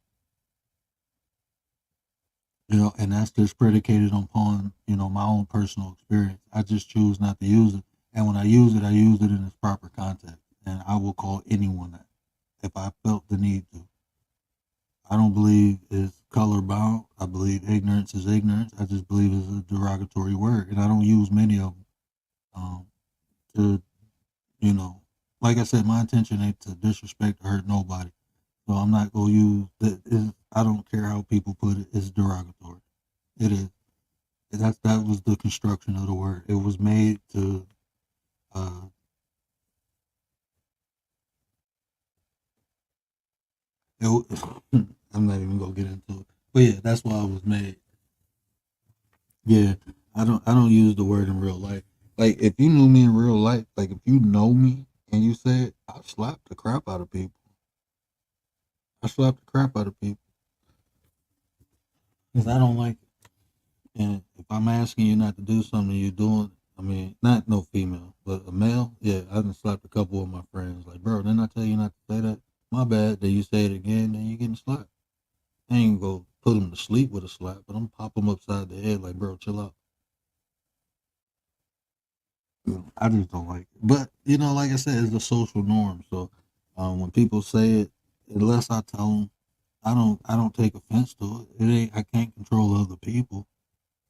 And that's just predicated upon my own personal experience. I just choose not to use it, and when I use it in its proper context, and I will call anyone that if I felt the need to. I don't believe it's color bound. I believe ignorance is ignorance. I just believe it's a derogatory word, and I don't use many of them. To you know, like I said, my intention ain't to disrespect or hurt nobody. So I'm not gonna use that. I don't care how people put it. It's derogatory. It is. That was the construction of the word. It was made to. Uh, I'm not even gonna get into it. But yeah, that's why it was made. Yeah, I don't use the word in real life. Like if you knew me in real life, like if you know me and you said I slap the crap out of people. I slap the crap out of people because I don't like it. And if I'm asking you not to do something you're doing, I mean, not no female, but a male, yeah, I done slapped a couple of my friends. Like, bro, didn't I tell you not to say that? My bad. Then you say it again, then you getting slapped. I ain't gonna put them to sleep with a slap, but I'm pop them upside the head like, bro, chill out. I just don't like it. But like I said, it's a social norm. So when people say it, unless I tell them, I don't take offense to it. It ain't. I can't control other people.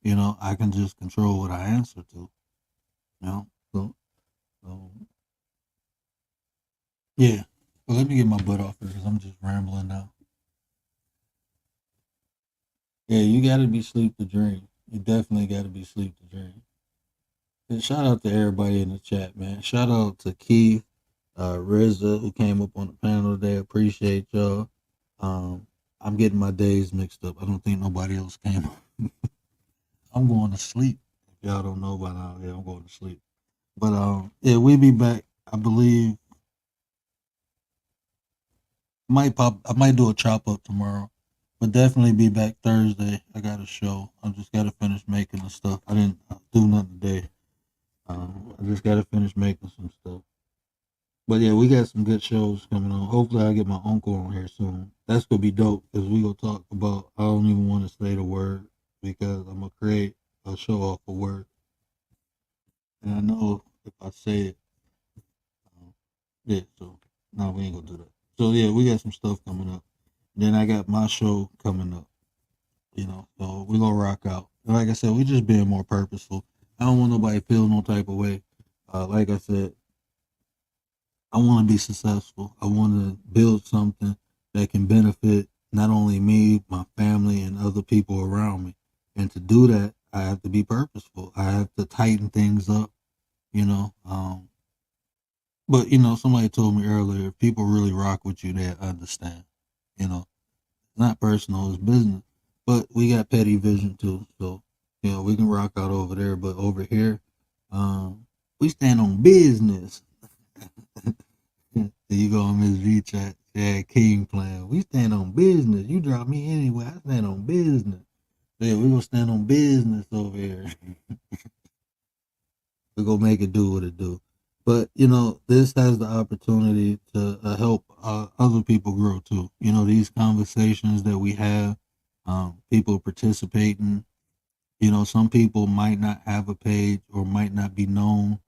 I can just control what I answer to. So yeah. But let me get my butt off here because I'm just rambling now. Yeah, you got to be sleep to dream. You definitely got to be sleep to dream. And shout out to everybody in the chat, man. Shout out to Keith, RZA, who came up on the panel today. Appreciate y'all. I'm getting my days mixed up. I don't think nobody else came up. I'm going to sleep. If y'all don't know by now, yeah, I'm going to sleep. But yeah, we'll be back. I believe I might do a chop up tomorrow, but definitely be back Thursday. I got a show. I just got to finish making the stuff. I didn't do nothing today. I just got to finish making some stuff. But yeah, we got some good shows coming on. Hopefully, I get my uncle on here soon. That's gonna be dope because we gonna talk about. I don't even want to say the word because I'm gonna create a show off a word, and I know if I say it, yeah. So no, we ain't gonna do that. So yeah, we got some stuff coming up. Then I got my show coming up. So we gonna rock out. And like I said, we just being more purposeful. I don't want nobody to feel no type of way. Like I said, I want to be successful. I want to build something that can benefit not only me, my family, and other people around me. And to do that, I have to be purposeful. I have to tighten things up, you know. But somebody told me earlier, if people really rock with you, they understand. It's not personal, it's business. But we got petty vision too, so we can rock out over there. But over here, we stand on business. There you go on Miss V chat. Yeah, King playing. We stand on business. You drop me anyway. I stand on business. Yeah, we gonna stand on business over here. We gonna make it do what it do. But this has the opportunity to help other people grow too. These conversations that we have, people participating. Some people might not have a page or might not be known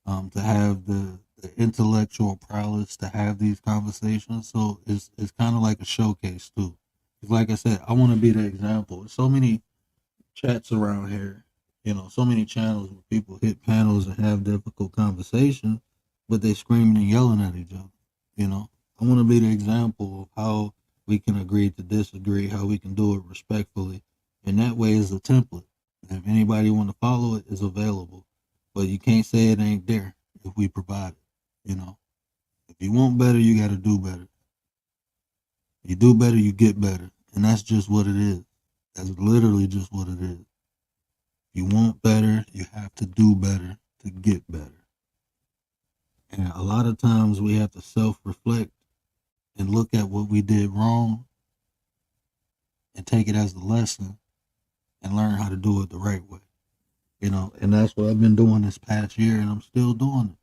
to have the intellectual prowess to have these conversations. So it's kind of like a showcase too. 'Cause like I said, I want to be the example. There's so many chats around here, so many channels where people hit panels and have difficult conversations, but they screaming and yelling at each other. I want to be the example of how we can agree to disagree, how we can do it respectfully, and that way is a template. If anybody want to follow it, it's available, but you can't say it ain't there if we provide it. You know, if you want better, you got to do better. You do better, you get better. And that's just what it is. That's literally just what it is. If you want better, you have to do better to get better. And a lot of times we have to self-reflect and look at what we did wrong and take it as a lesson and learn how to do it the right way. You know, and that's what I've been doing this past year, and I'm still doing it.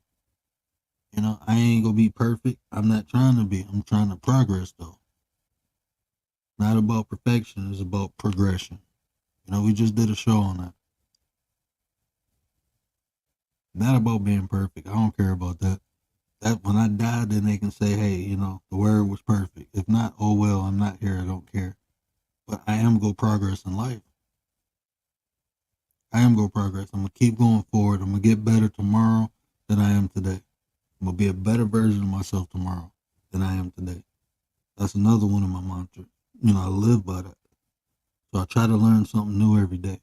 You know, I ain't gonna be perfect. I'm not trying to be. I'm trying to progress, though. Not about perfection, it's about progression. You know, we just did a show on that. Not about being perfect. I don't care about that. That when I die, then they can say, hey, you know, the word was perfect. If not, oh well, I'm not here. I don't care. But I am going to progress in life. I am going to progress. I'm going to keep going forward. I'm going to get better tomorrow than I am today. I'm going to be a better version of myself tomorrow than I am today. That's another one of my mantras. You know, I live by that. So I try to learn something new every day.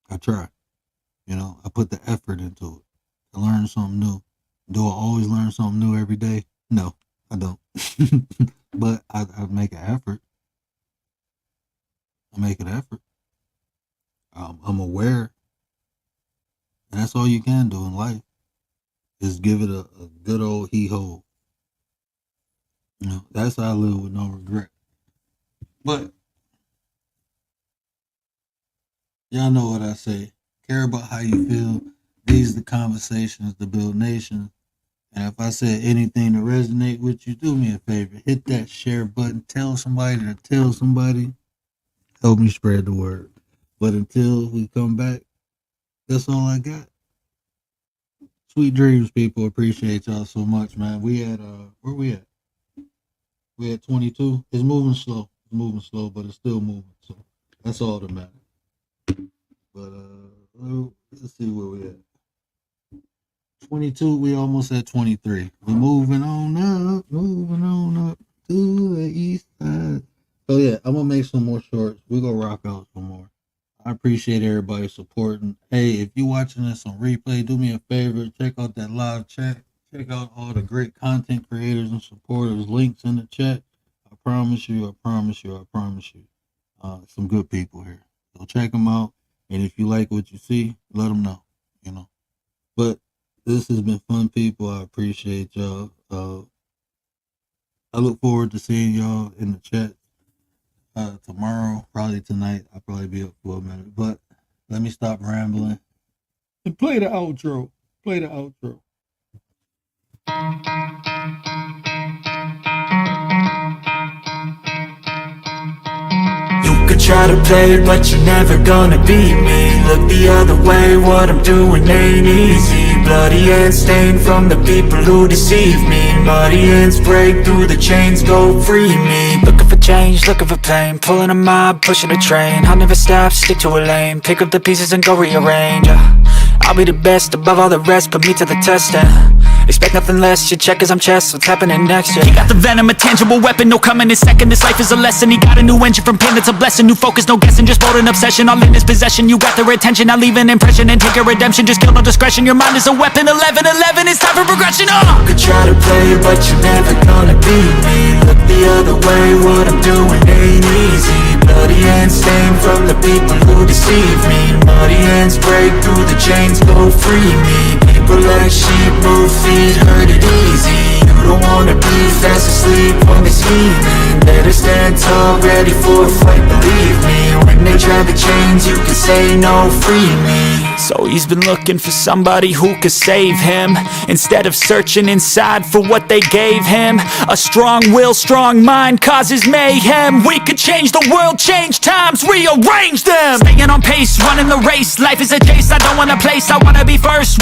I try. You know, I put the effort into it to learn something new. Do I always learn something new every day? No, I don't. But I make an effort. I make an effort. I'm aware. And that's all you can do in life is give it a good old hee-ho. You know, that's how I live with no regret. But y'all know what I say. Care about how you feel. These are the conversations to build nations. And if I said anything to resonate with you, do me a favor. Hit that share button. Tell somebody to tell somebody. Help me spread the word. But until we come back, that's all I got. Sweet dreams, people. Appreciate y'all so much, man. We at where we at? We at 22. It's moving slow. It's moving slow, but it's still moving. So that's all that matters. But let's see where we at. 22. We almost at 23. We're moving on up to the east side. So yeah, I'm gonna make some more shorts. We're gonna rock out some more. I appreciate everybody supporting. Hey, if you're watching this on replay, do me a favor. Check out that live chat. Check out all the great content creators and supporters. Links in the chat. I promise you. Some good people here. So check them out. And if you like what you see, let them know. You know. But this has been fun, people. I appreciate y'all. I look forward to seeing y'all in the chat tomorrow, probably tonight. I'll probably be up for a minute. But let me stop rambling and play the outro. You could try to play it, but you're never gonna beat me. Look the other way, what I'm doing ain't easy. Bloody hands stained from the people who deceive me. Muddy hands break through the chains, go free me. Looking for change, looking for pain. Pulling a mob, pushing a train. I'll never stop, stick to a lane. Pick up the pieces and go rearrange. I'll be the best above all the rest, put me to the test and expect nothing less. You check as I'm chess, what's happening next? Yeah. He got the venom, a tangible weapon, no coming in second. This life is a lesson. He got a new engine from pain, that's a blessing. New focus, no guessing, just bold and obsession. All in his possession, you got their attention. I'll leave an impression and take a redemption. Just kill no discretion, your mind is a weapon. 11-11, it's time for progression. You could try to play it, but you're never gonna beat me. Look the other way, what I'm doing ain't easy. Bloody hands stained from the people who deceive me. Muddy hands break through the chains, go free me. People like sheep move feet, hurt it easy. You don't wanna be fast asleep on this evening. Better stand tall, ready for a fight, believe me. When they try the chains, you can say no, free me. So he's been looking for somebody who could save him, instead of searching inside for what they gave him. A strong will, strong mind causes mayhem. We could change the world, change times, rearrange them. Staying on pace, running the race. Life is a chase, I don't want a place, I wanna be first.